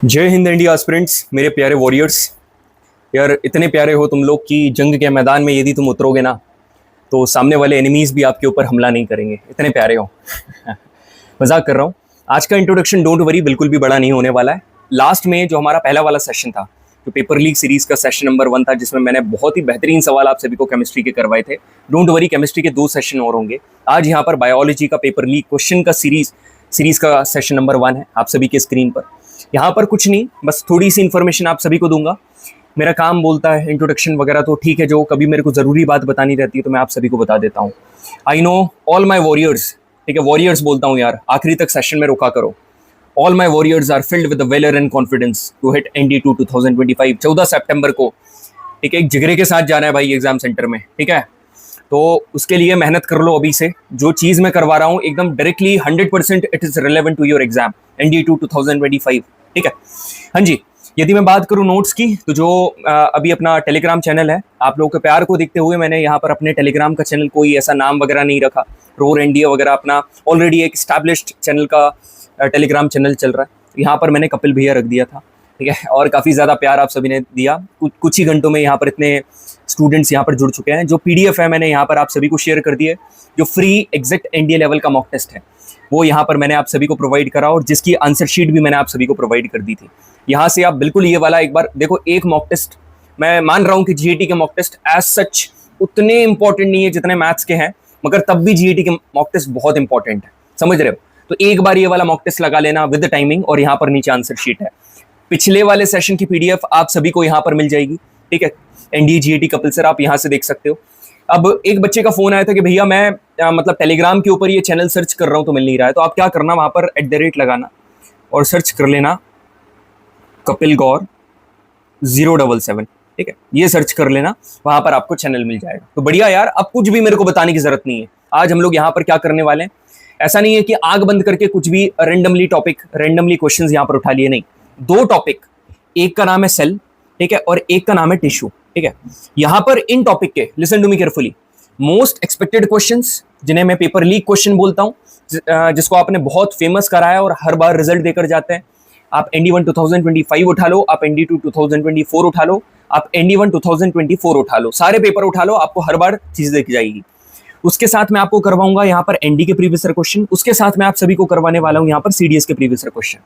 जय Hind India aspirants, मेरे प्यारे वॉरियर्स। यार इतने प्यारे हो तुम लोग कि जंग के मैदान में यदि तुम उतरोगे ना तो सामने वाले एनिमीज भी आपके ऊपर हमला नहीं करेंगे, इतने प्यारे हो। मजाक कर रहा हूँ। आज का इंट्रोडक्शन डोंट वरी बिल्कुल भी बड़ा नहीं होने वाला है। लास्ट में जो हमारा पहला वाला सेशन था, जो पेपर लीग सीरीज का सेशन नंबर 1 था, जिसमें मैंने बहुत ही बेहतरीन सवाल आप सभी को केमिस्ट्री के करवाए थे। डोंट वरी, केमिस्ट्री के 2 सेशन और होंगे। आज यहाँ पर बायोलॉजी का पेपर लीग क्वेश्चन का सीरीज का सेशन नंबर 1 है आप सभी के स्क्रीन पर। यहाँ पर कुछ नहीं, बस थोड़ी सी इन्फॉर्मेशन आप सभी को दूंगा। मेरा काम बोलता है इंट्रोडक्शन वगैरह तो ठीक है, जो कभी मेरे को ज़रूरी बात बतानी रहती है तो मैं आप सभी को बता देता हूँ। I know all my warriors, ठीक है, वॉरियर्स बोलता हूँ यार, आखिरी तक सेशन में रोका करो। All my warriors are filled with valour and confidence to hit ND2 2025। 14 सितंबर को, ठीक है, एक जिगरे के साथ जाना है भाई एग्जाम सेंटर में, ठीक है। तो उसके लिए मेहनत कर लो अभी से। जो चीज़ मैं करवा रहा हूँ एकदम directly 100% it is relevant to your exam ND2 2025, ठीक है। हाँ जी, यदि मैं बात करूं नोट्स की, तो जो अभी अपना टेलीग्राम चैनल है, आप लोगों के प्यार को देखते हुए मैंने यहाँ पर अपने टेलीग्राम का चैनल कोई ऐसा नाम वगैरह नहीं रखा। रोर इंडिया वगैरह अपना ऑलरेडी एक स्टैब्लिश्ड चैनल का टेलीग्राम चैनल चल रहा है। यहाँ पर मैंने कपिल भैया रख दिया था, ठीक है, और काफ़ी ज़्यादा प्यार आप सभी ने दिया। कुछ ही घंटों में यहाँ पर इतने स्टूडेंट्स यहाँ पर जुड़ चुके हैं। जो PDF है मैंने यहाँ पर आप सभी को शेयर कर दिए। जो फ्री एग्जैक्ट NDA लेवल का मॉक टेस्ट है वो यहाँ पर मैंने आप सभी को प्रोवाइड करा, और जिसकी आंसर शीट भी मैंने आप सभी को प्रोवाइड कर दी थी। यहाँ से आप बिल्कुल ये वाला एक बार देखो। एक मॉक टेस्ट, मैं मान रहा हूँ कि GAT के मॉक टेस्ट एज सच उतने इंपॉर्टेंट नहीं है जितने मैथ्स के हैं, मगर तब भी GAT के मॉक टेस्ट बहुत इंपॉर्टेंट है, समझ रहे हो। तो एक बार ये वाला मॉक टेस्ट लगा लेना विद टाइमिंग, और यहाँ पर नीचे आंसर शीट है। पिछले वाले सेशन की PDF आप सभी को यहाँ पर मिल जाएगी, ठीक है। NDA GAT कपिल सर, आप यहाँ से देख सकते हो। अब एक बच्चे का फोन आया था कि भैया मैं मतलब टेलीग्राम के ऊपर ये चैनल सर्च कर रहा हूँ तो मिल नहीं रहा है। तो आप क्या करना, वहाँ पर @ लगाना और सर्च कर लेना कपिल गौर 077, ठीक है, ये सर्च कर लेना, वहाँ पर आपको चैनल मिल जाएगा। तो बढ़िया यार, अब कुछ भी मेरे को बताने की जरूरत नहीं है। आज हम लोग यहाँ पर क्या करने वाले हैं, ऐसा नहीं है कि आग बंद करके कुछ भी रेंडमली टॉपिक, रेंडमली क्वेश्चन यहाँ पर उठा लिए, नहीं। 2 टॉपिक, एक का नाम है सेल, ठीक है, और एक का नाम है टिश्यू, ठीक है। यहां पर इन टॉपिक के, listen to me carefully, most expected questions, जिन्हें मैं पेपर लीक क्वेश्चन बोलता हूं, जिसको आपने बहुत फेमस कराया और हर बार रिजल्ट देकर जाते हैं। आप ND1 2025 उठा लो, आप ND2 2024 उठा लो, आप ND1 2024 उठा लो, सारे पेपर उठा लो, आपको हर बार चीज देखी जाएगी। उसके साथ मैं आपको करवाऊंगा यहाँ पर ND के प्रीवियस ईयर क्वेश्चन, उसके साथ मैं आप सभी को करवाने वाला हूँ यहाँ पर CDS के प्रीवियस ईयर क्वेश्चन।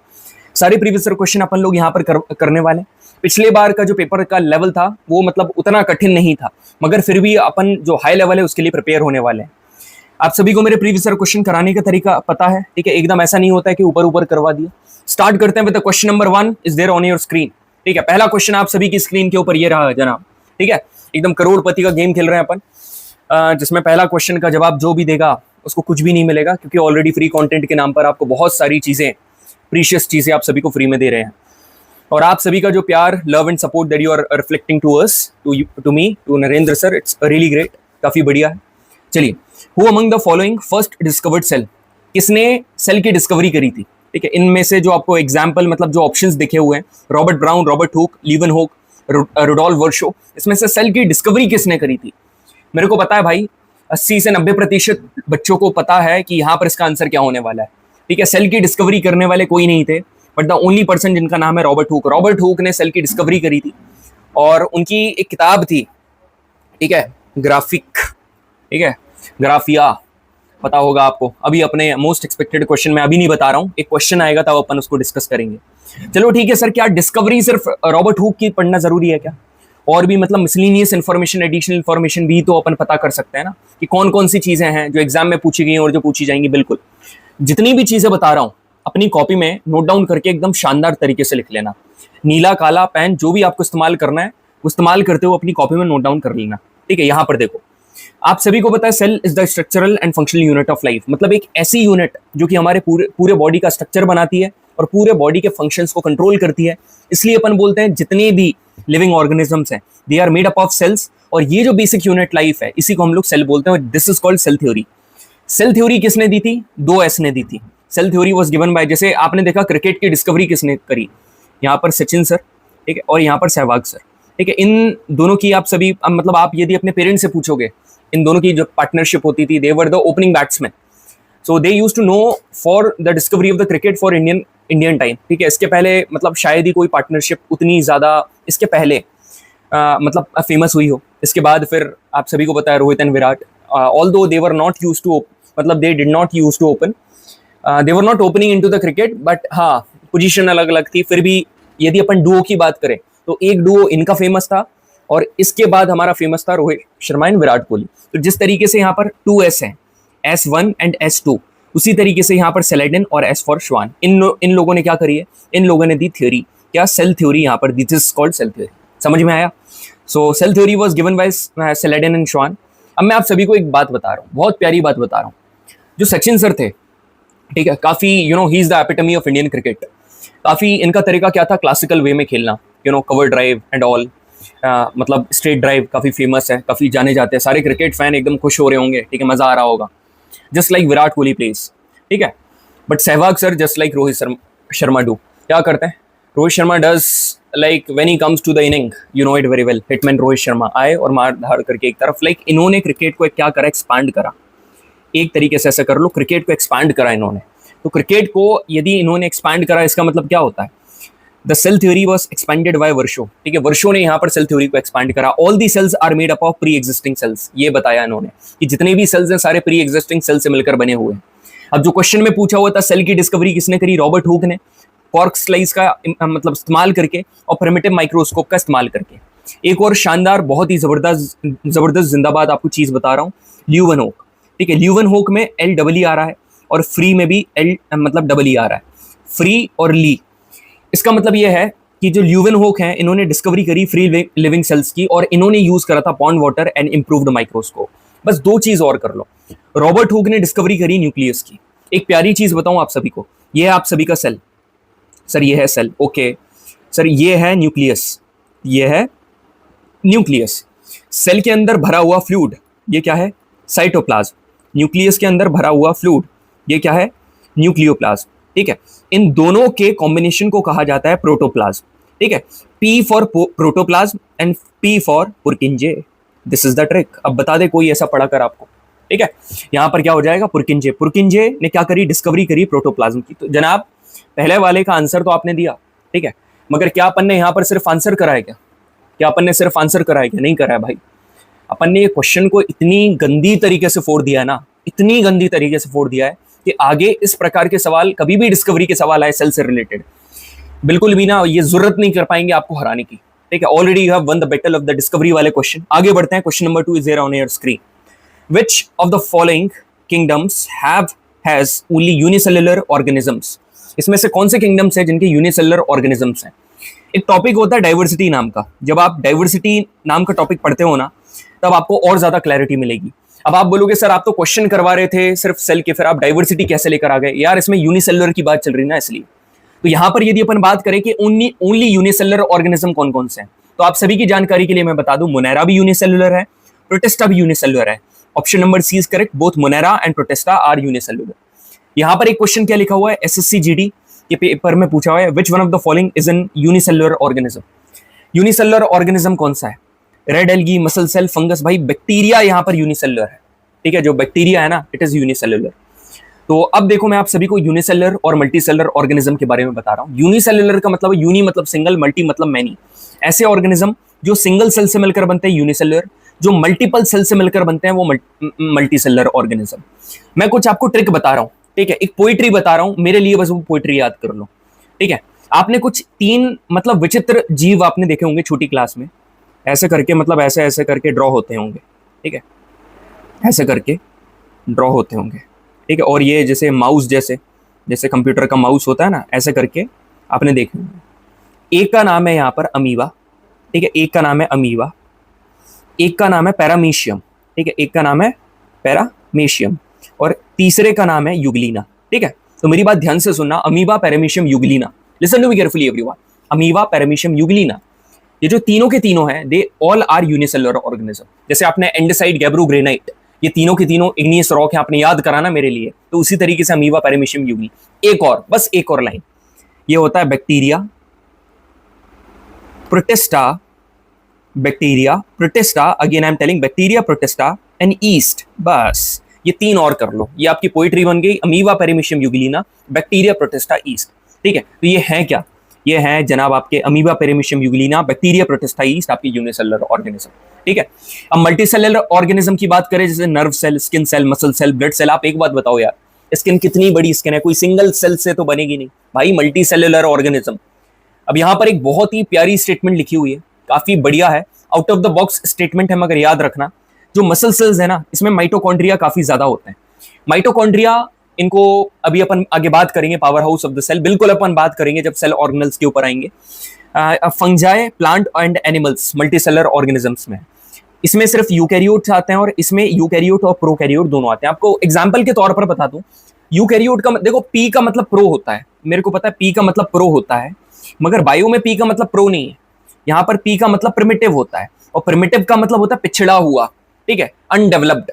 सारे प्रीवियस ईयर क्वेश्चन अपन लोग यहाँ पर करने वाले। पिछले बार का जो पेपर का लेवल था वो मतलब उतना कठिन नहीं था, मगर फिर भी अपन जो हाई लेवल है उसके लिए प्रिपेयर होने वाले हैं। आप सभी को मेरे प्रीवियस ईयर क्वेश्चन कराने का तरीका पता है, ठीक है। एकदम ऐसा नहीं होता है कि ऊपर ऊपर करवा दिया। स्टार्ट करते हैं with question number 1 is there on your screen, ठीक है। पहला क्वेश्चन आप सभी की स्क्रीन के ऊपर ये रहा जनाब, ठीक है। एकदम करोड़पति का गेम खेल रहे हैं अपन, जिसमें पहला क्वेश्चन का जवाब जो भी देगा उसको कुछ भी नहीं मिलेगा, क्योंकि ऑलरेडी फ्री कंटेंट के नाम पर आपको बहुत सारी चीजें, प्रीशियस चीजें आप सभी को फ्री में दे रहे हैं। और आप सभी का जो प्यार, love and support that you are reflecting to us, to me, to Narendra sir, it's really great, काफी बढ़िया है। चलिए, who among the following first discovered cell, किसने सेल की डिस्कवरी करी थी, ठीक है। इनमें से जो आपको एग्जाम्पल मतलब जो ऑप्शंस दिखे हुए हैं, रॉबर्ट ब्राउन, रॉबर्ट हुक, लीवन रुडोल्फ वर्शो, इसमें से सेल की डिस्कवरी किसने करी थी? मेरे को पता है भाई, 80 से 90% बच्चों को पता है कि यहाँ पर इसका आंसर क्या होने वाला है, ठीक है। सेल की डिस्कवरी करने वाले कोई नहीं थे, बट द ओनली पर्सन जिनका नाम है रॉबर्ट हुक। रॉबर्ट हुक ने सेल की डिस्कवरी करी थी, और उनकी एक किताब थी, ठीक है, ग्राफिक, ठीक है, ग्राफिया, पता होगा आपको। अभी अपने मोस्ट एक्सपेक्टेड क्वेश्चन में अभी नहीं बता रहा हूँ, एक क्वेश्चन आएगा तब अपन उसको डिस्कस करेंगे। चलो ठीक है सर, क्या डिस्कवरी सिर्फ रॉबर्ट हुक की पढ़ना जरूरी है क्या? और भी मतलब मिसलिनियस इन्फॉर्मेशन, एडिशनल इन्फॉर्मेशन भी तो अपन पता कर सकते हैं ना, कि कौन कौन सी चीजें हैं जो एग्जाम में पूछी गई और जो पूछी जाएंगी। बिल्कुल, जितनी भी चीजें बता रहा हूं अपनी कॉपी में नोट डाउन करके एकदम शानदार तरीके से लिख लेना। नीला, काला पेन जो भी आपको इस्तेमाल करना है वो इस्तेमाल करते हुए अपनी कॉपी में नोट डाउन कर लेना, ठीक है। यहाँ पर देखो, आप सभी को पता है cell is the structural and functional unit of life, मतलब एक ऐसी यूनिट जो कि हमारे पूरे बॉडी का स्ट्रक्चर बनाती है और पूरे बॉडी के फंक्शंस को कंट्रोल करती है। इसलिए अपन बोलते हैं जितने भी लिविंग ऑर्गेनिजम्स हैं they are made up of cells, और ये जो बेसिक यूनिट लाइफ है इसी को हम लोग सेल बोलते हैं। This is called cell theory. Cell theory किसने दी थी? 2S ने दी थी। Cell theory was given by, जैसे आपने देखा क्रिकेट की डिस्कवरी किसने करी, यहाँ पर सचिन सर, ठीक है, और यहाँ पर सहवाग सर, ठीक है। इन दोनों की आप सभी मतलब आप यदि अपने पेरेंट्स से पूछोगे, इन दोनों की जो पार्टनरशिप होती थी, they were the opening batsman. So they used to know for the discovery of the cricket for Indian Indian time, ठीक है। इसके पहले मतलब शायद ही कोई पार्टनरशिप उतनी ज़्यादा इसके पहले मतलब फेमस हुई हो। इसके बाद फिर आप सभी को पता है Rohit and Virat, although they were not use to, मतलब they did not use to open, they were not opening into the cricket, but हाँ पोजीशन अलग अलग थी। फिर भी यदि अपन डुओ की बात करें तो एक डुओ इनका फेमस था और इसके बाद हमारा फेमस था रोहित शर्मा एंड विराट कोहली। तो जिस तरीके से यहाँ पर 2S हैं, S1 एंड S2, उसी तरीके से यहाँ पर सेलेडन और S फॉर श्वान, इन लोगों ने क्या करी है, इन लोगों ने दी थ्योरी, क्या सेल थ्योरी यहाँ पर, this is called cell theory. समझ में आया? So cell theory was given by Schleiden and Schwann. अब मैं आप सभी को एक बात बता रहा हूँ, बहुत प्यारी बात बता रहा हूँ। जो सचिन सर थे, ठीक है, काफी he is the epitome of Indian cricket. काफी इनका तरीका क्या था, क्लासिकल वे में खेलना, कवर ड्राइव एंड ऑल, मतलब स्ट्रेट ड्राइव काफी फेमस है, काफी जाने जाते हैं, सारे क्रिकेट फैन एकदम खुश हो रहे होंगे, ठीक है, मजा आ रहा होगा, just like Virat Kohli plays, ठीक है। But Sehwag sir just like Rohit Sharma do, क्या करते हैं, Rohit Sharma does like when he comes to the inning, you know it very well, hitman Rohit Sharma आए और मार धाड़ करके एक तरफ, लाइक इन्होंने क्रिकेट को क्या करा, एक्सपांड करा, एक तरीके से ऐसा कर लो, क्रिकेट को एक्सपांड करा इन्होंने। तो क्रिकेट को यदि इन्होंने एक्सपांड करा, इसका मतलब क्या होता है, the cell theory was expanded by Virchow, ठीक है, वर्षो ने यहाँ पर सेल थ्योरी को एक्सपांड करा। All the cells are made up of pre existing cells, ये बताया इन्होंने कि जितने भी सेल्स हैं सारे प्री एग्जिस्टिंग सेल से मिलकर बने हुए हैं। अब जो क्वेश्चन में पूछा हुआ था, सेल की डिस्कवरी किसने करी, रॉबर्ट हुक ने, कॉर्क स्लाइस का मतलब इस्तेमाल करके और प्रिमिटिव माइक्रोस्कोप का इस्तेमाल करके। एक और शानदार, बहुत ही जबरदस्त जिंदाबाद आपको चीज बता रहा हूँ, ल्यूवेनहोक, ठीक है, ल्यूवेनहोक में LEE आ रहा है और फ्री में भी L मतलब EE आ रहा है, फ्री और ली। इसका मतलब यह है कि जो ल्यूवेनहोक हैं, इन्होंने डिस्कवरी करी फ्री लिविंग सेल्स की और इन्होंने यूज करा था pond water and improved microscope. बस दो चीज और कर लो। रॉबर्ट हुक ने डिस्कवरी करी न्यूक्लियस की। एक प्यारी चीज बताऊं आप सभी को, ये है आप सभी का सेल, सर ये है सेल, ओके सर, ये है न्यूक्लियस, ये है न्यूक्लियस। सेल के अंदर भरा हुआ फ्लूइड, ये क्या है, साइटोप्लाज्म। न्यूक्लियस के अंदर भरा हुआ फ्लूइड, ये क्या है, न्यूक्लियोप्लाज्म, ठीक है। इन दोनों के कॉम्बिनेशन को कहा जाता है प्रोटोप्लाज्म, ठीक है। P for protoplasm and P for पुरकिंजे, this is the trick. अब बता दे कोई ऐसा पढ़ा कर आपको, ठीक है। यहां पर क्या हो जाएगा, पुरकिंजे, पुरकिंजे ने क्या करी, डिस्कवरी करी प्रोटोप्लाज्म की। तो जनाब पहले वाले का आंसर तो आपने दिया, ठीक है, मगर क्या अपन ने यहां पर सिर्फ आंसर करा है क्या अपन ने सिर्फ आंसर करा है क्या, नहीं करा है भाई। अपन ने ये क्वेश्चन को इतनी गंदी तरीके से फोड़ दिया है ना, इतनी गंदी तरीके से फोड़ दिया है कि आगे इस प्रकार के सवाल, कभी भी डिस्कवरी के सवाल आए सेल से रिलेटेड, बिल्कुल भी ना ये जरूरत नहीं कर पाएंगे आपको हराने की, ठीक है। Already you have won the battle of the discovery वाले क्वेश्चन। आगे बढ़ते हैं, question number 2 is there on your screen. Which of the following kingdoms has only unicellular organisms, इसमें से कौन से किंगडम्स हैं जिनके यूनिसेलुलर ऑर्गेनिजम्स हैं। एक टॉपिक होता है डाइवर्सिटी नाम का, जब आप डाइवर्सिटी नाम का टॉपिक पढ़ते हो ना, तब आपको और ज्यादा क्लैरिटी मिलेगी। अब आप बोलोगे सर आप तो क्वेश्चन करवा रहे थे सिर्फ सेल के, फिर आप डाइवर्सिटी कैसे लेकर आ गए, यार इसमें यूनिसेलुलर की बात चल रही ना, इसलिए। तो यहां पर यदि अपन बात करें कि ओनली यूनिसेलुलर ऑर्गेनिज्म कौन कौन से हैं, तो आप सभी की जानकारी के लिए मैं बता दूं, मोनेरा भी यूनिसेलुलर है, प्रोटिस्टा भी यूनिसेलुलर है। Option number C is correct, both Monera and Protista are unicellular. यहां पर एक क्वेश्चन क्या लिखा हुआ है, SSC GD के पेपर में पूछा हुआ है, which one of the following is an unicellular organism. Unicellular organism कौन सा है, red algae, muscle cell, fungus, भाई बैक्टीरिया यहां पर यूनिसेलुलर है, ठीक है, जो बैक्टीरिया है ना, इट इज यूनिसेलुलर। तो अब देखो मैं आप सभी को यूनिसेलुलर और मल्टीसेलुलर ऑर्गेनिज्म के बारे में बता रहा हूं। यूनिसेलुलर का मतलब, यूनी मतलब सिंगल, मल्टी मतलब मैनी, ऐसे ऑर्गेनिज्म जो सिंगल सेल से मिलकर बनते हैं यूनिसेलुलर, जो मल्टीपल सेल से मिलकर बनते हैं वो मल्टीसेलुलर ऑर्गेनिज्म। मैं कुछ आपको ट्रिक बता रहा हूं, ठीक है, एक पोइट्री बता रहा हूं, मेरे लिए बस वो पोइट्री याद कर लो, ठीक है। आपने कुछ 3 मतलब विचित्र जीव आपने देखे होंगे छोटी क्लास में, ऐसे करके मतलब ऐसे ऐसे करके ड्रॉ होते होंगे, ठीक है, ऐसे करके ड्रॉ होते होंगे, ठीक है। और ये जैसे माउस, जैसे कंप्यूटर का माउस होता है ना, ऐसे करके आपने देखे होंगे। एक का नाम है यहाँ पर अमीबा, ठीक है, एक का नाम है अमीबा, एक का नाम है पैरामीशियम, ठीक है, एक का नाम है पैरामीशियम और तीसरे का नाम है युगलीना, ठीक है। तो मेरी बात ध्यान से सुनना, amoeba, paramecium, euglena, listen to me carefully everyone. Amoeba, paramecium, euglena, ये जो तीनों के तीनों हैं, they all are unicellular organism. जैसे आपने एंडेसाइट, गैब्रोग्रेनाइट, ये तीनों के तीनों इग्नियस रॉक है, आपने याद कराना मेरे लिए, तो उसी तरीके से अमीबा, पैरामीशियम, युगली। एक और, बस एक और लाइन, ये होता है bacteria, protista, bacteria, protista, again I am telling bacteria, protista and east. बस ये 3 और कर लो, ये आपकी पोइट्री बन गई, amoeba, paramecium, euglena, bacteria, protista, east. ठीक है, तो ये है क्या, ये है जनाब आपके amoeba, paramecium euglena, bacteria, protista yeast, आपके यूनिसेलुलर ऑर्गेनिज्म। ठीक है, अब मल्टीसेलुलर ऑर्गेनिज्म की बात करें, जैसे nerve cell, skin cell, muscle cell, blood cell. आप एक बात बताओ यार, स्किन कितनी बड़ी स्किन है, कोई सिंगल सेल से तो बनेगी नहीं भाई, मल्टी सेलुलर ऑर्गेनिज्म। अब यहां पर एक बहुत ही प्यारी स्टेटमेंट लिखी हुई है, काफी बढ़िया है, out of the box statement है, मगर याद रखना जो मसल सेल्स है ना, इसमें माइटोकॉन्ड्रिया काफी ज्यादा होते हैं। माइटोकॉन्ड्रिया, इनको अभी अपन आगे बात करेंगे, power house of the cell बिल्कुल अपन बात करेंगे जब सेल ऑर्गेनल्स के ऊपर आएंगे। Fungi, plant and animals multicellular organisms में, इसमें सिर्फ यूकैरियोट्स आते हैं, और इसमें यूकैरियोट और प्रोकैरियोट दोनों आते हैं। आपको एग्जांपल के तौर पर बता दूं, यूकैरियोट का देखो, पी का मतलब प्रो होता है, मेरे को पता है पी का मतलब प्रो होता है, मगर बायो में पी का मतलब प्रो नहीं है। यहां पर पी का मतलब प्रिमिटिव होता है, और प्रिमिटिव का मतलब होता है पिछड़ा हुआ। ठीक है, अनडेवलप्ड।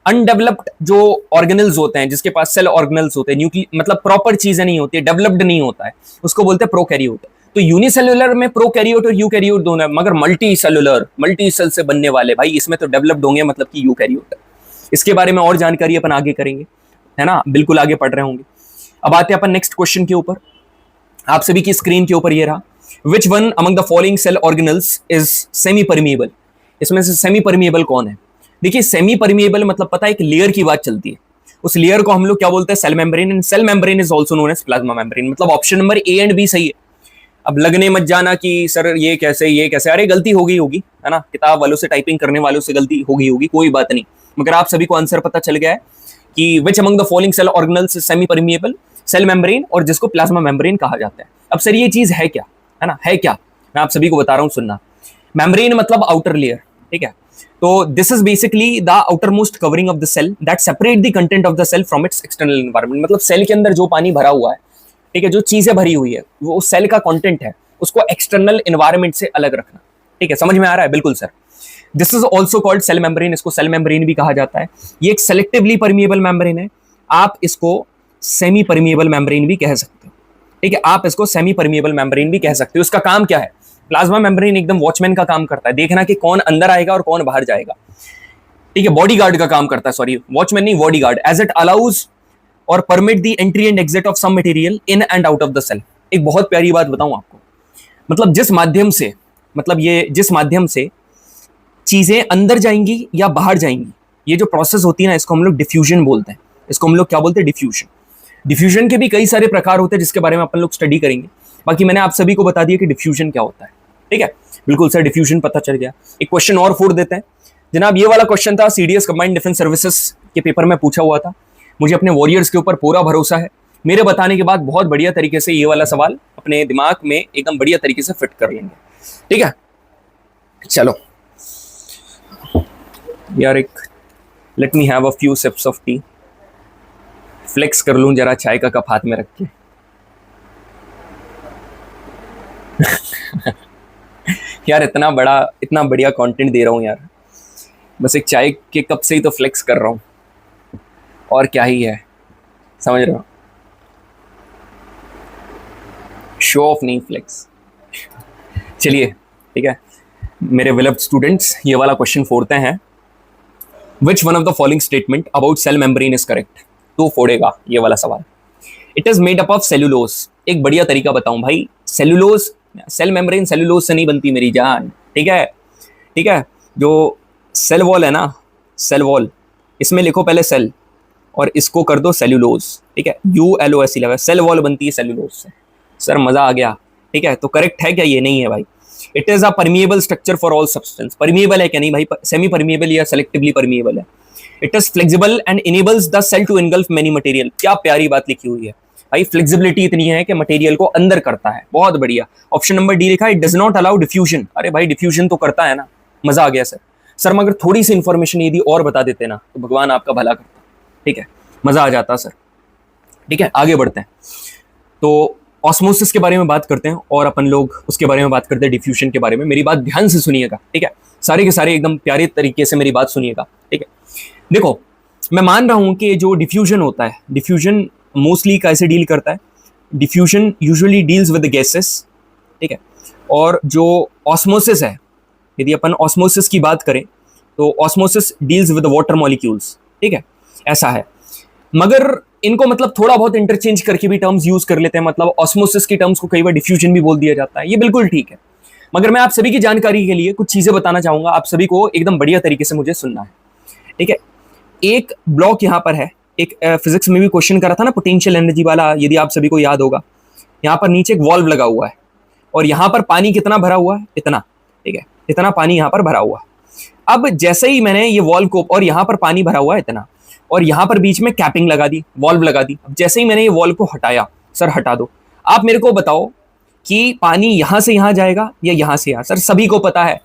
अनडेवलप्ड जो ऑर्गेनल्स होते हैं, जिसके पास सेल ऑर्गेनल्स होते हैं, मतलब प्रॉपर चीजें नहीं होती है, डेवलप्ड नहीं होता है, उसको बोलते हैं प्रोकैरियोट। तो यूनिसेलुलर में प्रोकैरियोट और यूकैरियोट दोनों है, मगर मल्टी सेलुलर, मल्टी सेल से बनने वाले भाई, इसमें तो डेवलप्ड होंगे, मतलब कि यूकैरियोट। इसके बारे में और जानकारी अपन आगे करेंगे, है ना, बिल्कुल आगे पढ़ रहे होंगे। अब आते हैं अपन नेक्स्ट क्वेश्चन के ऊपर। आप सभी की स्क्रीन के ऊपर ये रहा, which one among the following cell organelles is semi permeable. इसमें से सेमी परमिएबल कौन है? देखिए, सेमी परमिएबल मतलब पता है, एक लेयर की बात चलती है, उस लेयर को हम लोग क्या बोलते हैं, cell membrane, and cell membrane is also known as plasma membrane. मतलब option number A and B सही है। अब लगने मत जाना कि सर ये कैसे, अरे गलती हो गई होगी, है ना, किताब वालों से, टाइपिंग करने वालों से गलती हो गई होगी, कोई बात नहीं, मगर आप सभी को आंसर पता चल गया है कि which among the following cell organelles semi permeable, cell membrane, और जिसको प्लाज्मा मेम्ब्रेन कहा जाता है। अब सर ये चीज है क्या, है ना, है क्या, मैं आप सभी को बता रहा हूं, सुनना। मेम्ब्रेन मतलब आउटर लेयर, ठीक है, तो this is basically the outermost covering of the cell that separate the content of the cell from its external environment. मतलब सेल के अंदर जो पानी भरा हुआ है, ठीक है, जो चीजें भरी हुई है, वो सेल का कंटेंट है, उसको एक्सटर्नल एनवायरनमेंट से अलग रखना। ठीक है, समझ में आ रहा है? बिल्कुल sir. This is also called cell membrane, इसको सेल मेम्ब्रेन भी कहा जाता है। ये एक सेलेक्टिवली परमिएबल मेम्ब्रेन है, आप इसको सेमी परमिएबल मेम्ब्रेन भी कह सकते हो। ठीक है, आप इसको सेमी परमिएबल मेम्ब्रेन भी कह सकते हो। इसका काम क्या है? प्लाज्मा मेम्ब्रेन एकदम वॉचमैन का काम करता है, देखना कि कौन अंदर आएगा और कौन बाहर जाएगा। ठीक है, बॉडीगार्ड का काम करता है, सॉरी वॉचमैन नहीं, बॉडीगार्ड। एज इट अलाउज और permit the entry and exit of some material in and out of the cell. एक बहुत प्यारी बात बताऊं आपको, मतलब जिस माध्यम से चीजें अंदर जाएंगी या बाहर जाएंगी, ये जो प्रोसेस होती है ना, इसको हम लोग डिफ्यूजन बोलते हैं। इसको हम लोग क्या बोलते हैं? डिफ्यूजन। डिफ्यूजन के भी कई सारे प्रकार होते हैं, जिसके बारे में अपन लोग स्टडी करेंगे। बाकी मैंने आप सभी को बता दिया कि डिफ्यूजन क्या होता है। ठीक है, बिल्कुल सर, डिफ्यूजन पता चल गया। एक क्वेश्चन और फोड़ देते हैं जनाब। ये वाला क्वेश्चन था, सीडीएस कंबाइंड डिफेंस सर्विसेज के पेपर में पूछा हुआ था। मुझे अपने वॉरियर्स के ऊपर पूरा भरोसा है, मेरे बताने के बाद बहुत बढ़िया तरीके से ये वाला सवाल अपने दिमाग में एकदम बढ़िया तरीके से फिट कर लेंगे। ठीक है, चलो यार, एक let me have a few sips of tea, flex कर लूं जरा चाय का कप हाथ में रख के। यार इतना बढ़िया कंटेंट दे रहा हूं यार, बस एक चाय के कप से ही तो फ्लेक्स कर रहा हूं, और क्या ही है, समझ रहे हो? शो ऑफ नहीं, फ्लेक्स। चलिए ठीक है मेरे विलव्ड स्टूडेंट्स, ये वाला क्वेश्चन फोड़ते हैं। Which one of the following statement about cell membrane is correct? तो फोड़ेगा ये वाला सवाल। It is made up of cellulose. एक बढ़िया तरीका बताऊं भाई, सेल्यूलोज, सेल मेम्ब्रेन सेल्यूलोज से नहीं बनती मेरी जान। ठीक है, ठीक है, जो सेल वॉल है ना, सेल वॉल, इसमें लिखो पहले सेल और इसको कर दो सेल्यूलोज। ठीक है, ULOS लगा, सेल वॉल बनती है सेल्यूलोज से। सर मजा आ गया। ठीक है, तो करेक्ट है क्या? ये नहीं है भाई। It is a permeable structure for all substance. Permeable है क्या? नहीं भाई, सेमी परमिएबल या सेलेक्टिवली परमिएबल है। It is flexible and enables the cell to engulf many material. क्या प्यारी बात लिखी हुई है भाई, फ्लेक्सिबिलिटी इतनी है कि मटेरियल को अंदर करता है। बहुत बढ़िया। ऑप्शन नंबर डी लिखा है, it does not allow diffusion. अरे भाई डिफ्यूजन तो करता है ना, मजा आ गया सर मगर थोड़ी सी इंफॉर्मेशन यदि और बता देते ना तो भगवान आपका भला करता। ठीक है, मजा आ जाता सर। ठीक है, आगे बढ़ते हैं। तो ऑस्मोसिस के बारे में बात करते हैं और अपन लोग उसके बारे में बात करते हैं, डिफ्यूजन के बारे में। मेरी बात ध्यान से सुनिएगा, ठीक है, सारे के सारे एकदम प्यारे तरीके से मेरी बात सुनिएगा। ठीक है, देखो मैं मान रहा हूं कि जो डिफ्यूजन होता है, डिफ्यूजन मोस्टली कैसे डील करता है? Diffusion usually deals with gases. ठीक है, और जो ऑस्मोसिस है, यदि अपन ऑस्मोसिस की बात करें तो osmosis deals with water molecules. ठीक है, ऐसा है। मगर इनको मतलब थोड़ा बहुत इंटरचेंज करके भी टर्म्स यूज कर लेते हैं, मतलब ऑस्मोसिस की टर्म्स को कई बार डिफ्यूजन भी बोल दिया जाता है, ये बिल्कुल ठीक है। मगर मैं आप सभी की जानकारी के लिए कुछ चीजें बताना चाहूंगा, आप सभी को एकदम बढ़िया तरीके से मुझे सुनना है, ठीक है। एक ब्लॉक यहाँ पर है, एक फिजिक्स में भी क्वेश्चन करा था ना पोटेंशियल एनर्जी वाला, यदि आप सभी को याद होगा। यहाँ पर नीचे एक वॉल्व लगा हुआ है और यहाँ पर पानी कितना भरा हुआ है, इतना, ठीक है, इतना पानी यहाँ पर भरा हुआ है। अब जैसे ही मैंने ये वॉल्व को, और यहाँ पर पानी भरा हुआ है इतना, और यहाँ पर बीच में कैपिंग लगा दी, वॉल्व लगा दी। अब जैसे ही मैंने ये वॉल्व को हटाया, सर हटा दो, आप मेरे को बताओ कि पानी यहां से यहां जाएगा या यहां से यहां। सर सभी को पता है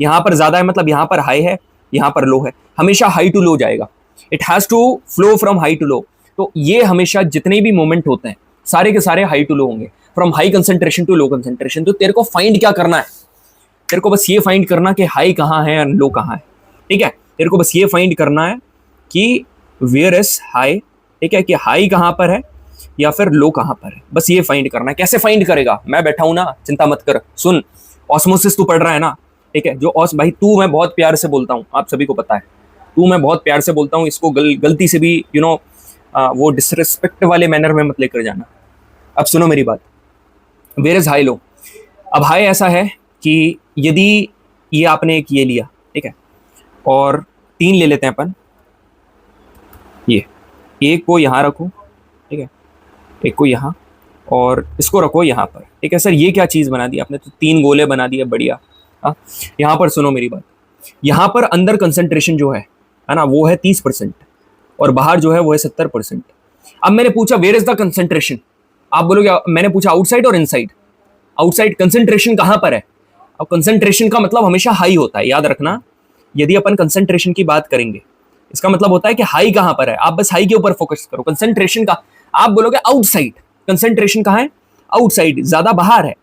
यहां पर ज्यादा है, मतलब यहां पर हाई है, यहां पर लो है, हमेशा हाई टू लो जाएगा। It has to flow from high to low. तो ये हमेशा जितने भी मोमेंट होते हैं सारे के सारे हाई टू लो होंगे, from high concentration to low concentration. तो तेरे को फाइंड क्या करना है, तेरे को बस ये फाइंड करना कि हाई कहाँ है और लो कहाँ है, ठीक है। तेरे को बस ये फाइंड करना है कि वेयर इज हाई, ठीक है, कि हाई कहाँ पर है या फिर लो कहाँ पर है, बस ये फाइंड करना है। कैसे फाइंड करेगा, मैं बैठा हूं ना, चिंता मत कर, सुन। ऑस्मोसिस तू पढ़ रहा है ना, ठीक है, जो भाई तू, मैं बहुत प्यार से बोलता हूँ, आप सभी को पता है, तू मैं बहुत प्यार से बोलता हूँ, इसको गलती से भी वो डिसरिस्पेक्ट वाले मैनर में मत लेकर जाना। अब सुनो मेरी बात, वेयर इज हाई लो। अब हाई ऐसा है कि यदि ये आपने एक ये लिया, ठीक है, और 3 ले लेते हैं अपन, ये एक को यहाँ रखो, ठीक है, एक को यहाँ, और इसको रखो यहाँ पर, ठीक है। सर ये क्या चीज़ बना दी आपने, तो 3 गोले बना दिए, बढ़िया। हाँ, यहाँ पर सुनो मेरी बात, यहाँ पर अंदर कंसंट्रेशन जो है ना, वो है 30% और बाहर जो है वो है 70%। अब मैंने पूछा वेयर इज द कंसंट्रेशन, आप बोलोगे, मैंने पूछा आउटसाइड और इनसाइड। आउटसाइड कंसंट्रेशन कहाँ पर है, अब कंसंट्रेशन का मतलब हमेशा हाई होता है, याद रखना। यदि अपन कंसंट्रेशन की बात करेंगे, इसका मतलब होता है कि हाई कहां पर है, आप बस हाई के ऊपर फोकस करो। कंसंट्रेशन का, आप बोलोगे आउटसाइड, कंसंट्रेशन कहां है, आउटसाइड, ज्यादा बाहर है,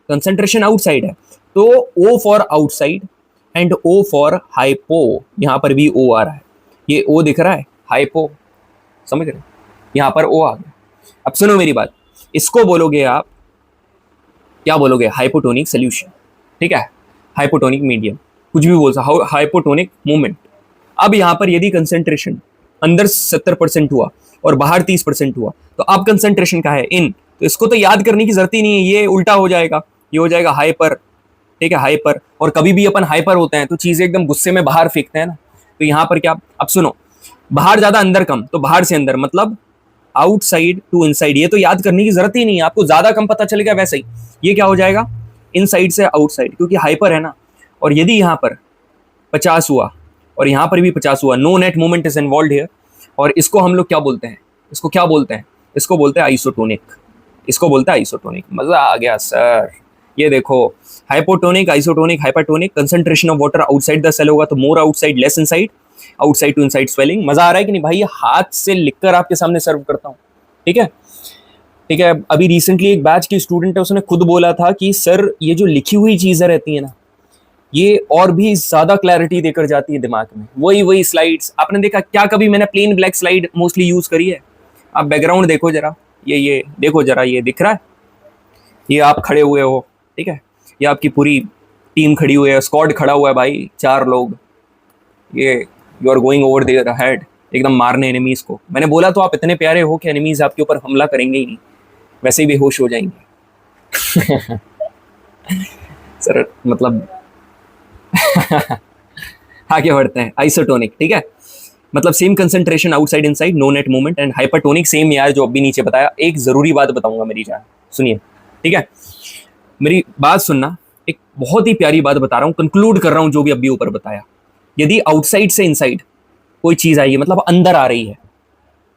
कंसंट्रेशन आउटसाइड है। तो O for outside and O for hypo, यहां पर भी ओ आ रहा है, ये ओ दिख रहा है, हाइपो, समझ रहे, यहां पर ओ आ गया। अब सुनो मेरी बात, इसको बोलोगे आप, क्या बोलोगे, हाइपोटोनिक सोल्यूशन, ठीक है, हाइपोटोनिक मीडियम, कुछ भी बोल सकते, हाइपोटोनिक मूवमेंट। अब यहां पर यदि कंसेंट्रेशन अंदर 70% हुआ और बाहर 30% हुआ, तो अब कंसेंट्रेशन का है इन, तो इसको तो याद करने की जरूरत ही नहीं है, ये उल्टा हो जाएगा, ये हो जाएगा हाइपर, ठीक है, हाइपर। और कभी भी अपन हाइपर होते हैं तो चीजें एकदम गुस्से में बाहर फेंकते हैं ना, तो यहां पर क्या, अब सुनो, बाहर ज्यादा अंदर कम, तो बाहर से अंदर मतलब आउटसाइड टू इनसाइड, ये तो याद करने की जरूरत ही नहीं है, आपको ज्यादा कम पता चलेगा। वैसे ही ये क्या हो जाएगा, इनसाइड से आउटसाइड, क्योंकि हाइपर है ना। और यदि यहाँ पर 50 हुआ और यहाँ पर भी 50 हुआ, no net movement is involve here, और इसको हम लोग क्या बोलते हैं, इसको क्या बोलते हैं, इसको बोलते हैं आइसोटोनिक, इसको बोलते हैं आइसोटोनिक। मजा आ गया सर, ये देखो, hypotonic, isotonic, hypertonic, concentration of water outside the cell होगा तो more outside, less inside, outside to inside swelling. मजा आ रहा है कि नहीं भाई, ये हाथ से लिखकर आपके सामने सर्व करता हूँ, ठीक है, ठीक है। अभी रिसेंटली एक बैच की स्टूडेंट है, उसने खुद बोला था कि सर ये जो लिखी हुई चीजें रहती है ना, ये और भी ज्यादा क्लैरिटी देकर जाती है दिमाग में। वही वही स्लाइड्स आपने देखा क्या, कभी मैंने plain black slide mostly use करी है? आप बैकग्राउंड देखो जरा, ये देखो जरा, ये दिख रहा है, ये आप खड़े हुए हो, ठीक है, ये आपकी पूरी टीम खड़ी हुई है, स्क्वाड खड़ा हुआ है भाई, 4 लोग, ये you are going over there head, एकदम मारने एनिमीज को। मैंने बोला तो आप इतने प्यारे हो कि एनिमीज आपके ऊपर हमला करेंगे ही नहीं, वैसे ही बेहोश हो जाएंगे। सर मतलब आगे बढ़ते हैं, आइसोटोनिक, ठीक है, मतलब same concentration outside inside, no net movement, and hypertonic same यार जो अभी नीचे बताया। एक जरूरी बात बताऊंगा मेरी जान, सुनिए, ठीक है, मेरी बात सुनना, एक बहुत ही प्यारी बात बता रहा हूं, कंक्लूड कर रहा हूं जो भी अभी ऊपर बताया। यदि आउटसाइड से इनसाइड कोई चीज आई है, मतलब अंदर आ रही है,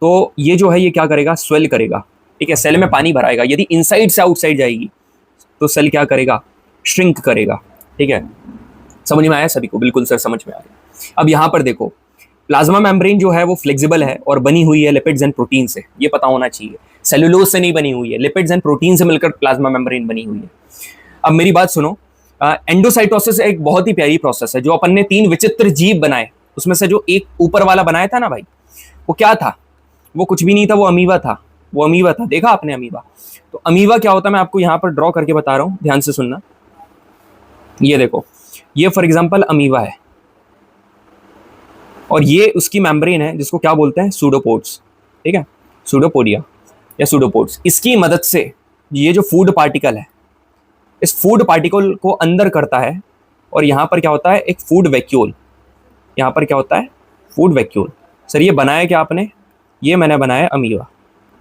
तो ये जो है ये क्या करेगा, स्वेल करेगा, ठीक है, सेल में पानी भराएगा। यदि इनसाइड से आउटसाइड जाएगी तो सेल क्या करेगा, श्रिंक करेगा, ठीक है। समझ में आया सभी को? बिल्कुल सर, समझ में आ गया। अब यहां पर देखो, प्लाज्मा मेम्ब्रेन जो है वो फ्लेक्सिबल है और बनी हुई है लिपिड्स एंड प्रोटीन से, ये पता होना चाहिए। सेलुलोज से नहीं बनी हुई है, लिपिड्स एंड प्रोटीन से मिलकर प्लाज्मा मेम्ब्रेन बनी हुई है। अब मेरी बात सुनो, एंडोसाइटोसिस एक बहुत ही प्यारी प्रोसेस है, जो अपन ने 3 विचित्र जीव बनाए, उसमें से जो एक ऊपर वाला बनाया था ना भाई, वो क्या था, वो कुछ भी नहीं था, वो अमीबा था, वो अमीबा था, देखा आपने अमीबा? तो अमीबा क्या होता है, मैं आपको यहाँ पर ड्रॉ करके बता रहा हूँ, ध्यान से सुनना। ये देखो, ये फॉर एग्जांपल अमीबा है और ये उसकी मेम्ब्रेन है जिसको क्या बोलते हैं, सूडोपोड्स, ठीक है, सूडोपोडिया या सूडोपोड्स, इसकी मदद से ये जो फूड पार्टिकल है, इस फूड पार्टिकल को अंदर करता है, और यहाँ पर क्या होता है, एक फूड वैक्यूल, यहाँ पर क्या होता है, फूड वैक्यूल। सर ये बनाया क्या आपने, ये मैंने बनाया अमीबा,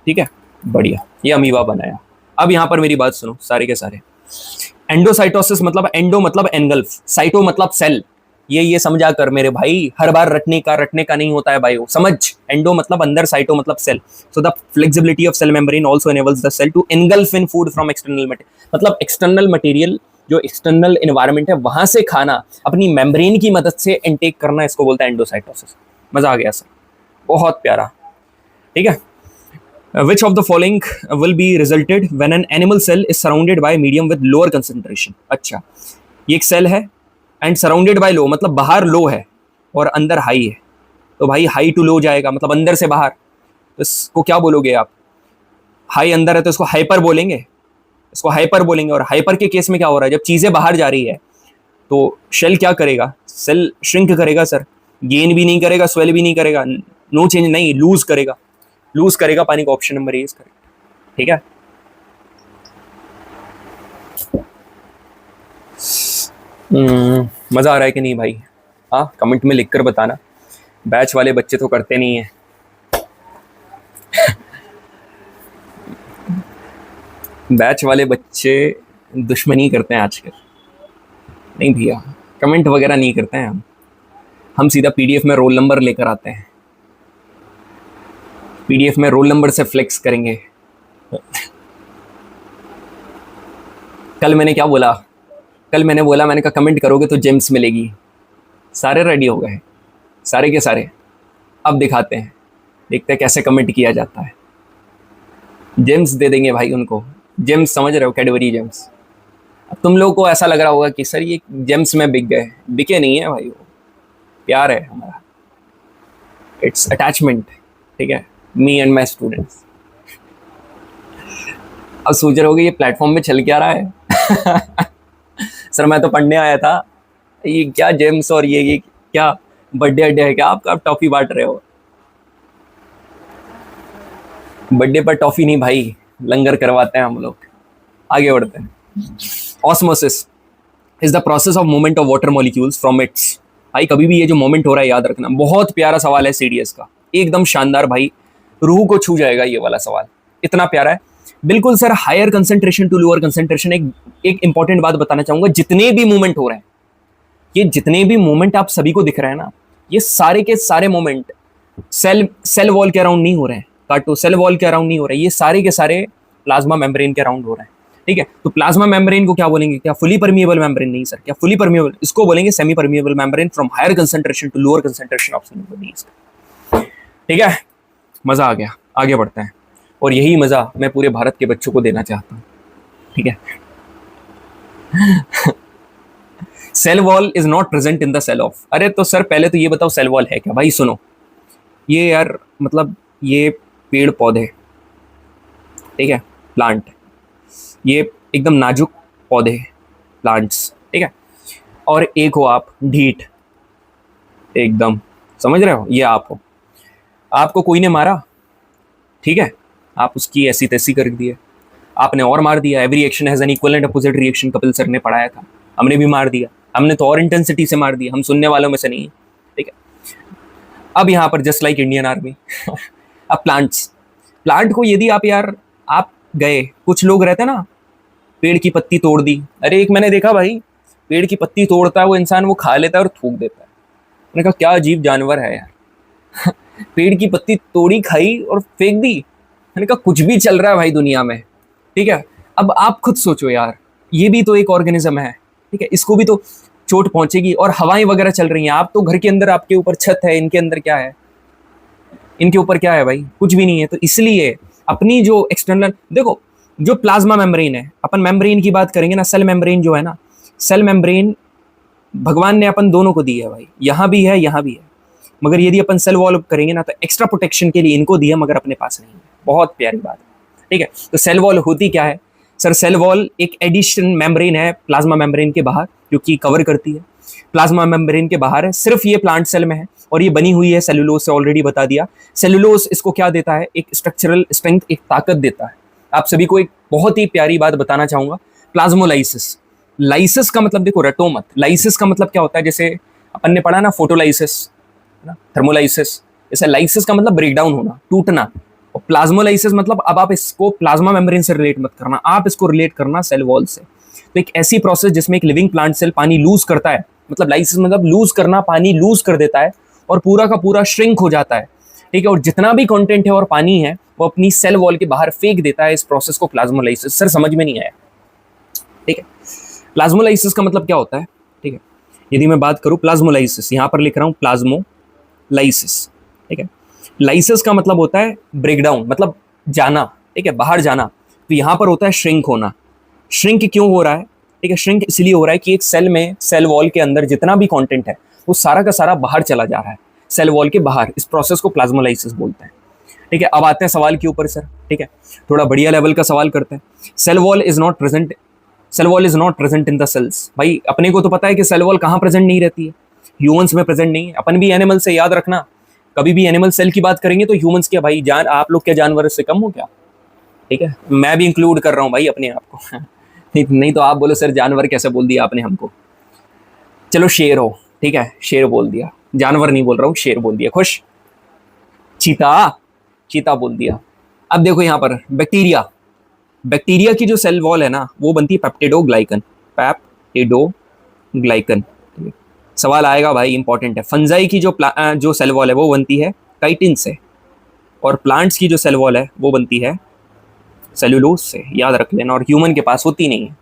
ठीक है, बढ़िया, ये अमीबा बनाया। अब यहाँ पर मेरी बात सुनो सारे के सारे, एंडोसाइटोसिस मतलब, एंडो मतलब एनगल्फ, साइटो मतलब सेल, ये समझा कर मेरे भाई, हर बार रटने का नहीं होता है भाई, समझ, एंडो मतलब अंदर, साइटो मतलब cell. So the flexibility of cell membrane also enables the cell to engulf in food from external material, मतलब एक्सटर्नल मटेरियल, जो एक्सटर्नल एनवायरनमेंट है वहां से खाना अपनी मेम्ब्रेन की मदद से इनटेक करना, इसको बोलता है एंडोसाइटोसिस। मजा आ गया सर, बहुत प्यारा, ठीक है। Which of the following will be resulted when an animal cell is surrounded by medium with lower concentration? अच्छा, ये एक सेल है एंड सराउंडेड बाय लो, मतलब बाहर लो है और अंदर हाई है, तो भाई हाई टू लो जाएगा, मतलब अंदर से बाहर, तो इसको क्या बोलोगे आप, हाई अंदर है तो इसको हाइपर बोलेंगे, इसको हाइपर बोलेंगे। और हाइपर के केस में क्या हो रहा है, जब चीज़ें बाहर जा रही है तो शेल क्या करेगा, सेल श्रिंक करेगा सर, गेन भी नहीं करेगा, स्वेल भी नहीं करेगा, नो चेंज नहीं, लूज करेगा पानी को, option number A is correct, ठीक है। मजा आ रहा है कि नहीं भाई, हाँ कमेंट में लिखकर बताना, बैच वाले बच्चे तो करते नहीं है। बैच वाले बच्चे दुश्मनी करते हैं आजकल, नहीं भैया कमेंट वगैरह नहीं करते हैं हम सीधा पीडीएफ में रोल नंबर लेकर आते हैं, पीडीएफ में रोल नंबर से फ्लेक्स करेंगे। कल मैंने क्या बोला, मैंने कहा कमेंट करोगे तो जेम्स मिलेगी, सारे रेडी हो गए, सारे के सारे। अब दिखाते हैं, देखते हैं कैसे कमेंट किया जाता है। जेम्स दे देंगे भाई उनको, जेम्स समझ रहे हो, कैडबरी जेम्स। अब तुम लोगों को ऐसा लग रहा होगा कि सर ये जेम्स में बिक गए, बिके नहीं है भाई, वो प्यार है हमारा, इट्स अटैचमेंट, ठीक है, मी एंड माई स्टूडेंट्स। अब सोच रहे होगे ये प्लेटफॉर्म में चल क्या रहा है। सर मैं तो पढ़ने आया था, ये क्या जेम्स और ये क्या बर्थडे अड्डे है क्या आपका, आप टॉफी बांट रहे हो। बर्थडे पर टॉफी नहीं भाई, लंगर करवाते हैं हम लोग। आगे बढ़ते हैं। Osmosis is the process of movement of water molecules from its, भाई कभी भी ये जो मोमेंट हो रहा है याद रखना, बहुत प्यारा सवाल है सीडीएस का, एकदम शानदार भाई, रूह को छू जाएगा ये वाला सवाल, इतना प्यारा है बिल्कुल sir. Higher concentration to lower concentration, एक इंपॉर्टेंट बात बताना चाहूंगा, जितने भी मूवमेंट हो रहे हैं, ये जितने भी मूवमेंट आप सभी को दिख रहे हैं ना, ये सारे के सारे मूवमेंट सेल वॉल के अराउंड नहीं हो रहे हैं, काटो सेल वॉल के अराउंड नहीं हो रहे, ये सारे के सारे प्लाज्मा मेम्ब्रेन के अराउंड हो रहे हैं, ठीक है। तो प्लाज्मा मेम्ब्रेन को क्या बोलेंगे, क्या फुली परमिएबल मेम्ब्रेन, नहीं सर, क्या फुली परमिएबल, इसको बोलेंगे semi permeable membrane from higher concentration to lower concentration, option number D, ठीक है। मजा आ गया, आगे बढ़ते हैं, और यही मजा मैं पूरे भारत के बच्चों को देना चाहता हूं, ठीक है। Cell wall is not present in the cell of, अरे तो सर पहले तो ये बताओ सेल वॉल है क्या भाई। सुनो, ये यार मतलब ये पेड़ पौधे, ठीक है, प्लांट, ये एकदम नाजुक पौधे प्लांट्स, ठीक है, और एक हो आप ढीठ, एकदम समझ रहे हो, ये आप हो, आपको कोई ने मारा, ठीक है, आप उसकी ऐसी तैसी कर दिए, आपने और मार दिया, every action has an equal and opposite reaction, Kapil sir ने पढ़ाया था, हमने भी मार दिया, हमने तो और इंटेंसिटी से मार दिया, हम सुनने वालों में से नहीं है, ठीक है। अब यहाँ पर जस्ट लाइक इंडियन आर्मी, अब प्लांट को यदि आप यार आप गए, कुछ लोग रहते हैं ना, पेड़ की पत्ती तोड़ दी, अरे एक मैंने देखा भाई, पेड़ की पत्ती तोड़ता है वो इंसान, वो खा लेता है और थूक देता है, मैंने कहा क्या अजीब जानवर है यार। पेड़ की पत्ती तोड़ी, खाई और फेंक दी, मैंने कहा कुछ भी चल रहा है भाई दुनिया में, ठीक है। अब आप खुद सोचो यार, ये भी तो एक ऑर्गेनिज्म है, ठीक है, इसको भी तो चोट पहुंचेगी, और हवाएं वगैरह चल रही हैं, आप तो घर के अंदर, आपके ऊपर छत है, इनके अंदर क्या है, इनके ऊपर क्या है भाई, कुछ भी नहीं है। तो इसलिए अपनी जो एक्सटर्नल, देखो जो प्लाज्मा मेम्ब्रेन है, अपन मेम्ब्रेन की बात करेंगे ना, सेल मेम्ब्रेन जो है ना, सेल मेम्ब्रेन भगवान ने अपन दोनों को दी है भाई, यहाँ भी है यहाँ भी है, मगर यदि अपन सेल वॉल करेंगे ना तो एक्स्ट्रा प्रोटेक्शन के लिए इनको दिया, मगर अपने पास नहीं है, बहुत प्यारी बात है, ठीक है। तो सेल वॉल होती क्या है सर, सेल वॉल एक एडिशन मेम्ब्रेन है प्लाज्मा मेम्ब्रेन के बाहर, जो कि कवर करती है, प्लाज्मा मेम्ब्रेन के बाहर है, सिर्फ ये प्लांट सेल में है, और ये बनी हुई है सेलुलोज से, ऑलरेडी बता दिया। सेलुलोज इसको क्या देता है, एक स्ट्रक्चरल स्ट्रेंथ, एक ताकत देता है। आप सभी को एक बहुत ही प्यारी बात बताना चाहूंगा, प्लाज्मोलाइसिस। लाइसिस का मतलब देखो, रटो मत, लाइसिस का मतलब क्या होता है, जैसे अपन ने पढ़ा ना फोटोलाइसिस, है ना, थर्मोलाइसिस, जैसे लाइसिस का मतलब ब्रेकडाउन होना, टूटना, और प्लाज्मोलाइसिस मतलब, अब आप इसको प्लाज्मा मेम्ब्रेन से रिलेट मत करना, आप इसको रिलेट करना सेल वॉल से। तो एक ऐसी प्रोसेस जिसमें एक लिविंग प्लांट सेल पानी लूज करता है, मतलब लाइसिस मतलब लूज करना, पानी लूज कर देता है और पूरा का पूरा श्रिंक हो जाता है, ठीक है, और जितना भी कंटेंट है और पानी है वो अपनी सेल वॉल के बाहर फेंक देता है। इस प्रोसेस को प्लाज्मोलाइसिस, सर समझ में नहीं आया, ठीक है। प्लाज्मोलाइसिस का मतलब क्या होता है, ठीक है, यदि मैं बात करूं प्लाज्मोलाइसिस, यहां पर लिख रहा हूं प्लाज्मोलाइसिस, ठीक है। लाइसिस का मतलब होता है ब्रेकडाउन, मतलब जाना, ठीक है, बाहर जाना। तो यहां पर होता है श्रिंक होना। श्रिंक क्यों हो रहा है, ठीक है, श्रिंक इसलिए हो रहा है कि एक सेल में, सेल वॉल के अंदर जितना भी कंटेंट है वो सारा का सारा बाहर चला जा रहा है, सेल वॉल के बाहर। इस प्रोसेस को प्लाज्मोलाइसिस बोलते हैं, ठीक है। अब आते हैं सवाल के ऊपर सर, ठीक है, थोड़ा बढ़िया लेवल का सवाल करते हैं। Cell wall is not present, cell wall is not present in the cells. भाई अपने को तो पता है कि सेल वॉल कहाँ प्रेजेंट नहीं रहती है, ह्यूमंस में प्रेजेंट नहीं है। अपन भी एनिमल से, याद रखना, कभी भी एनिमल सेल की बात करेंगे तो ह्यूमंस क्या भाई, जान आप लोग क्या जानवर से कम हो क्या, ठीक है, मैं भी इंक्लूड कर रहा हूँ भाई अपने आप को नहीं तो आप बोलो सर जानवर कैसे बोल दिया आपने हमको। चलो शेर हो, ठीक है, शेर बोल दिया, जानवर नहीं बोल रहा हूँ, शेर बोल दिया, खुश। चीता, चीता बोल दिया। अब देखो यहाँ पर बैक्टीरिया, बैक्टीरिया की जो सेल वॉल है ना वो बनती है पेप्टिडोग्लाइकन, पेप्टिडोग्लाइकन। सवाल आएगा भाई, इंपॉर्टेंट है। फंजाई की जो सेल वॉल है वो बनती है काइटिन से, और प्लांट्स की जो सेल वॉल है वो बनती है सेलुलोज से, याद रख लेना, और ह्यूमन के पास होती नहीं है।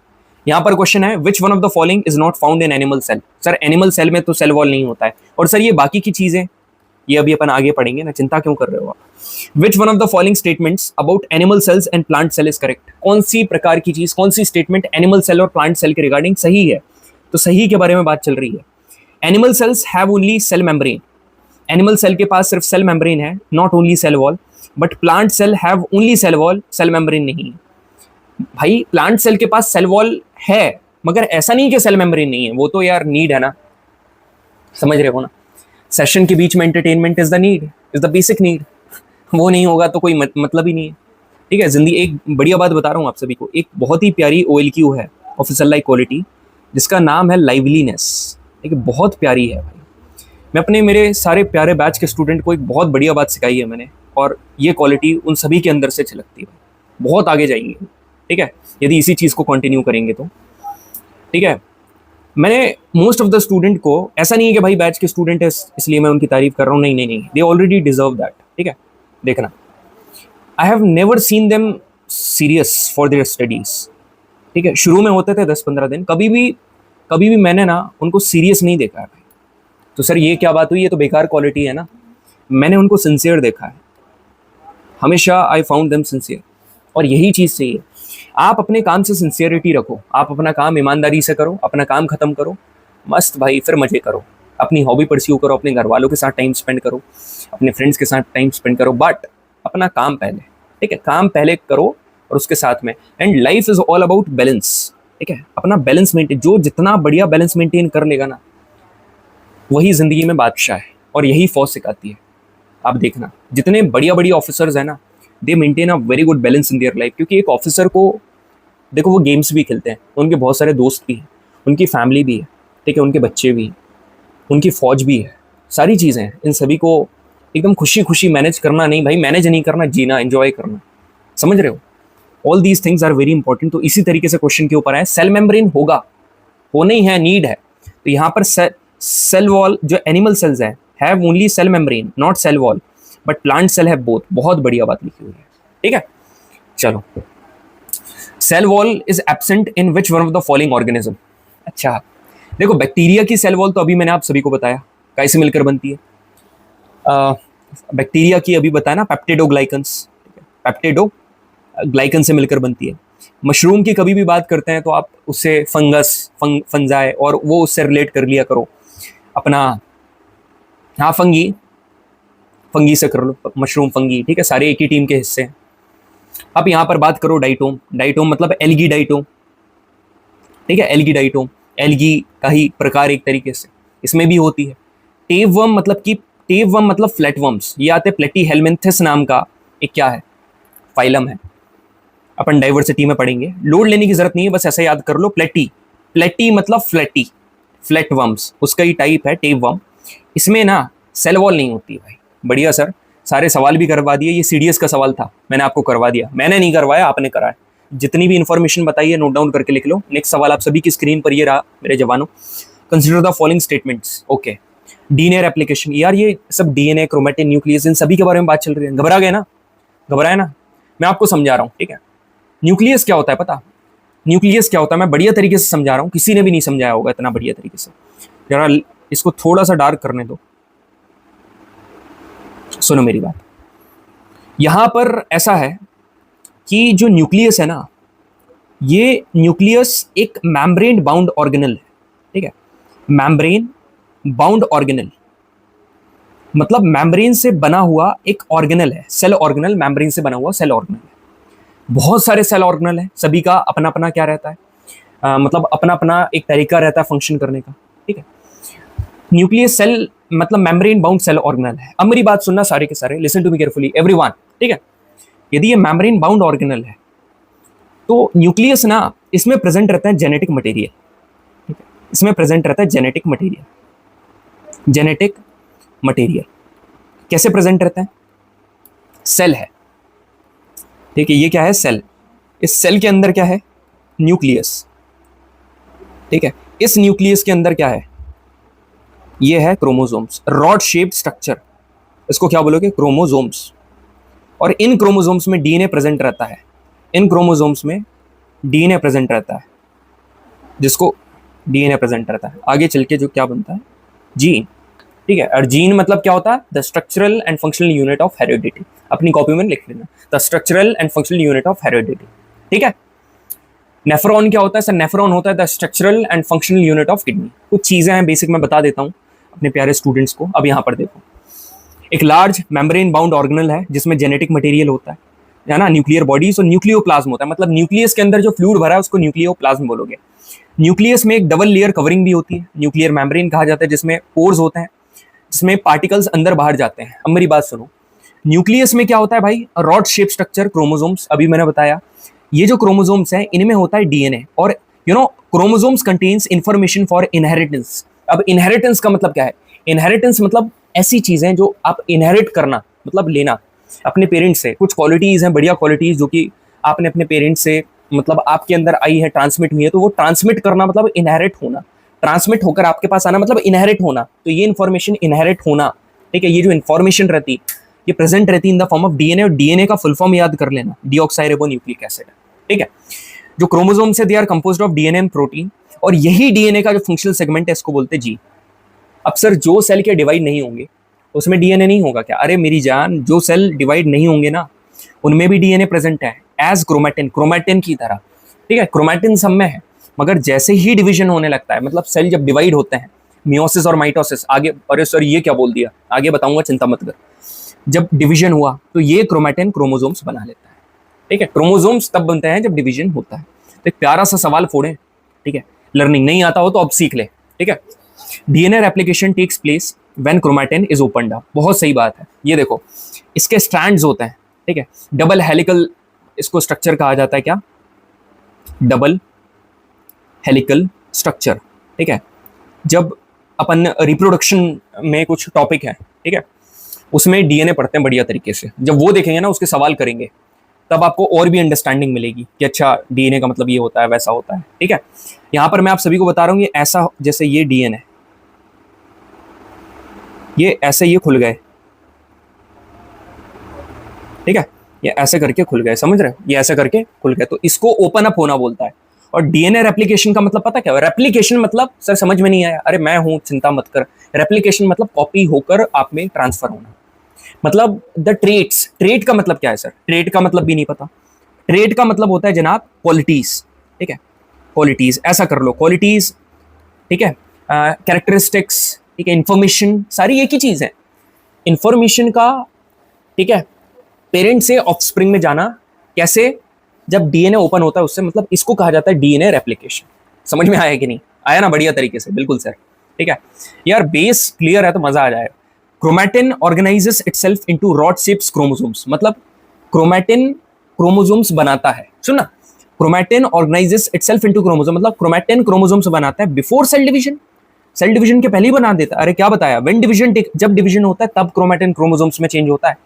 यहाँ पर क्वेश्चन है, which one of the following is not found in animal cell. Sir animal cell में तो सेल वॉल नहीं होता है, और सर ये बाकी की चीजें, ये अभी अपन आगे पढ़ेंगे ना, चिंता क्यों कर रहे हो आप। Which one of the following statements about animal cells and plant cell is correct. कौन सी प्रकार की चीज, कौन सी स्टेटमेंट एनिमल सेल और प्लांट सेल के रिगार्डिंग सही है। तो सही के बारे में बात चल रही है। Animal cells have only cell membrane, animal cell के पास सिर्फ सेल मेम्ब्रेन है, not only cell wall. But plant cell have only cell wall, cell membrane नहीं। भाई प्लांट सेल के पास सेल वॉल है, मगर ऐसा नहीं कि सेल मेम्ब्रेन नहीं है, वो तो यार नीड है ना, समझ रहे हो ना। सेशन के बीच में entertainment is the need, is the basic need, वो नहीं होगा तो कोई मतलब ही नहीं है, ठीक है। जिंदगी, एक बढ़िया बात बता रहा हूँ आप सभी को, एक बहुत ही प्यारी OLQ है, ऑफिसर लाइक क्वालिटी, जिसका नाम है लाइवलीनेस, ठीक है, बहुत प्यारी है भाई। मैं अपने, मेरे सारे प्यारे बैच के स्टूडेंट को एक बहुत बढ़िया बात सिखाई है मैंने, और ये क्वालिटी उन सभी के अंदर से झलकती है, बहुत आगे जाएंगे, ठीक है, यदि इसी चीज़ को कंटिन्यू करेंगे तो, ठीक है। मैंने मोस्ट ऑफ द स्टूडेंट को, ऐसा नहीं है कि भाई बैच के स्टूडेंट है इसलिए मैं उनकी तारीफ कर रहा हूँ, नहीं नहीं नहीं, दे ऑलरेडी डिजर्व दैट, ठीक है। देखना, I have never seen them serious for their studies, ठीक है। शुरू में होते थे 10-15 दिन, कभी भी मैंने ना उनको सीरियस नहीं देखा है भाई। तो सर ये क्या बात हुई, ये तो बेकार क्वालिटी है ना। मैंने उनको सिंसियर देखा है हमेशा, आई फाउंड देम सिंसियर, और यही चीज़ चाहिए। आप अपने काम से सिंसियरिटी रखो, आप अपना काम ईमानदारी से करो, अपना काम खत्म करो, मस्त भाई, फिर मजे करो, अपनी हॉबी परस्यू करो, अपने घर वालों के साथ टाइम स्पेंड करो, अपने फ्रेंड्स के साथ टाइम स्पेंड करो, बट अपना काम पहले, ठीक है, काम पहले करो और उसके साथ में। And life is all about balance, ठीक है, अपना बैलेंस मेंटेन, जो जितना बढ़िया बैलेंस मेंटेन कर लेगा ना वही जिंदगी में बादशाह है, और यही फौज सिखाती है। आप देखना जितने बढ़िया ऑफिसर्स हैं ना, दे maintain a very good balance in their life, क्योंकि एक ऑफिसर को देखो, वो गेम्स भी खेलते हैं, उनके बहुत सारे दोस्त भी हैं, उनकी फैमिली भी है, ठीक है, उनके बच्चे भी, उनकी फौज भी है, सारी चीज़ें हैं। इन सभी को एकदम खुशी खुशी मैनेज करना, नहीं भाई मैनेज नहीं करना, जीना, एंजॉय करना, समझ रहे हो। All these things are very important. तो इसी तरीके से क्वेश्चन के ऊपर है, सेल मेम्ब्रेन होगा, होना ही है, नीड है। तो यहाँ पर सेल वॉल, जो एनिमल सेल्स है, have only cell membrane not cell wall, but plant cell have both. बहुत बढ़िया बात लिखी हुई है, ठीक है। चलो, cell wall is absent in which one of the following organism. अच्छा देखो, बैक्टीरिया की सेल वॉल तो अभी मैंने आप सभी को बताया कैसे मिलकर बनती है। बैक्टीरिया की अभी बताया ना, पेप्टिडोग्लाइकन्स, पेप्टिडोग्लाइकन से मिलकर बनती है। मशरूम की कभी भी बात करते हैं तो आप उससे फंजाई और वो उससे रिलेट कर लिया करो अपना, हाँ फंगी से कर लो, मशरूम फंगी, ठीक है, सारे एक ही टीम के हिस्से हैं। अब यहाँ पर बात करो डाइटोम, डाइटोम मतलब एल्गी डाइटोम, ठीक है, एल्गी डाइटोम, एल्गी का ही प्रकार एक तरीके से इसमें भी होती है। टेपवर्म मतलब कि टेप वर्म मतलब फ्लैट वर्म्स, ये आते प्लेटीहेलमिन्थस नाम का एक क्या है, फाइलम है। अपन डाइवर्सिटी में पढ़ेंगे, लोड लेने की जरूरत नहीं है, बस ऐसा याद कर लो। प्लेटी मतलब फ्लैटी, फ्लैट वर्म्स, उसका ही टाइप है टेप वर्म। इसमें ना सेल वॉल नहीं होती भाई। बढ़िया सर, सारे सवाल भी करवा दिए। ये सीडीएस का सवाल था, मैंने आपको करवा दिया। मैंने नहीं करवाया, आपने कराया। जितनी भी इंफॉर्मेशन बताई है नोट डाउन करके लिख लो। नेक्स्ट सवाल आप सभी की स्क्रीन पर ये रहा मेरे जवानों। Consider the following statements. Okay, DNA replication, यार ये सब डीएनए, क्रोमेटिन, न्यूक्लियस, इन सभी के बारे में बात चल रही है। घबरा गए ना? घबराए ना? मैं आपको समझा रहा हूँ, ठीक है। न्यूक्लियस क्या होता है पता? न्यूक्लियस क्या होता है मैं बढ़िया तरीके से समझा रहा हूँ, किसी ने भी नहीं समझाया होगा इतना बढ़िया तरीके से। जरा इसको थोड़ा सा डार्क करने दो, सुनो मेरी बात। यहां पर ऐसा है कि जो न्यूक्लियस है ना, ये न्यूक्लियस एक मैम्ब्रेन बाउंड ऑर्गेनल है, ठीक है। मैम्ब्रेन बाउंड ऑर्गेनल मतलब मैम्ब्रेन से बना हुआ एक ऑर्गेनल है, सेल ऑर्गेनल, मैम्ब्रेन से बना हुआ सेल ऑर्गेनल है। बहुत सारे सेल ऑर्गेनल है, सभी का अपना अपना क्या रहता है, मतलब अपना अपना एक तरीका रहता है फंक्शन करने का, ठीक है। न्यूक्लियस सेल मतलब मेम्ब्रेन बाउंड सेल ऑर्गेनल है। अब मेरी बात सुनना सारे के सारे, listen to me carefully everyone, ठीक है। यदि ये मेम्ब्रेन बाउंड ऑर्गेनल है तो न्यूक्लियस ना, इसमें प्रेजेंट रहता है जेनेटिक मटेरियल, ठीक है। इसमें प्रेजेंट रहता है जेनेटिक मटेरियल। जेनेटिक मटेरियल कैसे प्रेजेंट रहता है? सेल है, ठीक है। ये क्या है? सेल। इस सेल के अंदर क्या है? न्यूक्लियस, ठीक है। इस न्यूक्लियस के अंदर क्या है? ये है क्रोमोसोम्स, रॉड शेप्ड स्ट्रक्चर, इसको क्या बोलोगे? क्रोमोसोम्स। और इन क्रोमोसोम्स में डीएनए प्रेजेंट रहता है। इन क्रोमोसोम्स में डीएनए प्रेजेंट रहता है, जिसको डीएनए प्रेजेंट रहता है। आगे चल के जो क्या बनता है? जीन, ठीक है। और जीन मतलब क्या होता है? The structural and functional unit of heredity. अपनी कॉपी में लिख लेना, the structural and functional unit of heredity, ठीक है। नेफ्रॉन क्या होता है सर? नेफ्रॉन होता है the structural and functional unit of kidney. कुछ चीजें हैं बेसिक, मैं बता देता हूँ अपने प्यारे स्टूडेंट्स को। अब यहाँ पर देखो, एक लार्ज मेम्ब्रेन बाउंड ऑर्गेनल है जिसमें जेनेटिक मटेरियल होता है ना, न्यूक्लियर बॉडीज, और न्यूक्लियोप्लाज्म होता है। मतलब न्यूक्लियस के अंदर जो फ्लूइड भरा है उसको न्यूक्लियोप्लाज्म बोलोगे। न्यूक्लियस में एक डबल लेयर कवरिंग भी होती है, न्यूक्लियर मेम्ब्रेन कहा जाता है, जिसमें पोर्स होते हैं, जिसमें पार्टिकल्स अंदर बाहर जाते हैं। अब मेरी बात सुनो, न्यूक्लियस में क्या होता है भाई? रॉड शेप स्ट्रक्चर, क्रोमोसोम्स, अभी मैंने बताया। ये जो क्रोमोसोम्स हैं इनमें होता है डीएनए, और chromosomes contains information for inheritance. अब इनहेरिटेंस का मतलब क्या है? इनहेरिटेंस मतलब ऐसी चीजें जो आप इनहेरिट करना, मतलब लेना अपने पेरेंट्स से। कुछ क्वालिटीज हैं, बढ़िया क्वालिटीज, जो कि आपने अपने पेरेंट्स से, मतलब आपके अंदर आई है, ट्रांसमिट हुई है, तो वो ट्रांसमिट करना मतलब इनहेरिट होना। ट्रांसमिट होकर आपके पास आना मतलब इनहेरिट होना। तो ये इन्फॉर्मेशन इनहेरिट होना, ठीक है। ये जो इन्फॉर्मेशन रहती ये प्रेजेंट रहती in the form of DNA, और डीएनए का फुल फॉर्म याद कर लेना, डीऑक्साइरिबोन्यूक्लिक एसिड, ठीक है। जो क्रोमोसोम्स है they are composed of DNA and protein, और यही डीएनए का जो फंक्शनल सेगमेंट है इसको बोलते हैं जी। अब सर जो सेल के डिवाइड नहीं होंगे उसमें डीएनए नहीं होगा क्या? अरे मेरी जान, जो सेल डिवाइड नहीं होंगे ना उनमें भी डीएनए प्रेजेंट है, एज क्रोमैटिन, क्रोमैटिन की तरह, ठीक है। क्रोमैटिन सब में है, मगर जैसे ही डिवीजन होने लगता है, मतलब सेल जब डिवाइड होते हैं, मियोसिस और माइटोसिस, आगे, अरे सर ये क्या बोल दिया, आगे बताऊंगा, चिंता मत कर। जब डिवीजन हुआ तो ये क्रोमैटिन क्रोमोसोम्स बना लेता है, ठीक है। क्रोमोसोम्स तब बनते हैं जब डिवीजन होता है। तो एक प्यारा सा सवाल फोड़े, ठीक है। लर्निंग नहीं आता हो तो अब सीख ले, ठीक है। DNA replication takes place when chromatin is opened up. बहुत सही बात है। ये देखो, इसके स्ट्रैंड्स होते हैं, ठीक है। डबल हेलिकल इसको स्ट्रक्चर कहा जाता है, क्या? डबल हेलिकल स्ट्रक्चर, ठीक है। जब अपन रिप्रोडक्शन में कुछ टॉपिक है, ठीक है, उसमें डीएनए पढ़ते हैं बढ़िया तरीके से, जब वो देखेंगे ना, उसके सवाल करेंगे, तब आपको और भी अंडरस्टैंडिंग मिलेगी कि अच्छा डीएनए का मतलब ये होता है, वैसा होता है, ठीक है। यहां पर मैं आप सभी को बता रहा हूं, ये ऐसा, जैसे ये डीएनए, ये ऐसे ये खुल गए, ठीक है, ये ऐसे करके खुल गए, समझ रहे हो? ये ऐसे करके खुल गए, तो इसको ओपन अप होना बोलता है। और डीएनए रेप्लिकेशन का मतलब पता क्या है? रेप्लिकेशन मतलब, सर समझ में नहीं आया, अरे मैं हूं, चिंता मत कर। रेप्लिकेशन मतलब कॉपी होकर आप में ट्रांसफर होना, मतलब द ट्रेट्स। ट्रेट का मतलब क्या है सर? ट्रेट का मतलब भी नहीं पता। ट्रेट का मतलब होता है जनाब क्वालिटीज, ठीक है। क्वालिटीज, ऐसा कर लो, क्वालिटीज, ठीक है। कैरेक्टरिस्टिक्स, ठीक है। इंफॉर्मेशन, सारी एक ही चीज है। इंफॉर्मेशन का, ठीक है, पेरेंट से ऑफस्प्रिंग में जाना कैसे? जब डीएनए ओपन होता है उससे, मतलब इसको कहा जाता है डीएनए रेप्लिकेशन। समझ में आया कि नहीं आया ना? बढ़िया तरीके से, बिल्कुल सर, ठीक है। यार बेस क्लियर है तो मजा आ जाएगा। Chromatin organises itself into rod shapes chromosomes, मतलब क्रोमैटिन क्रोमोसोम्स बनाता है, सुनना, chromatin organises itself into chromosome, मतलब क्रोमैटिन क्रोमोसोम्स बनाता है before cell division, cell division के पहले ही बना देता है। अरे क्या बताया, व्हेन डिवीजन, जब डिवीजन होता है तब क्रोमैटिन क्रोमोसोम्स में चेंज होता है,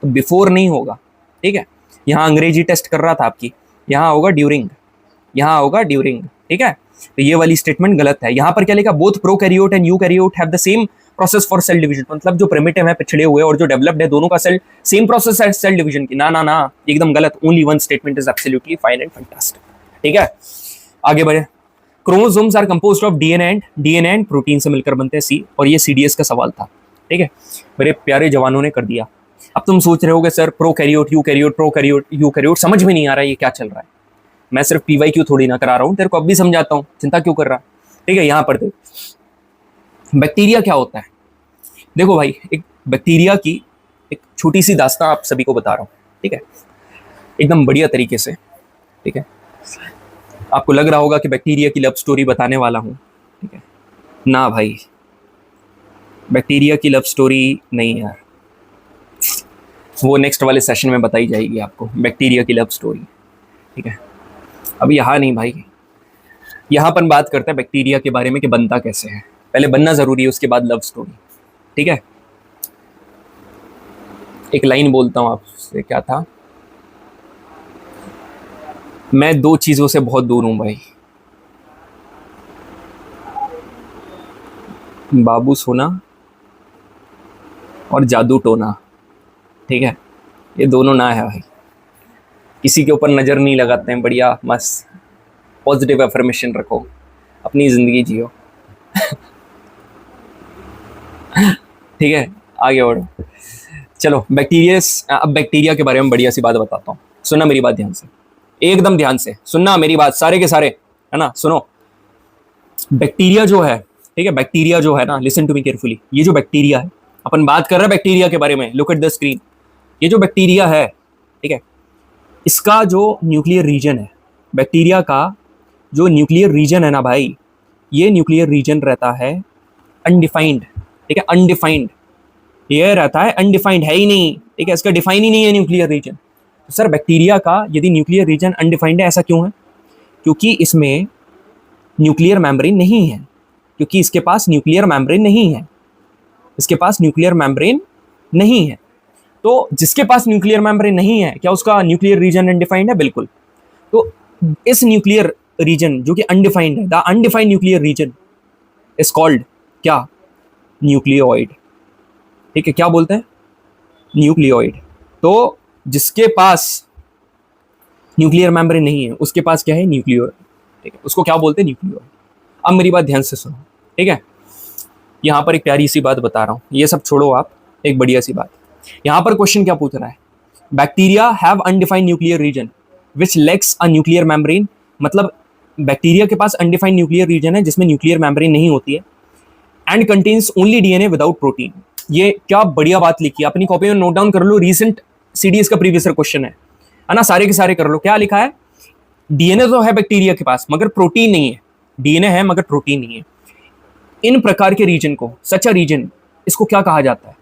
तो बिफोर नहीं होगा, ठीक है। यहाँ अंग्रेजी टेस्ट कर रहा था आपकी, यहाँ होगा ड्यूरिंग, यहाँ होगा ड्यूरिंग, ठीक है। तो ये वाली स्टेटमेंट गलत है। यहाँ पर क्या लिखा, both prokaryote and eukaryote have the same process for sale division, मतलब जो प्रिमिटिव है, पिछड़े हुए, और जो डेवलप्ड है, दोनों का सेल सेम प्रोसेस है सेल डिवीजन की। ना ना ना, एकदम गलत। Only one statement is absolutely fine and fantastic, ठीक है। आगे बढ़े। Chromosomes are composed of DNA and protein से मिलकर बनते हैं, सी, और ये सीडीएस का सवाल था, ठीक है। मेरे प्यारे जवानों ने कर दिया। अब तुम सोच रहे होगे sir prokaryote eukaryote prokaryote eukaryote, समझ में नहीं आ रहा है ये क्या चल रहा है। मैं सिर्फ पीवाईक्यू थोड़ी ना करा रहा हूं, तेरे को अब भी समझाता हूं, चिंता क्यों कर रहा, ठीक है। यहां पर देख, बैक्टीरिया क्या होता है। देखो भाई, एक बैक्टीरिया की एक छोटी सी दास्तां आप सभी को बता रहा हूं, ठीक है, एकदम बढ़िया तरीके से, ठीक है। आपको लग रहा होगा कि बैक्टीरिया की लव स्टोरी बताने वाला हूं, ठीक है। ना भाई, बैक्टीरिया की लव स्टोरी नहीं यार, वो नेक्स्ट वाले सेशन में बताई जाएगी आपको, बैक्टीरिया की लव स्टोरी, ठीक है। अब यहाँ नहीं भाई, यहाँ पर बात करते हैं बैक्टीरिया के बारे में कि बनता कैसे है। पहले बनना जरूरी है, उसके बाद लव स्टोरी, ठीक है। एक लाइन बोलता हूँ आपसे, क्या था, मैं दो चीजों से बहुत दूर हूं भाई, बाबू सोना और जादू टोना, ठीक है। ये दोनों ना है भाई, किसी के ऊपर नजर नहीं लगाते हैं, बढ़िया मस्त पॉजिटिव अफर्मेशन रखो, अपनी जिंदगी जियो ठीक है, आगे बढ़ो। चलो बैक्टीरिया, अब बैक्टीरिया के बारे में बढ़िया सी बात बताता हूँ, सुनना मेरी बात ध्यान से, एकदम ध्यान से सुनना मेरी बात, सारे के सारे, है ना, सुनो। बैक्टीरिया जो है, ठीक है, बैक्टीरिया जो है ना, लिसन टू मी केयरफुली, ये जो बैक्टीरिया है, अपन बात कर रहे हैं बैक्टीरिया के बारे में, लुक एट द स्क्रीन, ये जो बैक्टीरिया है, ठीक है, इसका जो न्यूक्लियर रीजन है, बैक्टीरिया का जो न्यूक्लियर रीजन है ना भाई, ये न्यूक्लियर रीजन रहता है अनडिफाइंड, ठीक है, अनडिफाइंड, ये रहता है अनडिफाइंड, है ही नहीं, ठीक है, इसका डिफाइन ही नहीं है न्यूक्लियर रीजन। तो सर बैक्टीरिया का यदि न्यूक्लियर रीजन अनडिफाइंड है, ऐसा क्यों है, क्योंकि इसमें न्यूक्लियर मेम्ब्रेन नहीं है, क्योंकि इसके पास न्यूक्लियर मेम्ब्रेन नहीं है, इसके पास न्यूक्लियर मेम्ब्रेन नहीं है। तो जिसके पास न्यूक्लियर मेम्ब्रेन नहीं है, क्या उसका न्यूक्लियर रीजन अनडिफाइंड है, बिल्कुल। तो इस न्यूक्लियर रीजन जो कि अनडिफाइंड है, the undefined nuclear region is called क्या, न्यूक्लियोइड, ठीक है, क्या बोलते हैं, न्यूक्लियोइड। तो जिसके पास न्यूक्लियर मेम्ब्रेन नहीं है, उसके पास क्या है, न्यूक्लियोइड, ठीक है, उसको क्या बोलते हैं, न्यूक्लियोइड। अब मेरी बात ध्यान से सुनो, ठीक है, यहां पर एक प्यारी सी बात बता रहा हूं, ये सब छोड़ो आप, एक बढ़िया सी बात। यहां पर क्वेश्चन क्या पूछ रहा है, bacteria have undefined nuclear region which lakhs a nuclear membrane, मतलब बैक्टीरिया के पास अनडिफाइंड न्यूक्लियर रीजन है जिसमें न्यूक्लियर मेम्ब्रेन नहीं होती है, and contains only DNA without protein. ये क्या बढ़िया बात लिखी है, अपनी कॉपी में नोट डाउन कर लो, रीसेंट सीडीएस का प्रीवियस क्वेश्चन है ना, सारे के सारे कर लो। क्या लिखा है, डीएनए तो है बैक्टीरिया के पास मगर प्रोटीन नहीं है, डीएनए है मगर प्रोटीन नहीं है। इन प्रकार के रीजन को, सच अ रीजन, इसको क्या कहा जाता है,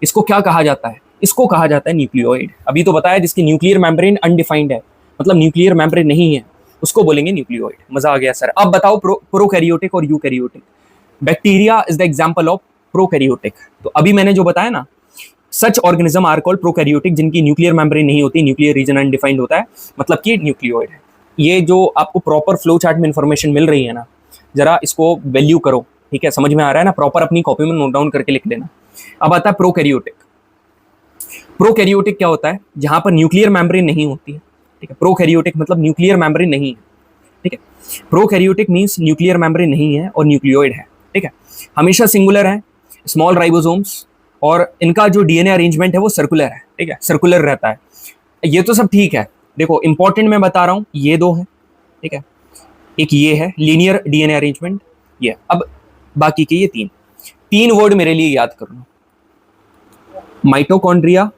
इसको क्या कहा जाता है, इसको कहा जाता है न्यूक्लियोइड। अभी तो बताया जिसकी न्यूक्लियर मेम्ब्रेन अनडिफाइंड है, मतलब न्यूक्लियर मेम्ब्रेन नहीं है, उसको बोलेंगे न्यूक्लियोइड। मजा आ गया सर। अब बताओ प्रोकैरियोटिक और eukaryotic. Bacteria is the example of prokaryotic. तो अभी मैंने जो बताया ना, सच ऑर्गेनिज्म आर कॉल्ड प्रोकैरियोटिक, जिनकी न्यूक्लियर मेम्ब्रेन नहीं होती, न्यूक्लियर रीजन अनडिफाइंड होता है, मतलब कि न्यूक्लियोइड है। ये जो आपको प्रॉपर फ्लो चार्ट में इंफॉर्मेशन मिल रही है ना, जरा इसको वैल्यू करो, ठीक है, समझ में आ रहा है ना, प्रॉपर अपनी कॉपी में नोट डाउन करके लिख लेना। अब आता है प्रोकैरियोटिक। प्रोकैरियोटिक क्या होता है, जहां पर न्यूक्लियर मेम्ब्रेन नहीं होती है, ठीक है, प्रोकैरियोटिक मतलब न्यूक्लियर मेम्ब्रेन नहीं है, ठीक है। प्रोकैरियोटिक मींस न्यूक्लियर मेम्ब्रेन नहीं है और न्यूक्लियोइड है, ठीक है, हमेशा सिंगुलर है, स्मॉल राइबोसोम्स, और इनका जो डीएनए अरेंजमेंट है वो सर्कुलर है, ठीक है, सर्कुलर रहता है। ये तो सब ठीक है, देखो इंपॉर्टेंट मैं बता रहा हूं, ये दो है, ठीक है, एक ये है लीनियर डीएनए अरेंजमेंट, ये। अब बाकी के ये तीन वर्ड मेरे लिए याद कर लो, माइटोकॉन्ड्रिया,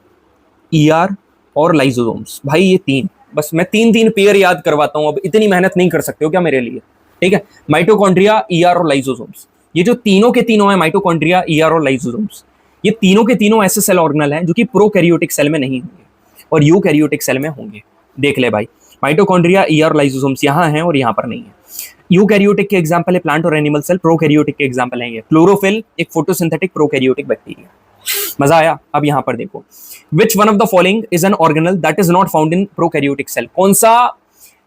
ईआर और लाइसोसोम्स। भाई ये तीन, बस मैं तीन पेयर याद करवाता हूं, अब इतनी मेहनत नहीं कर सकते हो क्या मेरे लिए, ठीक है। माइटोकॉन्ड्रिया, ईआर और लाइसोसोम्स, ये जो तीनों के तीनों है, माइटोकॉन्ड्रिया, ईआर और लाइसोसोम्स, ये तीनों के तीनों ऐसे सेल ऑर्गेनल हैं जो कि प्रोकैरियोटिक सेल में नहीं होंगे और यूकैरियोटिक सेल में होंगे। देख ले भाई, माइटोकॉन्ड्रिया, ईआर, लाइसोसोम्स यहाँ हैं और यहाँ पर नहीं है। यूकैरियोटिक के एग्जाम्पल है प्लांट और एनिमल सेल, प्रोकैरियोटिक के एग्जाम्पल है ये क्लोरोफिल, एक फोटोसिंथेटिक प्रोकैरियोटिक बैक्टीरिया। मजा आया? अब यहाँ पर देखो, which one of the following is an organelle that is not found in prokaryotic cell? कौन सा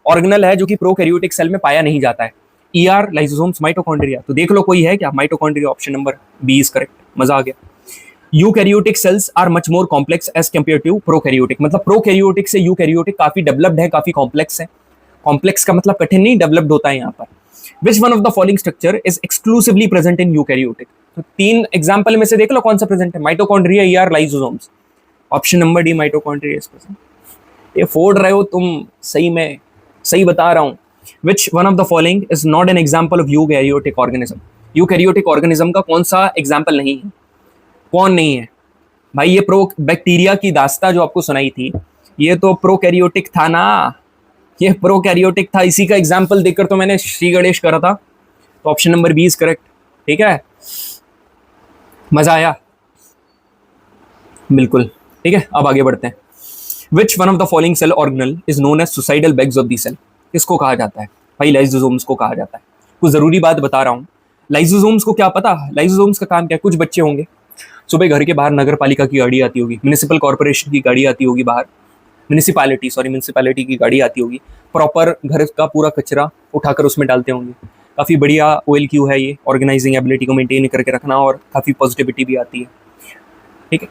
ऑर्गेनल है जो कि प्रोकैरियोटिक सेल में पाया नहीं जाता है? ER, lysosomes, mitochondria. तो देख लो कोई है क्या? Mitochondria, option number B is correct. मजा आ गया। Eukaryotic cells are much more complex as compare to prokaryotic, मतलब प्रोकैरियोटिक से यूकैरियोटिक काफी डेवलप्ड है, काफी कॉम्प्लेक्स है। कॉम्प्लेक्स का मतलब कठिन नहीं, डेवलप्ड होता है यहाँ पर। Which one of the following structure is exclusively present in eukaryotic? तो तीन एग्जाम्पल में से देख लो कौन सा प्रेजेंट है। Mitochondria, ER, lysosomes. Option number D, mitochondria is present. ये फोड़ रहे हो तुम, सही में सही बता रहा हूँ। Which one of the following is not an example of eukaryotic organism? Eukaryotic organism का कौन सा एग्जाम्पल नहीं है? कौन नहीं है भाई? ये प्रो बैक्टीरिया की दास्ता जो आपको सुनाई थी, ये तो प्रोकैरियोटिक था ना, ये प्रोकैरियोटिक था। इसी का एग्जाम्पल देखकर तो मैंने श्री गणेश करा था। तो option number B is correct. ठीक है, मजा आया? बिल्कुल। ठीक है, अब आगे बढ़ते हैं। Which one of the following cell organelle is known as suicidal bags of the cell? किसको कहा जाता है भाई? लाइसोसोम्स को कहा जाता है। कुछ जरूरी बात बता रहा हूँ। लाइसोसोम्स को क्या पता? लाइसोसोम्स का काम क्या है? कुछ बच्चे होंगे, सुबह घर के बाहर नगर पालिका की गाड़ी आती होगी, म्युनिसिपल कॉर्पोरेशन की गाड़ी आती होगी बाहर, म्युनिसिपैलिटी की गाड़ी आती होगी, प्रॉपर घर का पूरा कचरा उठाकर उसमें डालते होंगे। काफ़ी बढ़िया OLQ है ये, ऑर्गेनाइजिंग एबिलिटी को मेंटेन करके रखना, और काफ़ी पॉजिटिविटी भी आती है। ठीक है,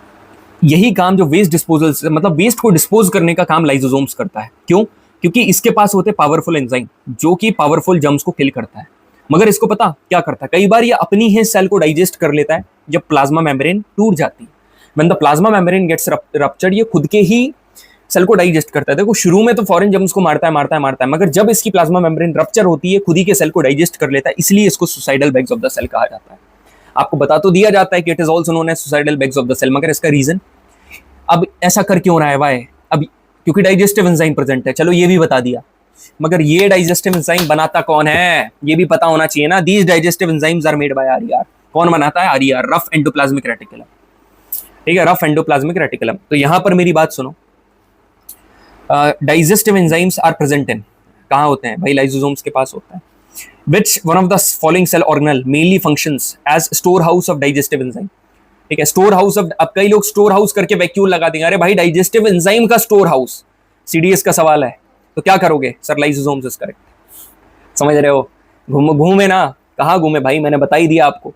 यही काम जो वेस्ट डिस्पोजल से, मतलब वेस्ट को डिस्पोज करने का काम लाइसोसोम्स करता है। क्यों? क्योंकि इसके पास होते पावरफुल एंजाइम जो कि पावरफुल जर्म्स को किल करता है। मगर इसको पता क्या करता है? कई बार ये अपनी ही सेल को डाइजेस्ट कर लेता है जब प्लाज्मा मेम्ब्रेन टूट जाती है। When the plasma membrane gets ruptured, ये खुद के ही सेल को डाइजेस्ट करता है। देखो शुरू में तो फॉरेन जर्म्स को मारता है, मगर जब इसकी प्लाज्मा मेम्ब्रेन रप्चर होती है, खुद ही के सेल को डाइजेस्ट कर लेता है, इसलिए इसको suicidal bags of the cell कहा जाता है। आपको बता तो दिया जाता है कि it is also known as suicidal bags of the cell, मगर इसका रीजन अब ऐसा कर क्यों रहा है? वाई? अब क्योंकि डाइजेस्टिव एंजाइम प्रेजेंट है, चलो ये भी बता दिया। मगर ये डाइजेस्टिव एंजाइम बनाता कौन है, ये भी पता होना चाहिए ना। These digestive enzymes are made by RER। कौन बनाता है? RER, rough endoplasmic reticulum. ठीक है, रफ एंडोप्लाज्मिक रेटिकुलम। तो यहां पर मेरी बात सुनो, digestive enzymes are present in, कहां होते हैं भाई? लाइसोसोम्स के पास होता है। Which one of the following cell organelle mainly functions as store house of digestive enzyme? ठीक है, स्टोर हाउस ऑफ, अब कई लोग स्टोर हाउस करके वैक्यूम लगा देंगे। अरे भाई, डाइजेस्टिव एंजाइम का स्टोर हाउस, CDS का सवाल है, तो क्या करोगे? Sir lysosomes is correct. समझ रहे हो? घूमे ना, कहाँ घूमे भाई, मैंने बता ही दिया आपको।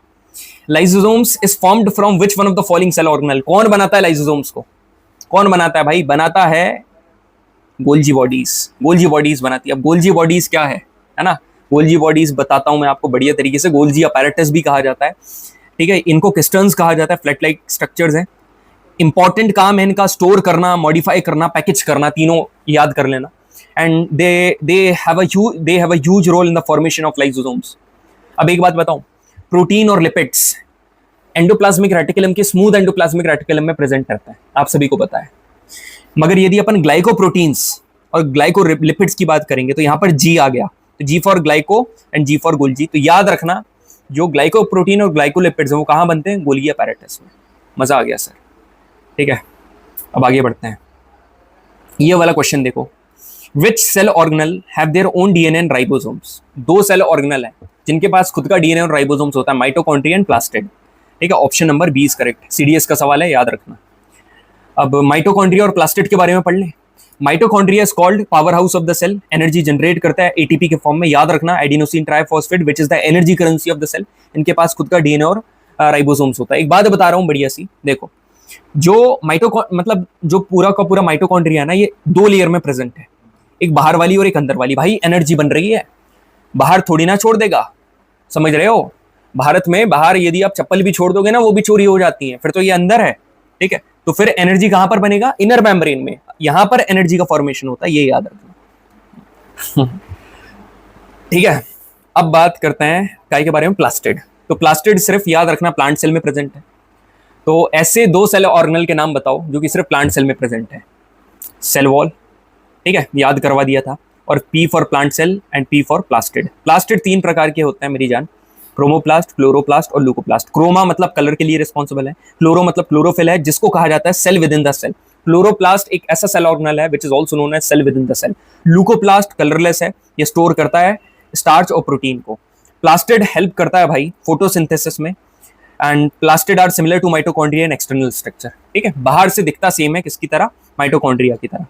Lysosomes is formed from which one of the following cell organelle? कौन बनाता है लाइसोसोम्स को? कौन बनाता है भाई? बनाता है गोल्जी बॉडीज। गोल्जी बॉडीज बनाती है। अब गोल्जी बॉडीज क्या है ना? गोल्जी बॉडीज बताता हूं मैं आपको बढ़िया तरीके से। गोल्जी अपैरेटस भी कहा जाता है। ठीक है, इनको क्रिस्टल्स कहा जाता है, फ्लैट लाइक स्ट्रक्चर्स हैं। इंपॉर्टेंट काम है इनका स्टोर करना, मॉडिफाई करना, पैकेज करना, तीनों याद कर लेना। And they have a huge role in the formation of lysosomes. अब एक बात बताऊं, प्रोटीन और लिपिड्स एंडोप्लाज्मिक रेटिकुलम के स्मूथ एंडोप्लाज्मिक रेटिकुलम में प्रेजेंट रहता है, आप सभी को पता है। मगर यदि अपन ग्लाइकोप्रोटीन्स और ग्लाइकोलिपिड्स की बात करेंगे तो यहां पर G आ गया, तो G for glyco and G for Golgi. तो याद रखना, जो ग्लाइकोप्रोटीन और ग्लाइकोलिपिड्स हैं वो कहां बनते हैं? गोल्गी अपैरेटस में। मजा आ गया सर? ठीक है, अब आगे बढ़ते हैं। ये वाला क्वेश्चन देखो, which cell organelle have their own DNA and ribosomes? दो सेल ऑर्गेनल है जिनके पास खुद का DNA और राइबोसोम्स होता है, माइटोकॉन्ड्रिया एंड प्लास्टिड। ठीक है, option number B is correct. CDS का सवाल है, याद रखना। अब माइटोकॉन्ड्रिया और प्लास्टिड के बारे में पढ़ ले। Mitochondria is called power house of the cell, energy generate करता है ATP के फॉर्म में। याद रखना, adenosine triphosphate which is the energy currency of the cell. इनके पास खुद का DNA और राइबोसोम्स होता है। एक बात बता रहा हूँ बढ़िया सी, देखो, जो मतलब जो पूरा का पूरा माइटोकॉन्ड्रिया है ना, ये दो लेयर में प्रेजेंट है, एक बाहर वाली और एक अंदर वाली। भाई एनर्जी बन रही है, बाहर थोड़ी ना छोड़ देगा, समझ रहे हो? भारत में बाहर यदि आप चप्पल भी छोड़ दोगे ना, वो भी चोरी हो जाती है, फिर तो ये अंदर है। ठीक है, तो फिर एनर्जी कहां पर बनेगा? इनर मेम्ब्रेन में, यहां पर एनर्जी का फॉर्मेशन होता है, ये याद रखना। ठीक है, अब बात करते हैं काय के बारे में? प्लास्टिड। तो प्लास्टिड सिर्फ याद रखना प्लांट सेल में प्रेजेंट है। तो ऐसे दो सेल ऑर्गेनल के नाम बताओ जो कि सिर्फ प्लांट सेल में प्रेजेंट है। सेल वॉल, ठीक है, याद करवा दिया था, और P for plant cell and P for plastid. Plastid तीन प्रकार के होते हैं मेरी जान। क्रोमोप्लास्ट, क्लोरोप्लास्ट और ल्यूकोप्लास्ट। क्रोमा मतलब कलर के लिए रिस्पॉन्सिबल है, क्लोरो मतलब क्लोरोफिल है जिसको कहा जाता है cell within the cell. Chloroplast एक ऐसा सेल ऑर्गेनल है which is also known as cell within the cell. Leucoplast colourless है, ये स्टोर करता है स्टार्च और प्रोटीन को। प्लास्टिड हेल्प करता है भाई फोटोसिंथेसिस में, and plastid are similar to mitochondria in external structure. ठीक है, बाहर से दिखता सेम है, किसकी तरह? माइटोकॉन्ड्रिया की तरह।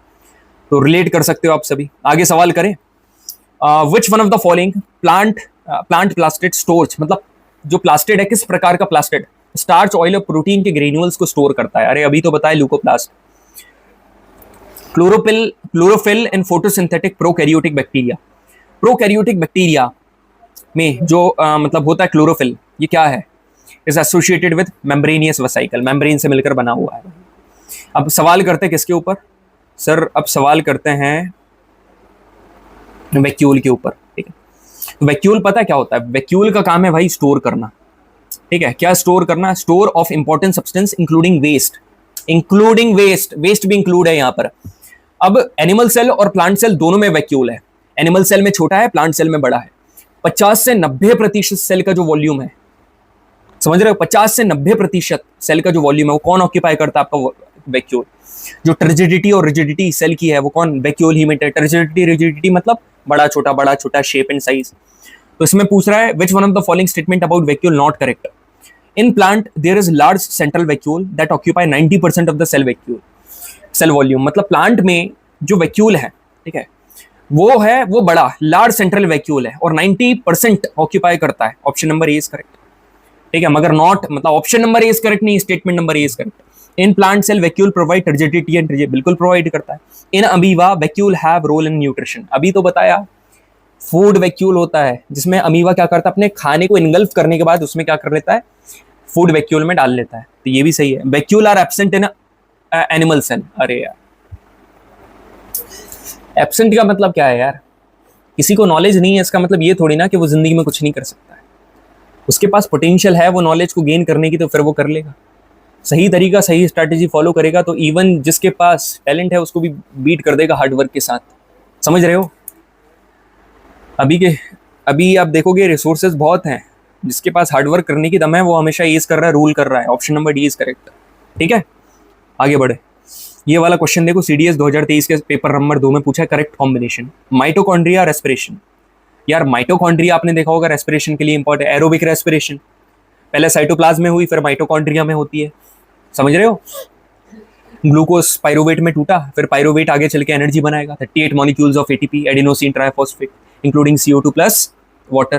तो रिलेट कर सकते हो आप सभी। आगे सवाल करें, विच one of the following plant plastid stores, मतलब जो प्लास्टिड है किस प्रकार का प्लास्टिड स्टार्च, ऑयल और प्रोटीन के ग्रेन्यूल्स को स्टोर करता है? अरे अभी तो बताया ल्यूकोप्लास्ट। क्लोरोफिल इन photosynthetic prokaryotic bacteria. Prokaryotic bacteria में जो मतलब होता है क्लोरोफिल, ये क्या है? Is associated with membranosus vesicle, membrane से मिलकर बना हुआ है। अब सवाल करते हैं किसके ऊपर सर? अब सवाल करते हैं वैक्यूल के ऊपर। ठीक है, तो वैक्यूल पता है क्या होता है? वैक्यूल का काम है भाई स्टोर करना। ठीक है, क्या स्टोर करना? Store of important substance including waste, waste भी इंक्लूड है यहां पर। अब एनिमल सेल और प्लांट सेल दोनों में वैक्यूल है। एनिमल सेल में छोटा है, प्लांट सेल में बड़ा है। 50 से 90% सेल का जो वॉल्यूम है, समझ रहे हो? 50 से 90% सेल का जो वॉल्यूम है वो कौन ऑक्यूपाई करता है? आपका वैक्यूल। जो टर्जिडिटी और रिजिडिटी सेल की है वो कौन? वैक्यूल ही में। टर्जिडिटी रिजिडिटी मतलब बड़ा छोटा, शेप एंड साइज। तो इसमें पूछ रहा है which one of the following statement about vacuole not correct? In plant there is large central vacuole that occupy 90% of the cell volume. मतलब प्लांट में जो वैक्यूल है, ठीक है, वो बड़ा लार्ज सेंट्रल वैक्यूल है और 90% ऑक्यूपाई करता है। Option number A is correct. ठीक है, मगर नॉट मतलब option number A is correct नहीं, statement number A is correct. In plant cell vacuole provide turgidity and rigid, बिल्कुल प्रोवाइड करता है। In amoeba vacuole have role in nutrition, अभी तो बताया। फूड वैक्यूल होता है जिसमें अमीबा क्या करता है? अपने खाने को इनगल्फ करने के बाद उसमें क्या कर लेता है? फूड वैक्यूल में डाल लेता है। तो ये भी सही है। Vacuole are absent in animal cell. अरे यार, एब्सेंट का मतलब क्या है यार? किसी को नॉलेज नहीं है इसका मतलब ये थोड़ी ना कि वो जिंदगी में कुछ नहीं कर सकता है। उसके पास पोटेंशियल है वो नॉलेज को गेन करने की, तो फिर वो कर लेगा। सही तरीका, सही स्ट्रैटेजी फॉलो करेगा तो इवन जिसके पास टैलेंट है उसको भी बीट कर देगा हार्डवर्क के साथ। समझ रहे हो? अभी आप देखोगे रिसोर्सेज बहुत हैं, जिसके पास हार्डवर्क करने की दम है वो हमेशा एज कर रहा है, रूल कर रहा है। Option number D is correct. ठीक है, आगे बढ़े। ये वाला क्वेश्चन देखो, सीडीएस 2023 के पेपर नंबर 2 में पूछा है करेक्ट कॉम्बिनेशन माइटोकॉन्ड्रिया रेस्पिरेशन। यार माइटोकॉन्ड्रिया आपने देखा होगा रेस्पिरेशन के लिए इंपॉर्टेंट, एरोबिक रेस्पिरेशन पहले साइटोप्लाज्म में हुई, फिर माइटोकॉन्ड्रिया में होती है। समझ रहे हो? ग्लूकोज पायरुवेट में टूटा, फिर पायरुवेट आगे चल के एनर्जी बनाएगा। 38 molecules of ATP, adenosine triphosphate including CO2 plus water.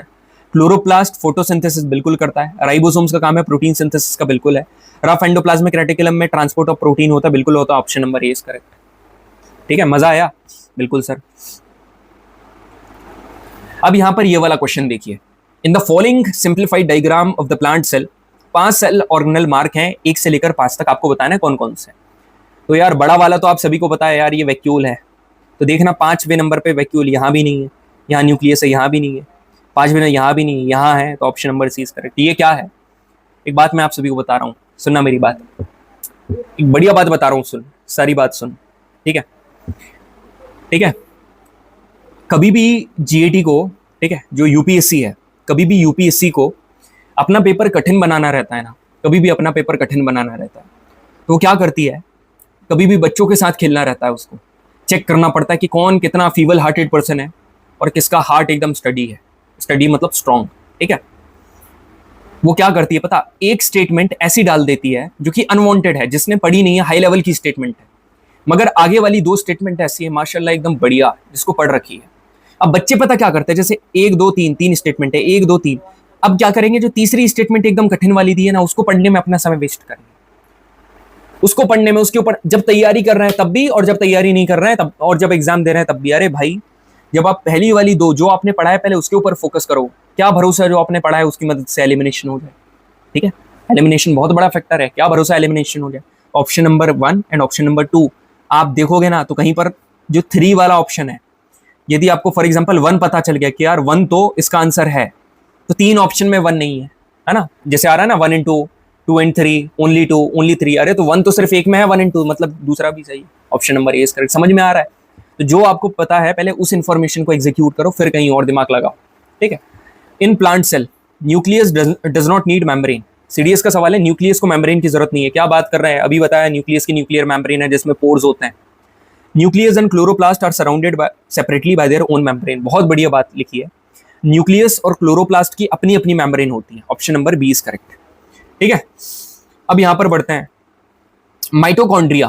Chloroplast photosynthesis बिल्कुल करता है। राइबोसोम्स का काम है प्रोटीन सिंथेसिस का, बिल्कुल है। रफ एंडोप्लाज्मिक रेटिकुलम में ट्रांसपोर्ट ऑफ प्रोटीन होता है, बिल्कुल होता है। Option number A is correct. ठीक है, मजा आया? बिल्कुल सर। अब यहां पर ये वाला क्वेश्चन देखिए, in the following simplified diagram of the plant cell 5 cell organelle mark हैं 1 से लेकर 5 तक, आपको बताना है कौन कौन से। तो यार बड़ा वाला तो आप सभी को पता है यार, ये वैक्यूल है। तो देखना 5वें नंबर पे वैक्यूल यहाँ भी नहीं है, यहाँ न्यूक्लियस है, यहाँ भी नहीं है। 5वें यहाँ भी नहीं है, यहाँ है। तो option number C is correct. ये क्या है? एक बात मैं आप सभी को बता रहा हूँ, सुनना मेरी बात। एक बढ़िया बात बता रहा हूँ, सुन, सारी बात सुन। ठीक है, ठीक है। कभी भी जीएटी को, ठीक है, जो यूपीएससी है, कभी भी यूपीएससी को अपना पेपर कठिन बनाना रहता है ना, कभी भी अपना पेपर कठिन बनाना रहता है, तो वो क्या करती है? कभी भी बच्चों के साथ खेलना रहता है। उसको चेक करना पड़ता है कि कौन कितना फीबल हार्टेड पर्सन है और किसका हार्ट एकदम स्टडी है। स्टडी मतलब स्ट्रॉन्ग। ठीक है, वो क्या करती है पता? एक स्टेटमेंट ऐसी डाल देती है जो कि अनवांटेड है, जिसने पढ़ी नहीं है, हाई लेवल की स्टेटमेंट है, मगर आगे वाली 2 स्टेटमेंट ऐसी है माशाल्लाह एकदम बढ़िया, जिसको पढ़ रखी है। अब बच्चे पता क्या करते हैं? जैसे 1 2 3 3 स्टेटमेंट है, 1 2 3। अब क्या करेंगे? जो तीसरी स्टेटमेंट एकदम कठिन वाली दी है ना, उसको पढ़ने में अपना समय वेस्ट करेंगे। उसको पढ़ने में, उसके ऊपर जब तैयारी कर रहे हैं तब भी, और जब तैयारी नहीं कर रहे हैं तब, और जब एग्जाम दे रहे हैं तब भी। अरे भाई, जब आप पहली वाली 2 जो आपने पढ़ा है पहले उसके ऊपर फोकस करो। क्या भरोसा है जो आपने पढ़ा है उसकी मदद से एलिमिनेशन हो जाए? ठीक है, एलिमिनेशन बहुत बड़ा फैक्टर है। क्या भरोसा एलिमिनेशन हो जाए? Option number 1 and option number 2 आप देखोगे ना, तो कहीं पर जो 3 वाला ऑप्शन है, यदि आपको फॉर एग्जाम्पल 1 पता चल गया कि यार 1 तो इसका आंसर है, तो 3 ऑप्शन में 1 नहीं है ना? जैसे आ रहा है ना 1 and 2, 2 and 3, only 2, only 3। अरे तो 1 तो सिर्फ एक में है, 1 and 2 मतलब दूसरा भी सही। Option number A is correct. समझ में आ रहा है? तो जो आपको पता है पहले उस इंफॉर्मेशन को एग्जीक्यूट करो, फिर कहीं और दिमाग लगाओ। ठीक है। In plant cell nucleus does not need membrane. CDS का सवाल है, न्यूक्लियस को मेम्ब्रेन की जरूरत नहीं है। क्या बात कर रहे हैं, अभी बताया न्यूक्लियस की न्यूक्लियर मेम्ब्रेन है जिसमें पोर्स होते हैं। Nucleus and chloroplast are surrounded separately by their own membrane. बहुत बढ़िया बात लिखी है। न्यूक्लियस और क्लोरोप्लास्ट की अपनी अपनी मेम्ब्रेन होती है। Option number B is correct. ठीक है, अब यहां पर बढ़ते हैं। माइटोकॉन्ड्रिया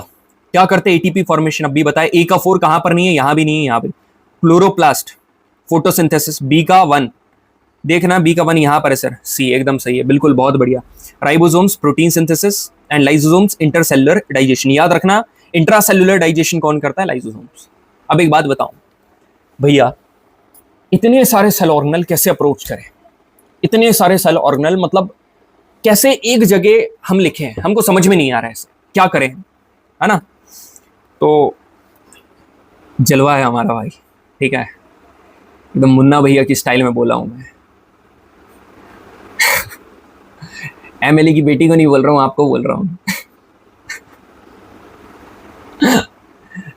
क्या करते हैं, एटीपी फॉर्मेशन। अब भी बताए, ए का 4 कहां पर नहीं है, यहां भी नहीं है, यहां पे। क्लोरोप्लास्ट फोटोसिंथेसिस, बी का 1 देखना, बी का 1 यहां पर है सर, सी एकदम सही है, बिल्कुल बहुत बढ़िया। Ribosomes protein synthesis and lysosomes intercellular digestion. याद रखना, इंट्रासेलुलर डाइजेशन कौन करता है, लाइसोसोम्स। अब एक बात बताऊं भैया, इतने सारे सेल ऑर्गेनल कैसे अप्रोच करें, इतने सारे सेल ऑर्गेनल मतलब कैसे एक जगह हम लिखें, हमको समझ में नहीं आ रहा है, क्या करें, है ना। तो जलवा है हमारा भाई, ठीक है, एकदम मुन्ना भैया की स्टाइल में बोला हूं मैं। एमएलए की बेटी को नहीं बोल रहा हूं, आपको बोल रहा हूं।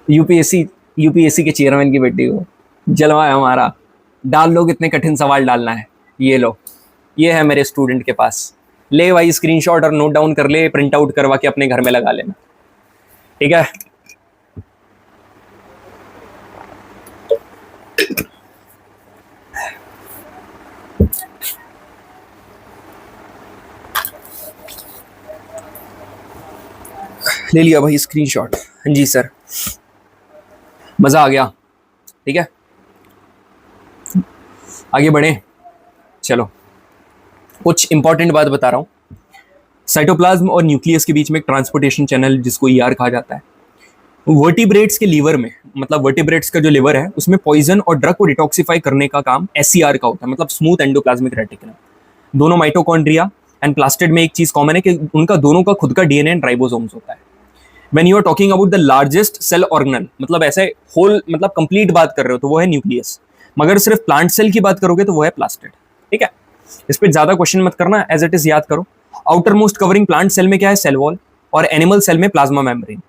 यूपीएससी यूपीएससी के चेयरमैन की बेटी को जलवा है हमारा। डाल लो, कितने कठिन सवाल डालना है, ये लो, ये है मेरे स्टूडेंट के पास। ले भाई स्क्रीनशॉट और नोट डाउन कर ले, प्रिंट आउट करवा के अपने घर में लगा लेना, ठीक है। ले लिया भाई स्क्रीनशॉट, हाँ जी सर, मजा आ गया, ठीक है। आगे बढ़े, चलो कुछ इंपॉर्टेंट बात बता रहा हूं। साइटोप्लाज्म और न्यूक्लियस के बीच में एक ट्रांसपोर्टेशन चैनल जिसको ईआर कहा जाता है। वर्टिब्रेट्स के लीवर में, मतलब वर्टिब्रेट्स का जो लिवर है उसमें पॉइजन और ड्रग को डिटॉक्सिफाई करने का काम एससीआर का होता है, मतलब स्मूथ एंडोप्लाज्मिक रेटिकुलम। दोनों माइटोकॉन्ड्रिया एंड प्लास्टिड में एक चीज कॉमन है कि उनका दोनों का खुद का डीएनए एंड राइबोसोम्स होता है। When you are talking about the largest cell organelle, मतलब ऐसे होल, मतलब कंप्लीट बात कर रहे हो तो वो है न्यूक्लियस, मगर सिर्फ प्लांट सेल की बात करोगे तो वो है प्लास्टिड, ठीक है। इस पे ज्यादा क्वेश्चन मत करना, एज इट इज याद करो। Outermost covering plant cell में क्या है, सेल वॉल, और एनिमल सेल में प्लाज्मा मेम्ब्रेन।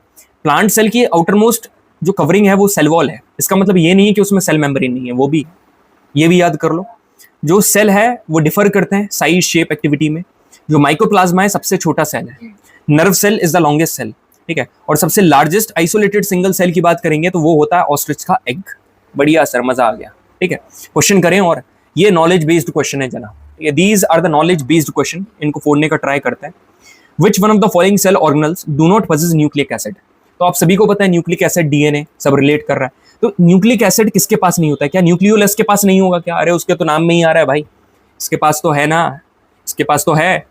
प्लांट सेल की आउटर मोस्ट जो कवरिंग है वो सेल वॉल है, इसका मतलब ये नहीं है कि उसमें सेल मेम्ब्रेन नहीं है, वो भी, ये भी याद कर लो। जो सेल है वो डिफर करते हैं साइज, शेप, एक्टिविटी में। जो माइकोप्लाज्मा है सबसे छोटा सेल है, nerve cell is the longest cell, ठीक है। और सबसे लार्जेस्ट आइसोलेटेड सिंगल सेल की बात करेंगे तो वो होता है ऑस्ट्रिच का एग। बढ़िया सर, मजा आ गया, ठीक है। क्वेश्चन करें, और ये नॉलेज बेस्ड क्वेश्चन है जना, these are the knowledge based question, इनको फोड़ने का ट्राई करते हैं। Which one of the following cell organelles do not possess nucleic acid. तो आप सभी को पता है न्यूक्लिक एसिड, डीएनए सब रिलेट कर रहा है, तो न्यूक्लिक एसिड किसके पास नहीं होता है, क्या न्यूक्लियोलस के पास नहीं होगा क्या? अरे उसके तो नाम में ही आ रहा है भाई, इसके पास तो है ना, इसके पास तो है।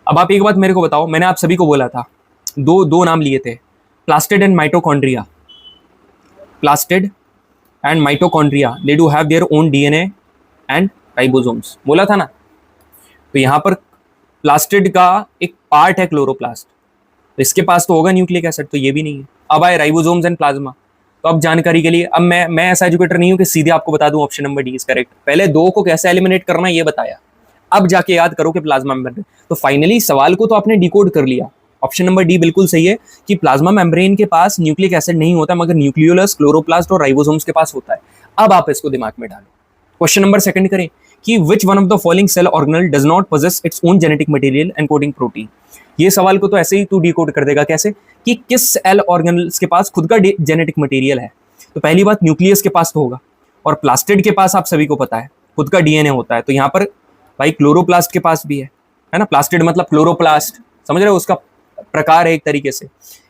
अब आप एक बात मेरे को बताओ, मैंने आप सभी को बोला था, दो नाम लिए थे, plastid and mitochondria. Plastid and mitochondria, they do have their own DNA and ribosomes, बोला था ना। तो यहां पर प्लास्टिड का एक पार्ट है क्लोरोप्लास्ट, तो इसके पास तो होगा न्यूक्लिक एसिड, तो ये भी नहीं है। अब आए राइबोसोम्स एंड प्लाज्मा, तो अब जानकारी के लिए, अब मैं ऐसा एजुकेटर नहीं हूं कि सीधे आपको बता दूं option number D is correct. पहले दो को कैसे एलिमिनेट करना ये बताया, अब जाके याद करो कि प्लाज्मा मेम्ब्रेन। तो फाइनली सवाल को तो आपने डिकोड कर लिया, ऑप्शन नंबर डी बिल्कुल सही है कि प्लाज्मा मेम्ब्रेन के पास न्यूक्लिक एसिड नहीं होता, मगर न्यूक्लियोलस, क्लोरोप्लास्ट और राइबोसोम्स के पास होता है। अब आप इसको दिमाग में डालो। क्वेश्चन नंबर सेकंड करें कि which one of the following cell organelle does not possess its own genetic material encoding protein. ये सवाल को तो ऐसे ही तू डिकोड कर देगा, कैसे कि किस सेल ऑर्गेनल्स के पास खुद का जेनेटिक मटेरियल है। तो पहली बात, न्यूक्लियस के पास तो होगा, और प्लास्टिड के पास आप सभी को पता है खुद का डीएनए होता है, तो यहाँ पर भाई क्लोरोप्लास्ट के पास भी है ना। प्लास्टिड मतलब क्लोरोप्लास्ट, समझ रहे हो, उसका प्रकार है एक तरीके से।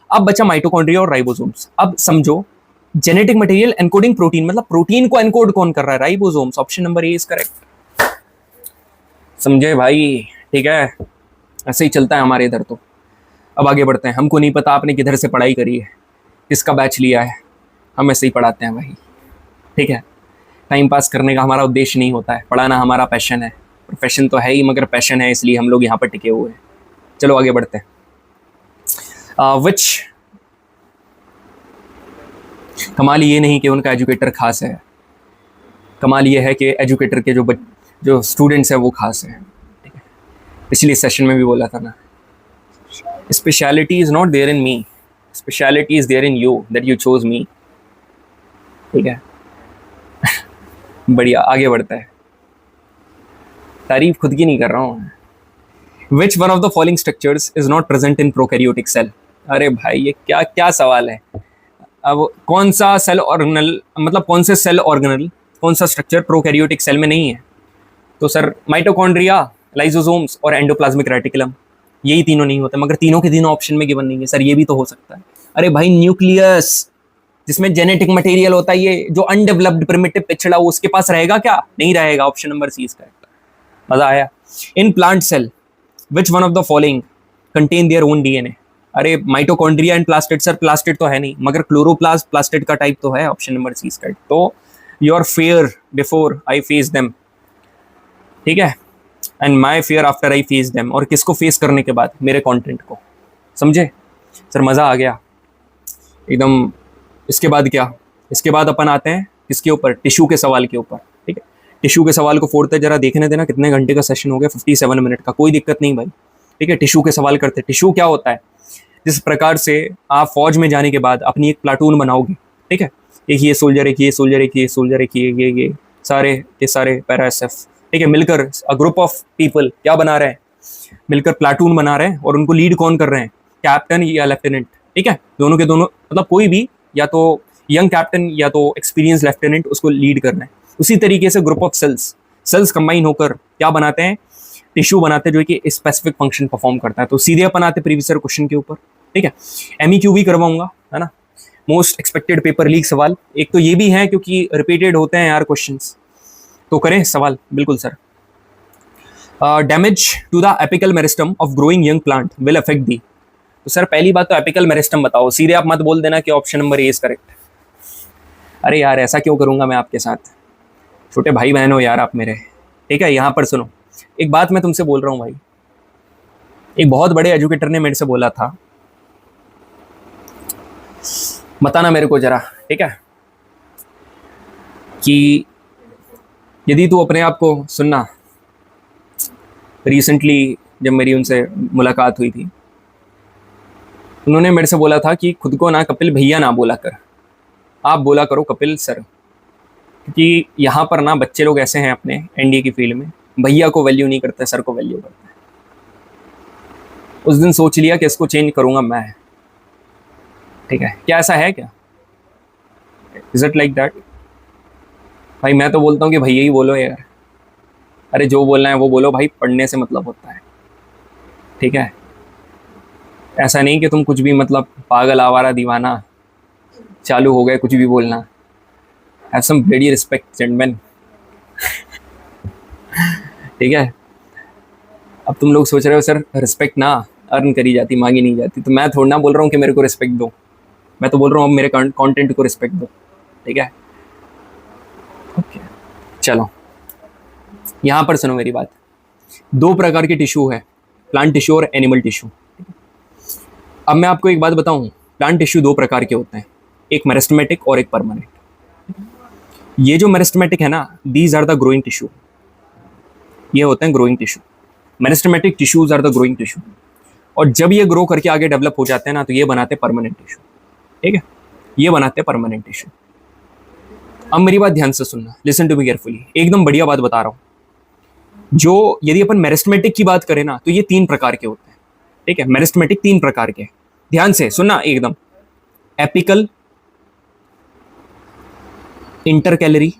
अब बचा माइटोकॉन्ड्रिया और राइबोसोम्स। अब समझो, जेनेटिक मटेरियल एनकोडिंग प्रोटीन, मतलब प्रोटीन को एनकोड कौन कर रहा है, ribosomes. Option number A is correct, समझे भाई, ठीक है। ऐसे ही चलता है हमारे इधर तो। अब आगे बढ़ते हैं। हमको नहीं पता आपने किधर से पढ़ाई करी है, किसका बैच लिया है, हम ऐसे ही पढ़ाते हैं भाई, ठीक है। टाइम पास करने का हमारा उद्देश्य नहीं होता है, पढ़ाना हमारा पैशन है। प्रोफेशन तो है ही, मगर पैशन है, इसलिए हम लोग यहाँ पर टिके हुए हैं। चलो आगे बढ़ते हैं। विच, कमाल ये नहीं कि उनका एजुकेटर खास है, कमाल ये है कि एजुकेटर के जो स्टूडेंट्स हैं वो खास है, ठीक है। पिछले सेशन में भी बोला था ना, speciality is not there in me, speciality is there in you, that you chose me, ठीक है। बढ़िया, आगे बढ़ता है। तारीफ खुद की नहीं कर रहा हूँ। Which one of the following structures is not present in prokaryotic cell? अरे भाई ये क्या क्या सवाल है। अब कौन सा सेल ऑर्गेनल, मतलब कौन से सेल ऑर्गेनल, कौन सा स्ट्रक्चर प्रोकैरियोटिक सेल में नहीं है? तो सर माइटोकॉन्ड्रिया, लाइसोसोम्स और एंडोप्लाज्मिक रेटिकुलम, यही तीनों नहीं होते। मगर तीनों के तीनों ऑप्शन में गिवन नहीं है। सर ये भी तो हो सकता है। अरे भाई न्यूक्लियस, जिसमें जेनेटिक मटेरियल होता है, ये जो अनडेवलप्ड प्रिमिटिव पिछड़ा, वो उसके पास रहेगा क्या? नहीं रहेगा। ऑप्शन नंबर सी इसका। मजा आया। In plant cell which one of the following contain their own DNA? अरे mitochondria and plastid, sir plastid तो है नहीं, मगर क्लोरोप्लास्ट प्लास्टिड का टाइप तो है। ऑप्शन नंबर सी इसका। तो your fair before I face them, ठीक है, and my fair after I face them. और किसको फेस करने के बाद? मेरे कंटेंट को। समझे सर? मज़ा आ गया एकदम। इसके बाद क्या? इसके बाद अपन आते हैं किसके ऊपर? टिश्यू के सवाल के ऊपर। ठीक है, टिश्यू के सवाल को फोड़ते जरा देखने देना। कितने घंटे का सेशन हो गया? 57 मिनट का। कोई दिक्कत नहीं भाई। ठीक है, टिश्यू के सवाल करते। टिश्यू क्या होता है? जिस प्रकार से आप फौज में जाने के बाद अपनी एक प्लाटून बनाओगे, ठीक है, एक ये सोल्जर, एक ये सोल्जर, एक ये सोल्जर, एक ये सारे के सारे पैरा एसएफ, ठीक है, मिलकर अ ग्रुप ऑफ पीपल क्या बना रहे हैं? मिलकर प्लाटून बना रहे हैं। और उनको लीड कौन कर रहे हैं? कैप्टन या लेफ्टिनेंट। ठीक है, दोनों के दोनों, मतलब कोई भी, या तो यंग कैप्टन या तो एक्सपीरियंस लेफ्टिनेंट उसको लीड करना है। उसी तरीके से ग्रुप ऑफ सेल्स कंबाइन होकर क्या बनाते हैं? टिश्यू बनाते हैं, जो कि स्पेसिफिक फंक्शन परफॉर्म करता है। तो सीधे अपन आते प्रीवियस ईयर क्वेश्चन के ऊपर। ठीक है, एमईक्यू भी करवाऊंगा, है ना, मोस्ट एक्सपेक्टेड पेपर लीक सवाल। एक तो ये भी है क्योंकि रिपीटेड होते हैं यार क्वेश्चंस, तो करें सवाल। बिल्कुल sir. Damage to the apical meristem of growing young plant will affect the. तो सर पहली बात तो एपिकल मेरिस्टम बताओ। सीधे आप मत बोल देना कि option number A is correct. अरे यार ऐसा क्यों करूंगा मैं आपके साथ? छोटे भाई बहन हो यार आप मेरे। ठीक है, यहाँ पर सुनो, एक बात मैं तुमसे बोल रहा हूँ भाई। एक बहुत बड़े एजुकेटर ने मेरे से बोला था, बताना मेरे को जरा, ठीक है, कि यदि तू अपने आप को सुनना, रिसेंटली जब मेरी उनसे मुलाकात हुई थी, उन्होंने मेरे से बोला था कि खुद को ना कपिल भैया ना बोला कर, आप बोला करो कपिल सर। क्योंकि यहाँ पर ना बच्चे लोग ऐसे हैं अपने एनडीए की फील्ड में, भैया को वैल्यू नहीं करते, सर को वैल्यू करते हैं। उस दिन सोच लिया कि इसको चेंज करूँगा मैं। ठीक है, क्या ऐसा है क्या? Is it like that? भाई मैं तो बोलता हूँ कि भैया ही बोलो यार। अरे जो बोलना है वो बोलो भाई, पढ़ने से मतलब होता है। ठीक है, ऐसा नहीं कि तुम कुछ भी मतलब पागल आवारा दीवाना चालू हो गए कुछ भी बोलना। Have some bloody respect gentleman. ठीक है, अब तुम लोग सोच रहे हो सर रिस्पेक्ट ना अर्न करी जाती, मांगी नहीं जाती। तो मैं थोड़ा ना बोल रहा हूँ कि मेरे को रिस्पेक्ट दो, मैं तो बोल रहा हूँ अब मेरे कंटेंट को रिस्पेक्ट दो। ठीक है, ओके चलो यहाँ पर सुनो मेरी बात। दो प्रकार के टिश्यू है, प्लांट टिश्यू और एनिमल टिश्यू। अब मैं आपको एक बात बताऊं, प्लांट टिश्यू दो प्रकार के होते हैं, एक मेरिस्टेमेटिक और एक परमानेंट। ये जो मेरिस्टेमेटिक है ना, these are the growing tissue, ये होते हैं growing tissue. Meristematic tissues are the growing tissue. और जब ये ग्रो करके आगे डेवलप हो जाते हैं ना, तो ये बनाते हैं परमानेंट टिश्यू। ठीक है, ये बनाते हैं परमानेंट टिश्यू। अब मेरी बात ध्यान से सुनना, लिसन टू मी केयरफुली, एकदम बढ़िया बात बता रहा हूँ। जो यदि अपन मेरिस्टेमेटिक की बात करें ना, तो ये तीन प्रकार के होते हैं। ठीक है, मेरिस्टेमेटिक तीन प्रकार के, ध्यान से सुनना एकदम। एपिकल, इंटरकैलरी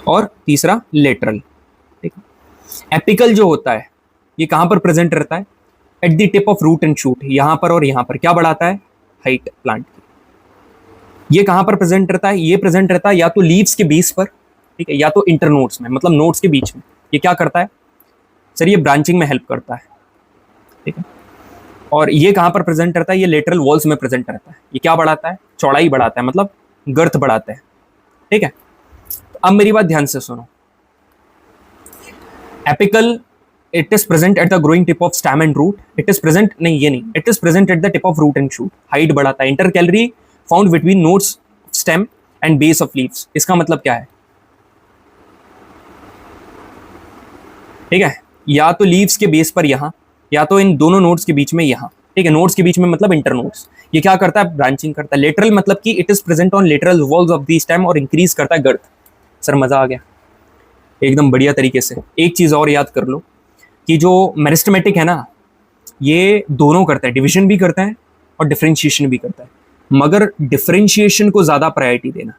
और तीसरा लेटरल। ठीक है, एपिकल जो होता है ये कहां पर प्रेजेंट रहता है? At the tip of root and shoot, यहां पर और यहां पर। क्या बढ़ाता है? हाइट प्लांट की। ये कहां पर प्रेजेंट रहता है? ये प्रेजेंट रहता है या तो लीव्स के बेस पर, ठीक है, या तो इंटरनोड्स में, मतलब नोड्स के बीच में। ये क्या करता है सर? ये ब्रांचिंग में हेल्प करता है। ठीक है, और ये कहां पर प्रेजेंट रहता है? ये लेटरल वॉल्स में प्रेजेंट रहता है। ये क्या बढ़ाता है? चौड़ाई बढ़ाता है, मतलब गर्थ बढ़ाता है। ठीक है, तो अब मेरी बात ध्यान से सुनो। Apical, it is present at the growing tip of stem and root. It is present, नहीं ये नहीं, it is present at the tip of root and shoot, height बढ़ाता है। Intercalary found between nodes stem and base of leaves. इसका मतलब क्या है? ठीक है, या तो लीव्स के बेस पर यहां, या तो इन दोनों नोड्स के बीच में यहां। ठीक है, नोड्स के बीच में मतलब इंटरनोड्स। ये क्या करता है? ब्रांचिंग करता है। लेटरल मतलब कि it is present on lateral walls of the stem और इंक्रीज करता है गर्थ। सर मजा आ गया। एकदम बढ़िया तरीके से। एक चीज और याद कर लो कि जो मेरिस्टेमेटिक है ना, ये दोनों करता है, डिवीजन भी करता है और डिफरेंशिएशन भी करता है, मगर डिफरेंशिएशन को ज्यादा प्रायोरिटी देना,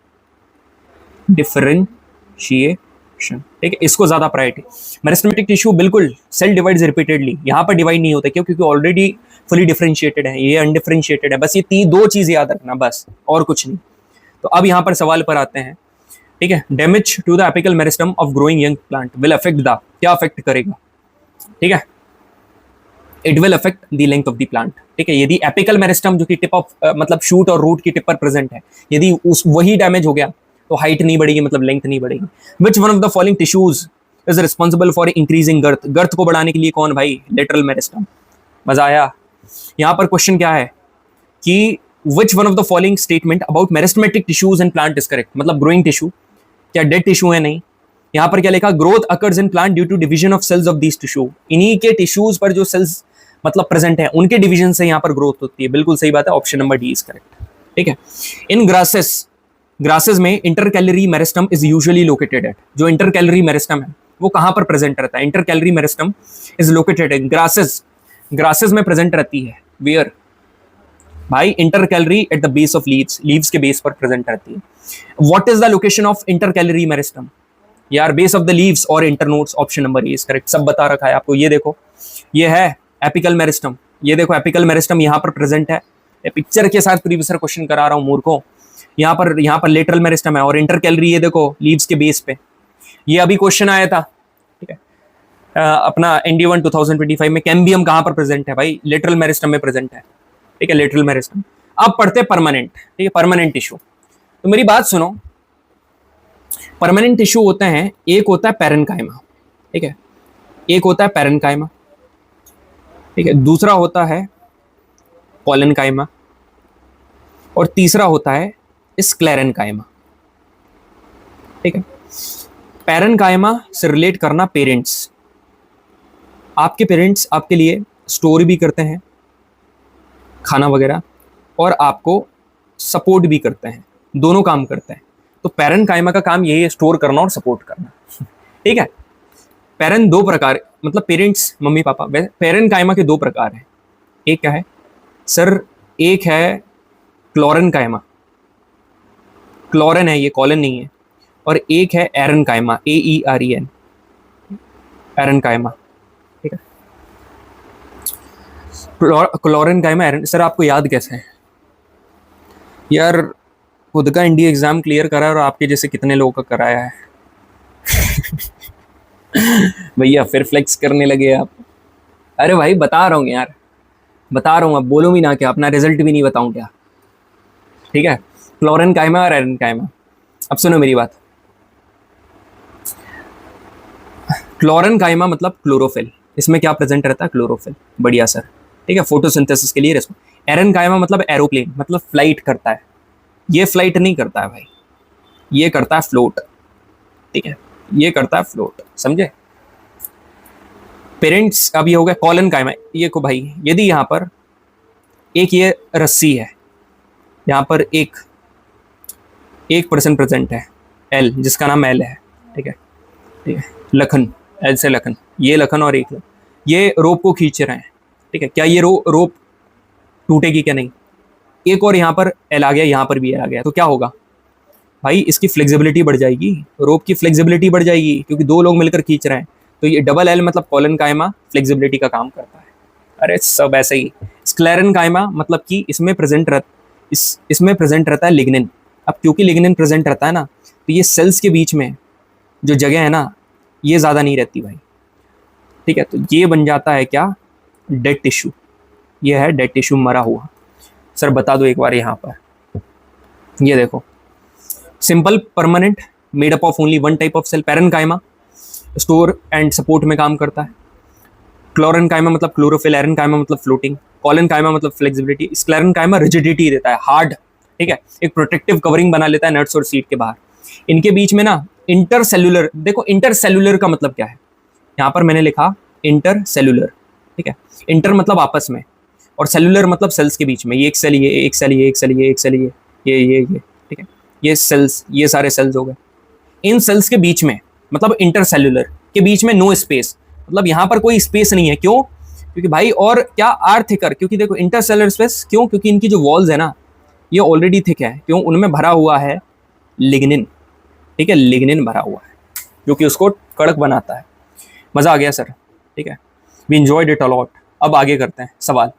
डिफरेंशिएशन, ठीक है, इसको ज्यादा प्रायोरिटी। मेरिस्टेमेटिक टिश्यू बिल्कुल सेल डिवाइड्स रिपीटेडली, यहां पर डिवाइड नहीं होता, क्यों? क्योंकि ऑलरेडी फुली डिफरेंशिएटेड है, ये अनडिफरेंशिएटेड है। बस ये दो चीज याद रखना, बस, और कुछ नहीं। तो अब यहां पर सवाल पर आते हैं, ठीक है। Damage to the apical meristem of growing young plant will affect the, क्या अफेक्ट करेगा, ठीक है, it will affect the length of the plant, ठीक है। यदि एपिकल मेरिस्टम जो कि टिप ऑफ मतलब शूट और रूट की टिप पर प्रेजेंट है, यदि उस वही डैमेज हो गया तो हाइट नहीं बढ़ेगी, मतलब लेंथ नहीं बढ़ेगी। Which one of the following tissues is responsible for increasing girth, girth को बढ़ाने के लिए कौन भाई? Lateral meristem. मजा आया? यहां पर क्वेश्चन क्या है कि which one of the following statement about meristematic tissues in plant is correct, मतलब ग्रोइंग टिश्यू, क्या डेड टिश्यू है? नहीं। यहां पर क्या लिखा? Growth occurs in plant due to division of cells of these tissue, इन्हीं के टिश्यूज पर जो सेल्स मतलब प्रेजेंट है उनके डिवीजन से यहां पर ग्रोथ होती है। बिल्कुल सही बात है, option number D is correct, ठीक है। इन ग्रासेस, ग्रासेस में intercalary meristem is usually located at, जो इंटरकैलरी मेरिस्टम है वो कहां पर प्रेजेंट रहता है? Intercalary meristem is located in grasses, grasses में प्रेजेंट रहती है। वेयर भाई? Intercalary at the base of leaves, leaves के बेस पर प्रेजेंट रहती है। What is the location of intercalary meristem? यार बेस ऑफ द लीव्स और internodes, option number A is correct. सब बता रखा है आपको। ये देखो, ये है एपिकल मेरिस्टम, ये देखो एपिकल मेरिस्टम यहां पर प्रेजेंट है। पिक्चर के साथ प्रीवियस क्वेश्चन करा रहा हूं मूर्खों। यहां पर लेटरल मेरिस्टम है और इंटरकैलरी ये देखो लीव्स के बेस पे। ये अभी क्वेश्चन आया था, ठीक है, अपना ND1 2025 में। कैम्बियम कहां पर प्रेजेंट है भाई? लेटरल मेरिस्टम में प्रेजेंट है, ठीक है, लेटरल मेरिस्टम। अब पढ़ते परमानेंट, ठीक है, परमानेंट टिश्यू। तो मेरी बात सुनो, परमानेंट टिश्यू होते हैं, एक होता है पैरेन्काइमा, ठीक है, एक होता है पैरेन्काइमा, ठीक है, दूसरा होता है कोलेनकाइमा और तीसरा होता है स्क्लेरेनकाइमा, ठीक है। पैरेन्काइमा से रिलेट करना पेरेंट्स, आपके पेरेंट्स आपके लिए स्टोर भी करते हैं खाना वगैरह और आपको सपोर्ट भी करते हैं, दोनों काम करते हैं। तो पैरेन्काइमा का काम यही है, स्टोर करना और सपोर्ट करना, ठीक है। पेरेंट दो प्रकार, मतलब पेरेंट्स मम्मी पापा, पैरेन्काइमा के दो प्रकार हैं। एक क्या है सर? एक है क्लोरेनकाइमा, क्लोरेन है ये, कॉलन नहीं है। और एक है एरेनकाइमा, AEREN, एरेनकाइमा, ठीक है। क्लोरेनकाइमा, एरेन। सर आपको याद कैसे है? यार खुद का इंडिया एग्जाम क्लियर करा और आपके जैसे कितने लोगों का कराया है। भैया फिर फ्लेक्स करने लगे आप। अरे भाई बता रहा हूँ यार, बता रहा हूँ, अब बोलो भी ना क्या, अपना रिजल्ट भी नहीं बताऊँ क्या, ठीक है। क्लोरेनकाइमा और एरेनकाइमा। अब सुनो मेरी बात, क्लोरेनकाइमा मतलब क्लोरोफिल, इसमें क्या प्रेजेंट रहता है? क्लोरोफिल, बढ़िया सर, ठीक है, फोटोसिंथेसिस के लिए रिस्पॉन्स। एरेनकाइमा मतलब एरोप्लेन, मतलब फ्लाइट करता है। ये फ्लाइट नहीं करता है भाई, ये करता है फ्लोट, ठीक है, ये करता है फ्लोट, समझे। पेरेंट्स अब ये हो गया कोलेनकाइमा। ये को भाई, यदि यहाँ पर एक ये रस्सी है, यहाँ पर एक पर्सन प्रेजेंट है L, जिसका नाम L है, ठीक है, ठीक है, लखन, L से लखन, ये लखन और एक लखन, ये रोप को खींच रहे हैं, ठीक है। क्या ये रोप टूटेगी? क्या नहीं। एक और यहाँ पर L आ गया, यहाँ पर भी L आ गया, तो क्या होगा भाई? इसकी फ्लेक्सिबिलिटी बढ़ जाएगी, रोप की फ्लेक्सिबिलिटी बढ़ जाएगी, क्योंकि दो लोग मिलकर खींच रहे हैं। तो ये डबल L मतलब कोलेनकाइमा फ्लेक्सिबिलिटी का काम करता है। अरे सब ऐसे ही। स्क्लेरेनकाइमा मतलब कि इसमें प्रेजेंट रहता है लिग्निन। अब क्योंकि लिग्निन प्रेजेंट रहता है ना, तो ये सेल्स के बीच में जो जगह है ना, ये ज़्यादा नहीं रहती भाई, ठीक है। तो ये बन जाता है क्या? Dead tissue. ये है डेड टिश्यू, मरा हुआ। सर बता दो एक बार यहाँ पर, ये देखो, simple permanent made up of only one type of cell. Parenchyma store and support में काम करता है। क्लोरेनकाइमा मतलब क्लोरोफिल, एरेनकाइमा मतलब फ्लोटिंग, कोलेनकाइमा मतलब फ्लेक्सिबिलिटी, स्क्लेरेनकाइमा रिजिडिटी देता है, हार्ड, ठीक है, एक प्रोटेक्टिव कवरिंग बना लेता है नट्स और सीड के बाहर। इनके बीच में ना इंटरसेल्यूलर, देखो इंटरसेल्यूलर का मतलब क्या है? यहाँ पर मैंने लिखा इंटरसेल्यूलर, ठीक है। इंटर मतलब आपस में और सेल्यूलर मतलब सेल्स के बीच में। ये एक सेल, ये एक सेल, ये एक सेल, ये एक सेल, ये, ठीक है, ये सेल्स, ये सारे सेल्स हो गए। इन सेल्स के बीच में मतलब इंटरसेल्युलर के बीच में नो स्पेस, मतलब यहाँ पर कोई स्पेस नहीं है। क्यों? क्योंकि भाई, और क्या आर थिकर, क्योंकि देखो इंटरसेल्युलर स्पेस क्यों, क्योंकि इनकी जो वॉल्स है ना ये ऑलरेडी थिक है। क्यों? उनमें भरा हुआ है लिग्निन, ठीक है, लिग्निन भरा हुआ है जो कि उसको कड़क बनाता है। मजा आ गया सर, ठीक है, we enjoyed it a lot. अब आगे करते हैं सवाल।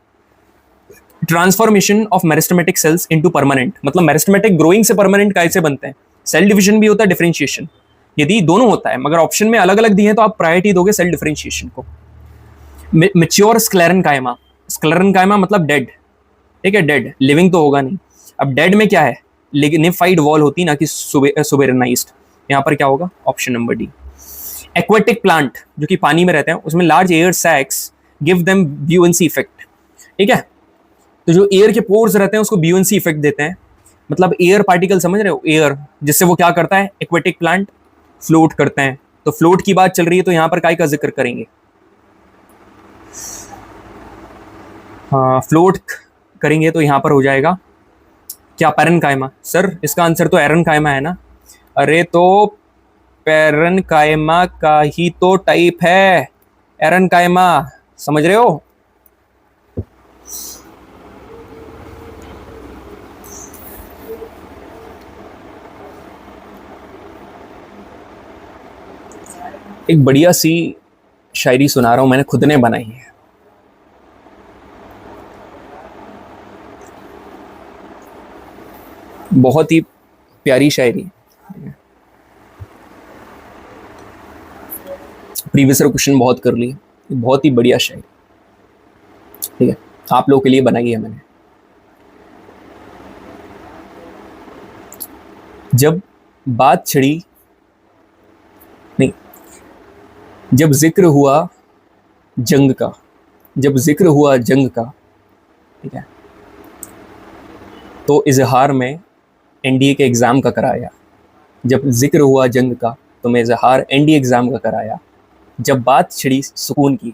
Transformation of meristematic cells into permanent, मतलब मेरिस्टेमेटिक ग्रोइंग से परमानेंट कैसे बनते हैं? सेल डिवीजन भी होता है, डिफरेंशिएशन, यदि दोनों होता है, मगर ऑप्शन में अलग अलग दिए हैं तो आप प्रायोरिटी दोगे सेल डिफरेंशिएशन को। मैच्योर स्क्लेरेनकाइमा, स्क्लेरेनकाइमा मतलब डेड, ठीक है, डेड, लिविंग तो होगा नहीं। अब डेड में क्या है? लिग्निफाइड वॉल होती ना कि सुबेरनाइज्ड। यहाँ पर क्या होगा? Option number D. Aquatic plant जो कि पानी में रहते हैं उसमें large air sacs give them buoyancy effect, ठीक है, तो जो एयर के पोर्स रहते हैं उसको ब्यूएंसी इफेक्ट देते हैं, मतलब एयर पार्टिकल, समझ रहे हो, एयर, जिससे वो क्या करता है, एक्वेटिक प्लांट फ्लोट करते हैं। तो फ्लोट की बात चल रही है तो यहाँ पर काय का जिक्र करेंगे? हाँ, फ्लोट करेंगे तो यहाँ पर हो जाएगा क्या? पैरेनकाइमा। सर इसका आंसर तो एरनकाइमा है ना? अरे तो पैरेनकाइमा का ही तो टाइप है एरनकाइमा, समझ रहे हो? एक बढ़िया सी शायरी सुना रहा हूं, मैंने खुद ने बनाई है। बहुत ही प्यारी शायरी, प्रीवियस क्वेश्चन बहुत कर लिए, बहुत ही बढ़िया शायरी, ठीक है, आप लोगों के लिए बनाई है मैंने। जब बात छिड़ी नहीं, जब जिक्र हुआ जंग का, जब जिक्र हुआ जंग का, ठीक है, तो इजहार में एनडीए के एग्ज़ाम का कराया। जब जिक्र हुआ जंग का तो मैं इजहार एनडीए एग्ज़ाम का कराया। जब बात छिड़ी सुकून की,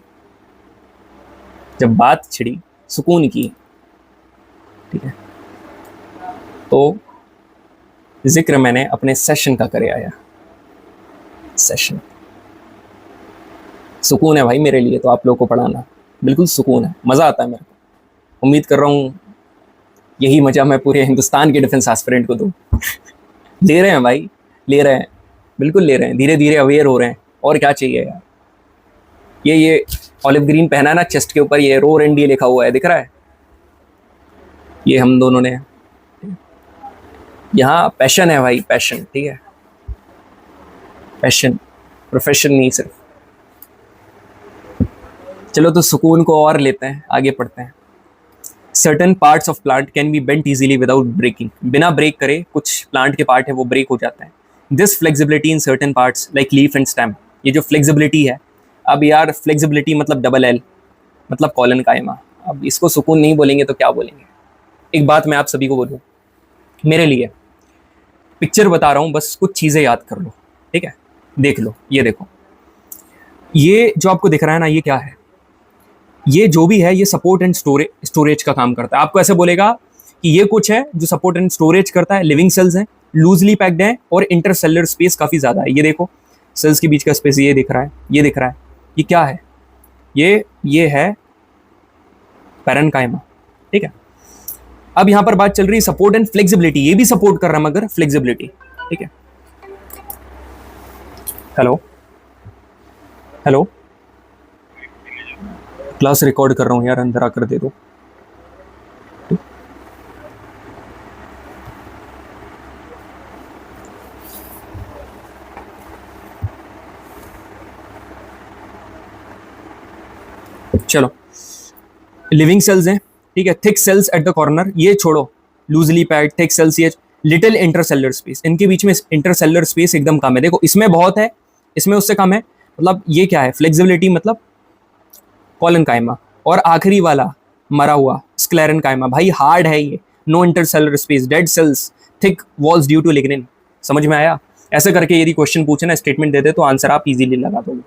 जब बात छिड़ी सुकून की, ठीक है, तो जिक्र मैंने अपने सेशन का करे आया। सेशन सुकून है भाई मेरे लिए तो आप लोगों को पढ़ाना, बिल्कुल सुकून है, मज़ा आता है मेरे को। उम्मीद कर रहा हूँ यही मज़ा मैं पूरे हिंदुस्तान के डिफेंस एस्पिरेंट को दूँ। ले रहे हैं भाई, ले रहे हैं, बिल्कुल ले रहे हैं, धीरे धीरे अवेयर हो रहे हैं, और क्या चाहिए यार। ये ऑलिव ग्रीन पहना है ना चेस्ट के ऊपर, ये रोर एनडीए लिखा हुआ है, दिख रहा है, ये हम दोनों ने। यहाँ पैशन है भाई, पैशन, ठीक है, पैशन, प्रोफेशन नहीं सिर्फ। चलो तो सुकून को और लेते हैं, आगे पढ़ते हैं। Certain parts of plant can be bent easily without breaking, बिना ब्रेक करे कुछ प्लांट के पार्ट है वो ब्रेक हो जाता है। This flexibility in certain parts like leaf and stem, ये जो फ्लेक्सिबिलिटी है, अब यार फ्लेक्सिबिलिटी मतलब डबल एल, मतलब कॉलन कायमा। अब इसको सुकून नहीं बोलेंगे तो क्या बोलेंगे? एक बात मैं आप सभी को बोलूँ, मेरे लिए पिक्चर बता रहा हूँ, बस कुछ चीज़ें याद कर लो, ठीक है, देख लो, ये देखो, ये जो आपको दिख रहा है ना, ये क्या है? ये जो भी है ये सपोर्ट एंड स्टोरेज का काम करता है। आपको ऐसे बोलेगा कि ये कुछ है जो सपोर्ट एंड स्टोरेज करता है, लिविंग सेल्स हैं, लूजली पैक्ड हैं, और इंटरसेलुलर स्पेस काफ़ी ज़्यादा है। ये देखो सेल्स के बीच का स्पेस ये दिख रहा है, ये दिख रहा है, ये क्या है? ये है पैरेनकाइमा, ठीक है। अब यहाँ पर बात चल रही है सपोर्ट एंड फ्लेक्सिबिलिटी, ये भी सपोर्ट कर रहा है मगर फ्लेक्सिबिलिटी, ठीक है। हेलो हेलो, क्लास रिकॉर्ड कर रहा हूँ यार, अंदर आकर दे दो। चलो, लिविंग सेल्स हैं, ठीक है, thick cells at the corner, ये छोड़ो, लूजली पैक्ड थिक सेल्स, ये लिटिल इंटरसेलुलर स्पेस, इनके बीच में इंटरसेलुलर स्पेस एकदम कम है। देखो इसमें बहुत है, इसमें उससे कम है, मतलब ये क्या है? फ्लेक्सिबिलिटी मतलब कॉलन कायमा, और आखिरी वाला मरा हुआ स्क्लेरन कायमा, भाई हार्ड है ये, no intercellular space, dead cells, thick walls due to lignin. समझ में आया? ऐसे करके यदि क्वेश्चन पूछे ना, स्टेटमेंट दे दे तो आंसर आप इजीली लगा दोगे।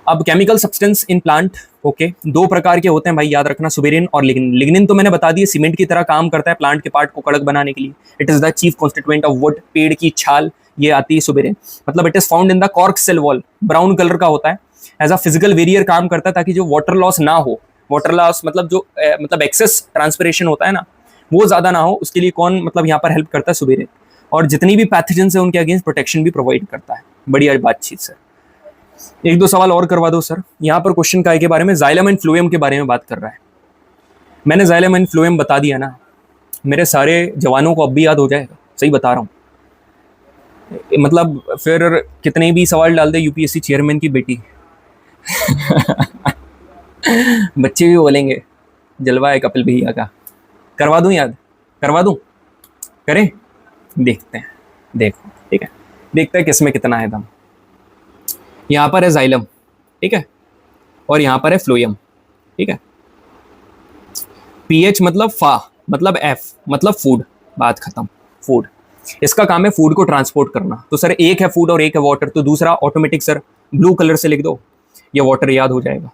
अब chemical substance in plant, okay, दो प्रकार के होते हैं भाई, याद रखना, सुबेरिन और लिग्निन। लिग्निन तो मैंने बता दिया, सीमेंट की तरह काम करता है प्लांट के पार्ट को कड़क बनाने के लिए। It is the chief constituent of wood, पेड़ की छाल ये आती है सुबेरेन, मतलब it is found in the cork cell wall, brown colour का होता है, एज अ फिजिकल वेरियर काम करता है ताकि जो वाटर लॉस ना हो, वाटर लॉस मतलब जो मतलब एक्सेस ट्रांसपिरेशन होता है ना, वो ज्यादा ना हो, उसके लिए कौन मतलब यहाँ पर हेल्प करता है, सुबेरेन। और जितनी भी पैथोजेंस है उनके अगेंस्ट प्रोटेक्शन भी प्रोवाइड करता है। बढ़िया बातचीत सर। एक दो सवाल और करवा दो सर। यहाँ पर क्वेश्चन काय के बारे में, जाइलम एंड फ्लोएम के बारे में बात कर रहा है। मैंने जाइलम एंड फ्लोएम बता दिया ना, मेरे सारे जवानों को अब भी याद हो जाएगा, सही बता रहा हूँ। मतलब फिर कितने भी सवाल डाल दे यूपीएससी चेयरमैन की बेटी बच्चे भी बोलेंगे जलवा है कपिल भैया का। करवा दूं याद, करवा दूं, करें, देखते हैं, देखो ठीक है, देखते हैं किसमें कितना है दम। यहाँ पर है जाइलम, ठीक है, और यहाँ पर है फ्लोएम, ठीक है। पीएच मतलब फा मतलब एफ मतलब फूड, बात खत्म, फूड। इसका काम है फूड को ट्रांसपोर्ट करना। तो सर एक है फूड और एक है वाटर, तो दूसरा ऑटोमेटिक सर ब्लू कलर से लिख दो, ये वाटर याद हो जाएगा।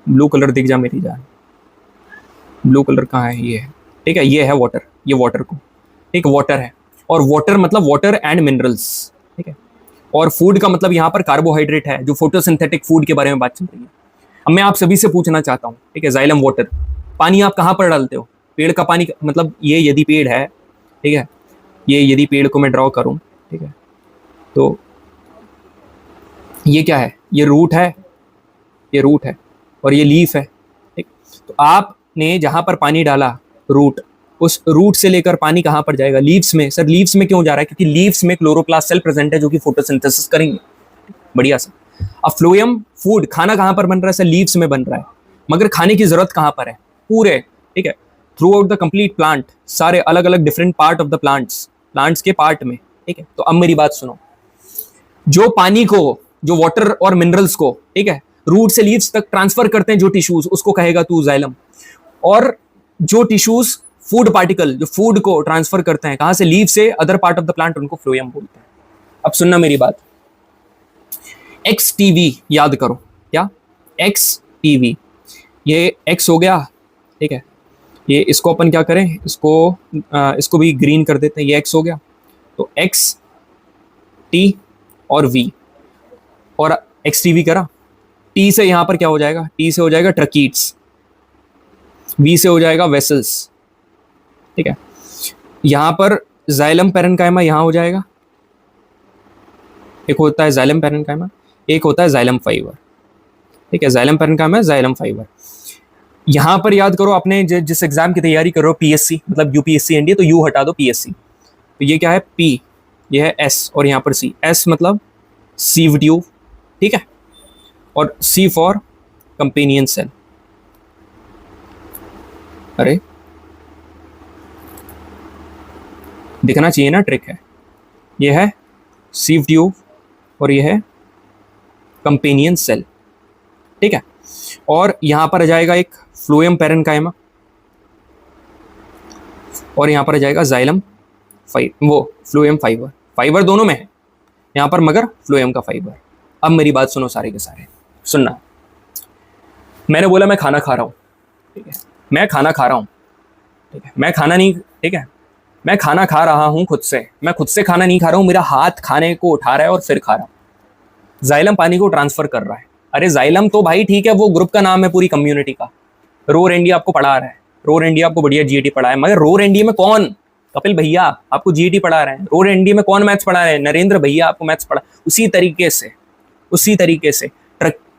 ब्लू कलर दिख जा मेरी जान, ब्लू कलर कहाँ है, ये है, ठीक है, ये है वाटर, ये वाटर को, ठीक, वाटर है। और वाटर मतलब वाटर एंड मिनरल्स, ठीक है। और फूड का मतलब यहाँ पर कार्बोहाइड्रेट है, जो फोटोसिंथेटिक फूड के बारे में बात चल रही है। अब मैं आप सभी से पूछना चाहता हूँ, ठीक है, जाइलम वाटर, पानी आप कहाँ पर डालते हो? पेड़ का पानी, मतलब ये यदि पेड़ है, ठीक है, ये यदि पेड़ को मैं ड्रॉ करूँ, ठीक है, तो ये क्या है, ये रूट है, ये रूट है, और ये लीफ है, ठीक। तो आपने जहाँ पर पानी डाला रूट, उस रूट से लेकर पानी कहाँ पर जाएगा? लीव्स में। सर लीव्स में क्यों जा रहा है? क्योंकि लीव्स में क्लोरोप्लास्ट सेल प्रेजेंट है जो कि फोटोसिंथेसिस करेंगे। बढ़िया सर। अब फ्लोएम फूड, खाना कहाँ पर बन रहा है? सर लीव्स में बन रहा है, मगर खाने की जरूरत कहाँ पर है? पूरे, ठीक है, through out the complete plant, सारे अलग अलग different part of the plants के पार्ट में, ठीक है। तो अब मेरी बात सुनो, जो पानी को, जो वाटर और मिनरल्स को, ठीक है, रूट से लीव्स तक ट्रांसफर करते हैं जो टिश्यूज, उसको कहेगा तू जाइलम। और जो टिश्यूज फूड पार्टिकल, जो फूड को ट्रांसफर करते हैं कहां से? लीव से other part of the plant, उनको फ्लोएम बोलते हैं। अब सुनना मेरी बात, एक्स टीवी याद करो, क्या? एक्स टीवी, ये एक्स हो गया, ठीक है, ये इसको अपन क्या करें, इसको भी ग्रीन कर देते हैं, ये एक्स हो गया, तो एक्स टी और वी, और एक्स टीवी करा, टी से यहां पर क्या हो जाएगा? टी से हो जाएगा ट्रकीट्स, वी से हो जाएगा वेसल्स, ठीक है। यहां पर जाइलम पैरेन्काइमा यहां हो जाएगा, एक होता है जाइलम पैरेन्काइमा, एक होता है जाइलम फाइबर, ठीक है, जाइलम पैरेन्काइमा, जाइलम फाइबर। यहां पर याद करो, आपने जिस एग्जाम की तैयारी कर रहे हो, पीएससी मतलब यूपीएससी एनडीए, तो यू हटा दो पीएससी, तो ये क्या है? पी, ये है एस, और यहां पर सी, एस मतलब सीव ट्यूब, ठीक है, और सी फॉर कंपेनियन सेल। अरे दिखना चाहिए ना, ट्रिक है, ये है सीव ट्यूब और ये है कंपेनियन सेल, ठीक है। और यहां पर आ जाएगा एक फ्लोएम पैरेन्काइमा, और यहां पर आ जाएगा जाइलम वो फ्लोएम फाइबर, फाइबर दोनों में है यहां पर, मगर फ्लोएम का फाइबर। अब मेरी बात सुनो सारे के सारे, सुनना, मैंने बोला मैं खाना खा रहा हूं, ठीक है, मैं खाना खा रहा हूं, ठीक है, मैं खाना नहीं, ठीक है, मैं खाना खा रहा हूं खुद से, मैं खुद से खाना नहीं खा रहा हूं, मेरा हाथ खाने को उठा रहा है और फिर खा रहा हूं। जाइलम पानी को ट्रांसफर कर रहा है। अरे जाइलम तो भाई ठीक है, वो ग्रुप का नाम है पूरी कम्युनिटी का, रोर इंडिया आपको पढ़ा रहा है, रोर इंडिया आपको बढ़िया जीएटी पढ़ा है, मगर रोर इंडिया में कौन? कपिल भैया आपको जीएटी पढ़ा रहे हैं, रोर इंडिया में कौन मैथ्स पढ़ा रहे हैं? नरेंद्र भैया आपको मैथ्स पढ़ा। उसी तरीके से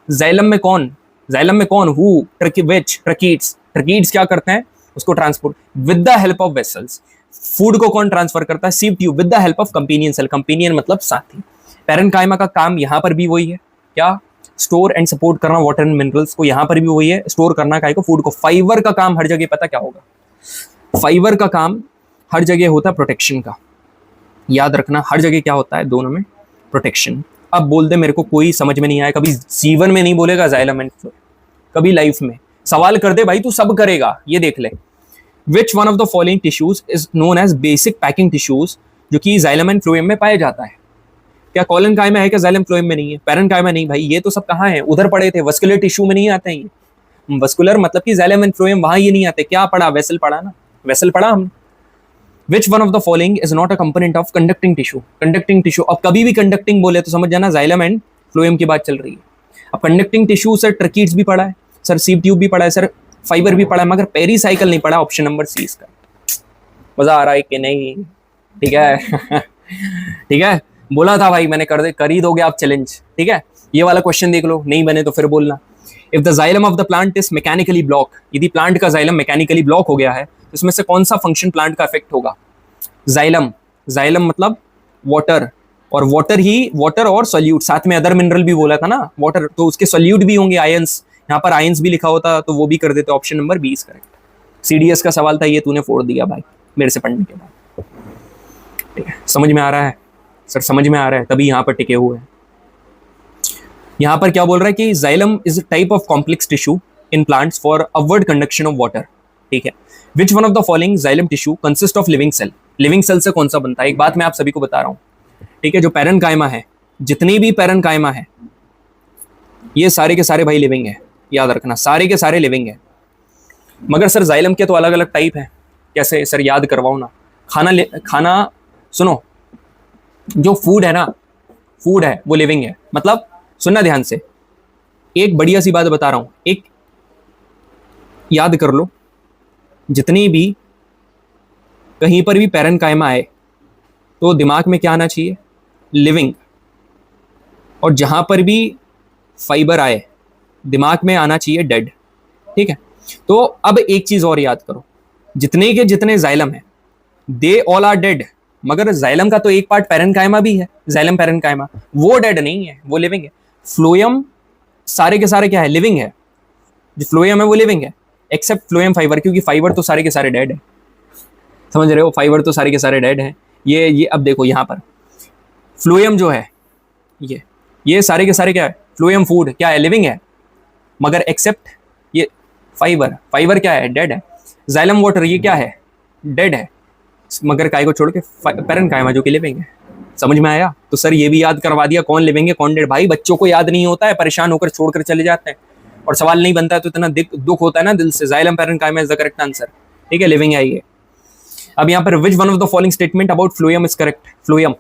जाइलम में कौन? जाइलम में कौन? हु, ट्रकीट्स क्या करते हैं? उसको transport with the help of vessels. Food को कौन ट्रांसफर करता है? Sieve tube with the help of companion cell, companion मतलब साथी। पैरेन्काइमा का काम यहां पर भी वही है, क्या? स्टोर एंड सपोर्ट करना वाटर एंड मिनरल्स को, यहां पर भी वही है, स्टोर करना काय को? फूड को। फाइबर का काम हर जगह पता क्या होगा? फाइबर का काम हर जगह होता है प्रोटेक्शन का, याद रखना, हर जगह क्या होता है? दोनों में प्रोटेक्शन। अब बोल दे मेरे को, कोई समझ में नहीं आया, कभी जीवन में नहीं बोलेगा जाइलम एंड फ्लोएम, कभी लाइफ में सवाल कर दे भाई तू सब करेगा, ये देख ले। Which one of the following tissues is known as basic packing tissues, जो कि जाइलम एंड फ्लोएम में पाया जाता है? क्या कॉलनकाइमा है? क्या जाइलम फ्लोएम में नहीं है? पैरेन्काइमा नहीं भाई, ये तो सब कहाँ है? उधर पढ़े थे, वस्कुलर टिश्यू में नहीं आते हैं ये। वस्कुलर मतलब कि जाइलम एंड फ्लोएम, वहां ये नहीं आते। क्या पढ़ा? वेसल पढ़ा ना, वेसल पढ़ा हमने। विच one of the following is not a component of conducting tissue? Conducting tissue, अब कभी भी कंडक्टिंग बोले तो समझ जाना जाइलम एंड फ्लोएम की बात चल रही है। अब कंडक्टिंग टिश्यू सर ट्रकीट्स भी पढ़ा है सर, सीव ट्यूब भी पढ़ा है सर, फाइबर भी पढ़ा है, मगर पेरीसाइकिल नहीं पढ़ा। ऑप्शन नंबर सी इसका। मजा आ रहा है कि नहीं? ठीक है ठीक है, बोला था भाई मैंने, कर ही दोगे आप चैलेंज। ठीक है, ये वाला क्वेश्चन देख लो, नहीं बने तो फिर बोलना। If the xylem of the plant is mechanically block, यदि प्लांट का जाइलम मैकेनिकली ब्लॉक हो गया है तो इसमें से कौन सा फंक्शन प्लांट का इफेक्ट होगा? जाइलम, जाइलम मतलब वाटर, और वाटर ही, वाटर और सोल्यूट, साथ में अदर मिनरल भी बोला था ना, वाटर तो उसके सोल्यूट भी होंगे, आयंस, यहाँ पर आयंस भी लिखा होता तो वो भी कर देते। Option number 20 correct. सीडीएस का सवाल था ये, तूने फोड़ दिया भाई मेरे से पढ़ने के बाद। ठीक है, समझ में आ रहा है सर? समझ में आ रहा है, तभी यहाँ पर टिके हुए हैं। यहाँ पर क्या बोल रहा है कि xylem is a type of complex tissue in plants for upward conduction of water. ठीक है, which one of the following xylem tissue consist of living cell? Living cell से कौन सा बनता है? एक बात मैं आप सभी को बता रहा हूँ, ठीक है, जो पैरेनकाइमा है, जितनी भी पैरेनकाइमा है, ये सारे के सारे भाई लिविंग है, याद रखना, सारे के सारे लिविंग है। मगर सर जाइलम के तो अलग अलग टाइप है, कैसे सर? याद करवाओ ना। खाना सुनो, जो फूड है ना, फूड है वो लिविंग है, मतलब सुनना ध्यान से, एक बढ़िया सी बात बता रहा हूं, एक याद कर लो, जितनी भी कहीं पर भी पैरेनकाइमा आए तो दिमाग में क्या आना चाहिए? लिविंग। और जहां पर भी फाइबर आए दिमाग में आना चाहिए डेड। ठीक है, तो अब एक चीज और याद करो, जितने के जितने जाइलम है दे ऑल आर डेड, मगर जाइलम का तो एक पार्ट पैरेनकाइमा भी है, जाइलम पैरेनकाइमा, वो डेड नहीं है, वो लिविंग है। फ्लोएम सारे के सारे क्या है? लिविंग है। जो फ्लोएम है वो लिविंग है, एक्सेप्ट फ्लोएम फाइबर, क्योंकि फाइबर तो सारे के सारे डेड है। समझ रहे हो? फाइबर तो सारे के सारे डेड है। ये अब देखो यहाँ पर फ्लोएम जो है, ये सारे के सारे क्या है? फ्लोएम फूड क्या है? लिविंग है, मगर एक्सेप्ट ये फाइबर, फाइबर क्या है? डेड है। जाइलम वाटर ये क्या है? डेड है, मगर काय को छोड़ के पैरेनकाइमा जो कि लिविंग है। समझ में आया? तो सर ये भी याद करवा दिया कौन लिविंग है कौन डेड। भाई बच्चों को याद नहीं होता है, परेशान होकर छोड़कर चले जाते हैं, और सवाल नहीं बनता है तो इतना दुख होता है ना दिल से। Xylem parenchyma is the correct answer. ठीक है, लिविंग है ये। अब यहाँ पर which one of the following statement about phloem is correct? Phloem,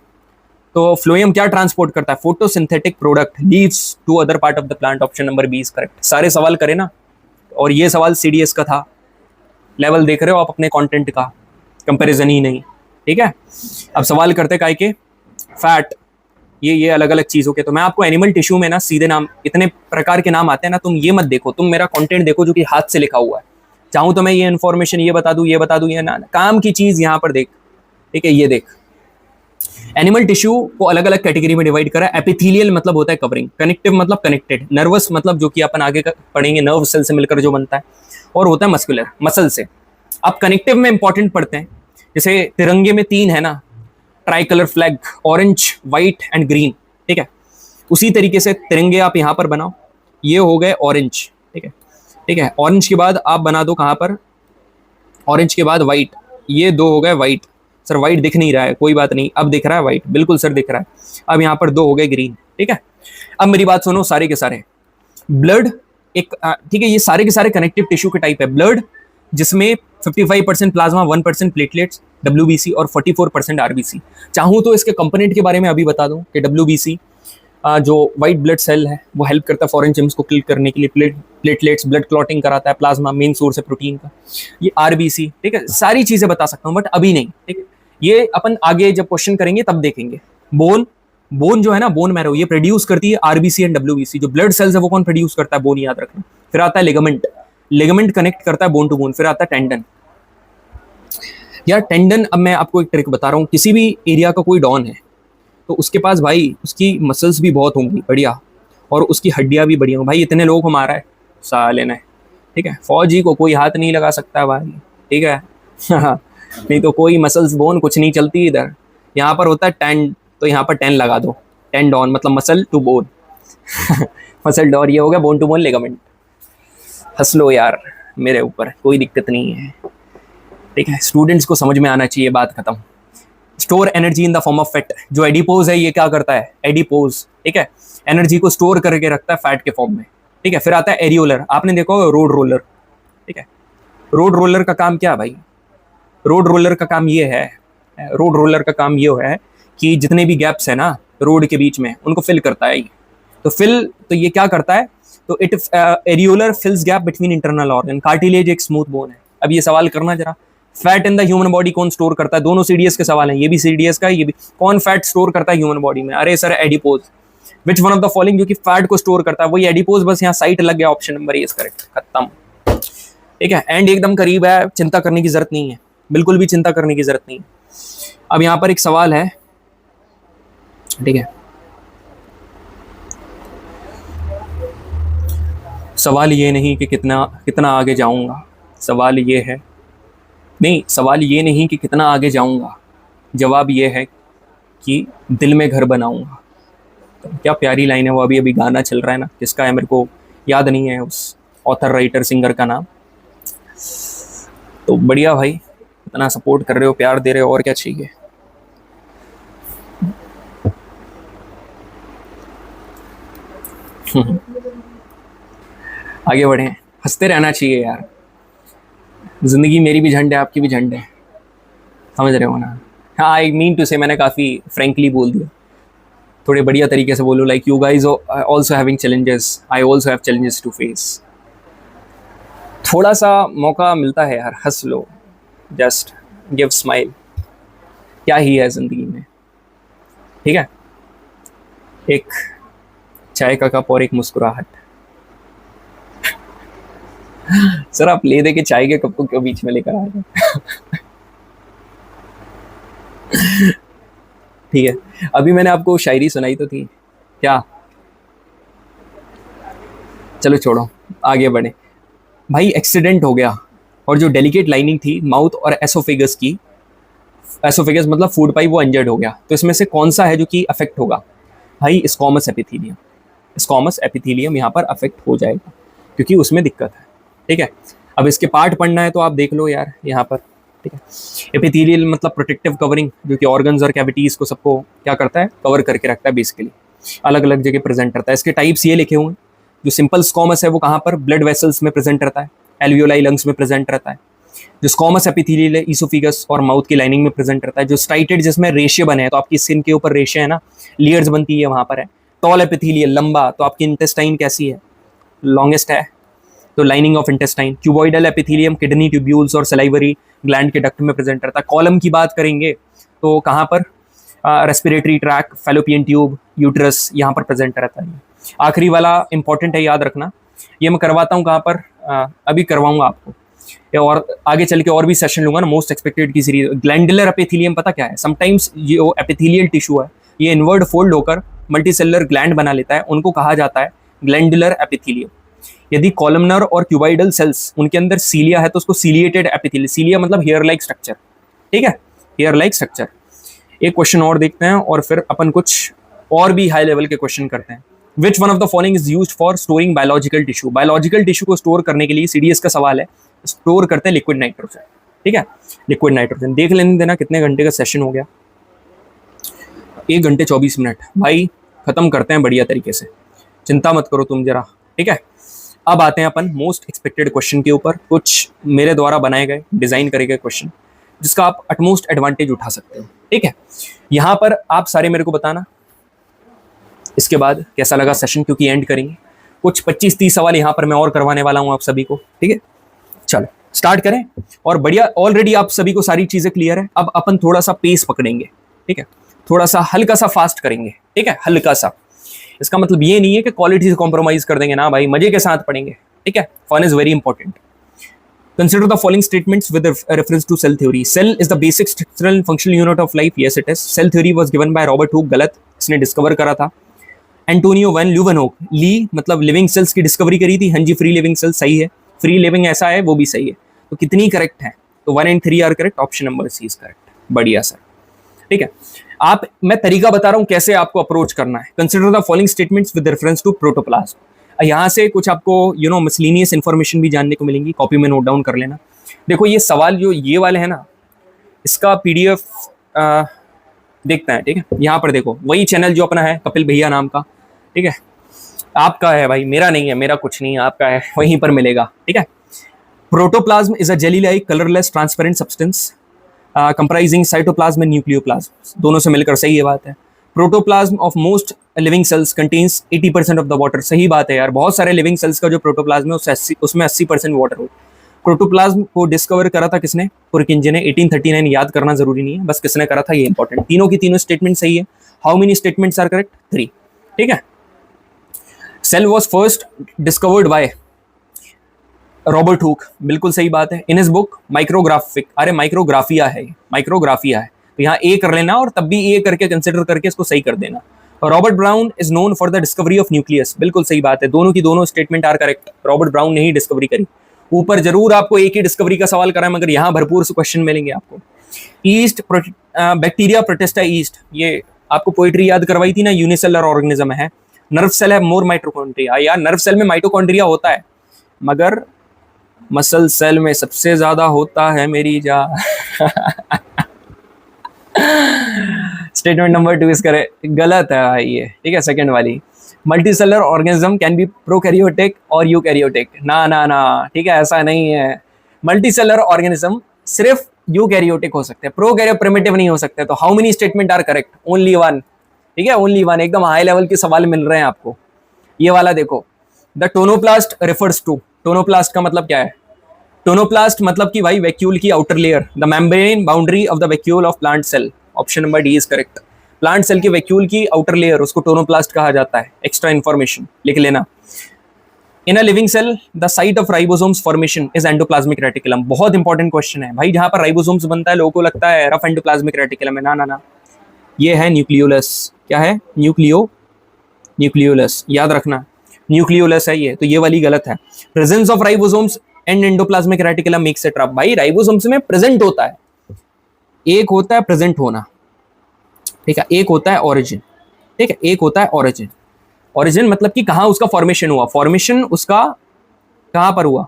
तो फ्लोएम क्या ट्रांसपोर्ट करता है? Photosynthetic product leaves to other part of the plant. Option number 20 correct. सारे सवाल करें ना, और ये सवाल सीडीएस का था। लेवल देख रहे हो आप अपने कंटेंट का, कंपैरिजन ही नहीं। ठीक है, अब सवाल करते काय के? फैट, ये अलग अलग चीजों के। तो मैं आपको एनिमल टिश्यू में ना सीधे नाम, इतने प्रकार के नाम आते हैं ना, तुम ये मत देखो, तुम मेरा कंटेंट देखो जो कि हाथ से लिखा हुआ है। चाहूं तो मैं ये इन्फॉर्मेशन ये बता दूं, ये ना, काम की चीज यहाँ पर देख। ठीक है, ये देख, एनिमल टिश्यू को अलग अलग कैटेगरी में डिवाइड करा। एपिथेलियल मतलब होता है कवरिंग, कनेक्टिव मतलब कनेक्टेड, नर्वस मतलब जो कि अपन आगे पढ़ेंगे नर्व सेल से मिलकर जो बनता है, और होता है मस्कुलर, मसल से। अब कनेक्टिव में इंपॉर्टेंट पढ़ते हैं, जैसे तिरंगे में 3 है ना, try colour flag, orange, white and green. ठीक है, उसी तरीके से तिरंगे आप यहाँ पर बनाओ, ये हो गए ऑरेंज। ठीक है, ठीक है, ऑरेंज के बाद आप बना दो कहाँ पर? ऑरेंज के बाद व्हाइट, ये 2 हो गए व्हाइट। सर व्हाइट दिख नहीं रहा है, कोई बात नहीं, अब दिख रहा है व्हाइट, बिल्कुल सर दिख रहा है। अब यहाँ पर 2 हो गए ग्रीन। ठीक है, अब मेरी बात सुनो सारे के सारे। ब्लड एक, ठीक है, ये सारे के सारे कनेक्टिव टिश्यू के टाइप है। ब्लड जिसमें 55% प्लाज्मा, 1% प्लेटलेट्स, WBC और 44% RBC। चाहूँ तो इसके कंपोनेंट के बारे में अभी बता दूं कि WBC जो वाइट ब्लड सेल है वो हेल्प करता है फॉरेन जेम्स को किल करने के लिए, प्लेटलेट्स ब्लड क्लॉटिंग कराता है, प्लाज्मा मेन सोर्स है प्रोटीन का, ये RBC। ठीक है, सारी चीजें बता सकता हूँ बट अभी नहीं। ठीक है, ये अपन आगे जब क्वेश्चन करेंगे तब देखेंगे। बोन जो है ना, बोन मैरो, ये प्रोड्यूस करती है RBC एंड WBC। जो ब्लड सेल्स है वो कौन प्रोड्यूस करता है? बोन, याद रखना। फिर आता है लिगामेंट, लिगामेंट कनेक्ट करता है बोन टू बोन। फिर आता है टेंडन। यार टेंडन, अब मैं आपको एक ट्रिक बता रहा हूँ, किसी भी एरिया का कोई डॉन है तो उसके पास भाई उसकी मसल्स भी बहुत होंगी बढ़िया, और उसकी हड्डियां भी बढ़िया होंगी। भाई इतने लोग को मारा है साले ने। ठीक है, फौजी को कोई हाथ नहीं लगा सकता भाई। ठीक है नहीं तो कोई मसल्स बोन कुछ नहीं चलती इधर। यहाँ पर होता है टेंड, तो यहाँ पर 10 लगा दो, टेंडॉन मतलब muscle to bone muscle Dar, ये हो गया बोन टू बोन लिगामेंट। हंस लो यार मेरे ऊपर, कोई दिक्कत नहीं है। ठीक है, स्टूडेंट्स को समझ में आना चाहिए, बात खत्म। Store energy in the form of fat, जो एडिपोज है ये क्या करता है? एडिपोज, ठीक है, एनर्जी को स्टोर करके रखता है फैट के फॉर्म में। ठीक है, फिर आता है एरियोलर, आपने देखा रोड रोलर। ठीक है, रोड रोलर का काम क्या है भाई? रोड रोलर का काम ये है, रोड रोलर का काम ये है कि जितने भी गैप्स है ना रोड के बीच में उनको फिल करता है ये। तो ये क्या करता है, तो it areolar fills gap between internal organ, cartilage एक स्मूथ बोन है। अब ये सवाल करना जरा, fat in the human body कौन स्टोर करता है? दोनों सीडीएस के सवाल हैं, ये भी सीडीएस का, ये भी। कौन फैट स्टोर करता है ह्यूमन बॉडी में? अरे sir adipose. Which one of the following जो कि फैट को स्टोर करता है? वही एडिपोज, बस यहाँ साइट लग गया, ऑप्शन नंबर इज करेक्ट, खत्म। ठीक है, एंड एकदम करीब है, चिंता करने की जरूरत नहीं है, बिल्कुल भी चिंता करने की जरूरत नहीं है। अब यहाँ पर एक सवाल है, ठीक है, सवाल ये नहीं कि कितना कितना आगे जाऊंगा, सवाल ये है, नहीं सवाल ये नहीं कि कितना आगे जाऊंगा, जवाब ये है कि दिल में घर बनाऊंगा। तो क्या प्यारी लाइन है वो, अभी अभी गाना चल रहा है ना, किसका है मेरे को याद नहीं है उस ऑथर राइटर सिंगर का नाम। तो बढ़िया भाई, इतना सपोर्ट कर रहे हो, प्यार दे रहे हो, और क्या चाहिए। आगे बढ़े, हंसते रहना चाहिए यार, जिंदगी मेरी भी झंड है, आपकी भी झंड है, समझ रहे हो ना। हाँ, आई मीन टू से, मैंने काफ़ी फ्रेंकली बोल दिया, थोड़े बढ़िया तरीके से बोलो, like you guys also having challenges, I also have challenges to face. थोड़ा सा मौका मिलता है यार, हंस लो, जस्ट गिव स्माइल, क्या ही है जिंदगी में। ठीक है, एक चाय का कप और एक मुस्कुराहट। सर आप ले दे के चाय के कप को क्यों बीच में लेकर आ रहे हैं? ठीक है, अभी मैंने आपको शायरी सुनाई तो थी क्या, चलो छोड़ो, आगे बढ़े। भाई एक्सीडेंट हो गया, और जो डेलिकेट लाइनिंग थी माउथ और एसोफेगस की, एसोफेगस मतलब फूड पाइप, वो इंजर्ड हो गया, तो इसमें से कौन सा है जो कि अफेक्ट होगा? भाई स्क्वैमस एपिथेलियम, स्क्वैमस एपिथेलियम यहाँ पर अफेक्ट हो जाएगा, क्योंकि उसमें दिक्कत है। ठीक है, अब इसके पार्ट पढ़ना है तो आप देख लो यार यहाँ पर। ठीक है, एपिथेलियल मतलब प्रोटेक्टिव कवरिंग, जो कि ऑर्गन्स और कैविटीज को सबको क्या करता है, कवर करके रखता है, बेसिकली अलग अलग जगह प्रेजेंट करता है। इसके टाइप्स ये लिखे हुए हैं, जो सिंपल स्क्वैमस है वो कहाँ पर, ब्लड वेसल्स में प्रेजेंट रहता है, एल्वियोलाई लंग्स में प्रेजेंट रहता है। जो स्क्वैमस एपिथेलियल है ईसोफेगस और माउथ की लाइनिंग में प्रेजेंट रहता है। जो स्ट्राइटेड जिसमें रेशे बने हैं, तो आपकी स्किन के ऊपर रेशे है ना, लेयर्स बनती है, वहां पर है। टॉल एपिथेलियल लंबा, तो आपकी इंटेस्टाइन कैसी है, लॉन्गेस्ट है, तो lining of intestine. Cuboidal epithelium kidney tubules और सलाइवरी ग्लैंड के डक्ट में प्रेजेंट रहता है। कॉलम की बात करेंगे तो कहाँ पर, respiratory tract, fallopian tube, uterus, यहाँ पर प्रेजेंट रहता है। आखिरी वाला इंपॉर्टेंट है, याद रखना, ये मैं करवाता हूँ कहाँ पर, अभी करवाऊंगा आपको, और आगे चल के और भी सेशन लूंगा ना, मोस्ट एक्सपेक्टेड की सीरीज। ग्लैंडुलर एपिथेलियम पता क्या है? समटाइम्स ये एपिथेलियल टिश्यू है, ये इनवर्ड फोल्ड होकर मल्टीसेलुलर ग्लैंड बना लेता है, उनको कहा जाता है ग्लैंडुलर एपिथेलियम। यदि कॉलमनर और क्यूबाइडल सेल्स उनके अंदर सीलिया है तो उसको सीलिएटेड एपिथेलियम, सीलिया मतलब हेयर लाइक स्ट्रक्चर। ठीक है, हेयर लाइक स्ट्रक्चर। एक क्वेश्चन और देखते हैं और फिर अपन कुछ और भी हाई लेवल के क्वेश्चन करते हैं। Which one of the following is used for storing biological tissue? Biological tissue को स्टोर करने के लिए सीडीएस का सवाल है, स्टोर करते हैं लिक्विड नाइट्रोजन। ठीक है, लिक्विड नाइट्रोजन। देख लेने देना कितने घंटे का सेशन हो गया, 1 घंटे 24 मिनट। भाई खत्म करते हैं बढ़िया तरीके से, चिंता मत करो तुम जरा। ठीक है, अब आते हैं अपन मोस्ट एक्सपेक्टेड क्वेश्चन के ऊपर, कुछ मेरे द्वारा बनाए गए, डिजाइन करे गए क्वेश्चन, जिसका आप अटमोस्ट एडवांटेज उठा सकते हो। ठीक है, यहाँ पर आप सारे मेरे को बताना इसके बाद कैसा लगा सेशन, क्योंकि एंड करेंगे। कुछ 25-30 सवाल यहाँ पर मैं और करवाने वाला हूँ आप सभी को। ठीक है, चलो स्टार्ट करें। और बढ़िया, ऑलरेडी आप सभी को सारी चीजें क्लियर है। अब अपन थोड़ा सा पेस पकड़ेंगे, ठीक है, थोड़ा सा हल्का सा फास्ट करेंगे। ठीक है, हल्का सा, इसका मतलब ये नहीं है कि क्वालिटी से कॉम्प्रोमाइज कर देंगे ना भाई, मजे के साथ पढ़ेंगे। ठीक है, fun is very important. Consider the following statements with reference to cell theory. Cell is the basic structural and functional unit of life. Yes, it is. Cell theory was given by Robert Hooke. गलत, इसने discover करा था Antonio van ल्यूवेनहोक। ली मतलब living cells की discovery करी थी। हाँ जी, free living cells सही है, फ्री लिविंग ऐसा है वो भी सही है। तो कितनी करेक्ट है? तो 1 and 3 are correct, option number C is correct. बढ़िया सर। ठीक है, आप, मैं तरीका बता रहा हूं कैसे आपको अप्रोच करना है। Consider the following statements with reference to protoplasm. यहाँ से कुछ आपको मिसलिनियस इन्फॉर्मेशन भी जानने को मिलेंगी, कॉपी में नोट डाउन कर लेना। देखो ये सवाल जो ये वाले हैं ना, इसका पीडीएफ देखते हैं। ठीक है, यहाँ पर देखो, वही चैनल जो अपना है कपिल भैया नाम का। ठीक है, आपका है भाई, मेरा नहीं है, मेरा कुछ नहीं है, आपका है, वहीं पर मिलेगा। ठीक है, protoplasm is a jelly like colourless transparent substance comprising cytoplasm and nucleoplasm, दोनों से मिलकर, सही ये बात है। Protoplasm of most living cells contains 80% of the water, सही बात है यार, बहुत सारे लिविंग सेल्स का जो प्रोटोप्लाज्म है उसमें 80% वाटर हो। प्रोटोप्लाज्म को डिस्कवर करा था किसने? पुरकिंजे ने, 1839, याद करना जरूरी नहीं है, बस किसने करा था ये इंपॉर्टेंट। तीनों की तीनों स्टेटमेंट सही है। How many statements are correct? 3, ठीक है। Cell was first discovered by Robert Hooke, बिल्कुल सही बात है। इन हिज बुक माइक्रोग्राफिक, अरे माइक्रोग्राफिया है, माइक्रोग्राफिया है, तो यहाँ ए कर लेना और तब भी ए करके कंसिडर करके इसको सही कर देना। Robert Brown is known for the discovery of nucleus, बिल्कुल सही बात है, दोनों की दोनों statement are correct. Robert Brown ने ही डिस्कवरी करी। ऊपर जरूर आपको एक ही डिस्कवरी का सवाल करा है, मगर यहाँ भरपूर से क्वेश्चन मिलेंगे आपको। ईस्ट बैक्टीरिया प्रोटिस्टा ईस्ट, ये आपको पोइट्री याद करवाई थी ना, यूनिसेलर ऑर्गेनिज्म है। नर्व सेल है मोर माइटोकॉन्ड्रिया, यार नर्व सेल में माइटोकॉन्ड्रिया होता है, मगर मसल सेल में सबसे ज्यादा होता है मेरी जा। स्टेटमेंट नंबर 2 इसका गलत है भाई ये, ठीक है। सेकंड वाली, multicellular organism can be prokaryotic और यूकैरियोटिक, ना ना ना, ठीक है, ऐसा नहीं है। मल्टीसेलर ऑर्गेनिज्म सिर्फ यूकैरियोटिक हो सकते हैं, प्रोकैरियोट प्रिमिटिव नहीं हो सकते। तो how many statement are correct? Only 1, ठीक है, ओनली 1। एकदम हाई लेवल के सवाल मिल रहे हैं आपको। ये वाला देखो, the tonoplast refers to, tonoplast का मतलब क्या है? टोनोप्लास्ट मतलब कि भाई वैक्यूल की outer layer, the membrane boundary of the vacuole of plant cell, option number D is correct. Plant cell की वैक्यूल की आउटर लेयर, उसको टोनोप्लास्ट कहा जाता है। एक्स्ट्रा इंफॉर्मेशन लिख लेना। In a living cell the site of ribosomes formation is endoplasmic reticulum, बहुत important question है भाई। जहां पर राइबोसोम्स बनता है लोगों को लगता है रफ एंडोप्लाज्मिक रेटिकुलम है, ना ना ना, ये है न्यूक्लियोलस। क्या है? न्यूक्लियोलस, याद रखना, न्यूक्लियोलस है ये, तो ये वाली गलत है। Presence of ribosomes and endoplasmic reticulum makes it rough, भाई राइबोसोम्स में प्रेजेंट होता है, एक होता है प्रेजेंट होना, ठीक है, एक होता है ओरिजिन, ठीक है, एक होता है ओरिजिन। ओरिजिन मतलब कि कहाँ उसका फॉर्मेशन हुआ, फॉर्मेशन उसका कहाँ पर हुआ?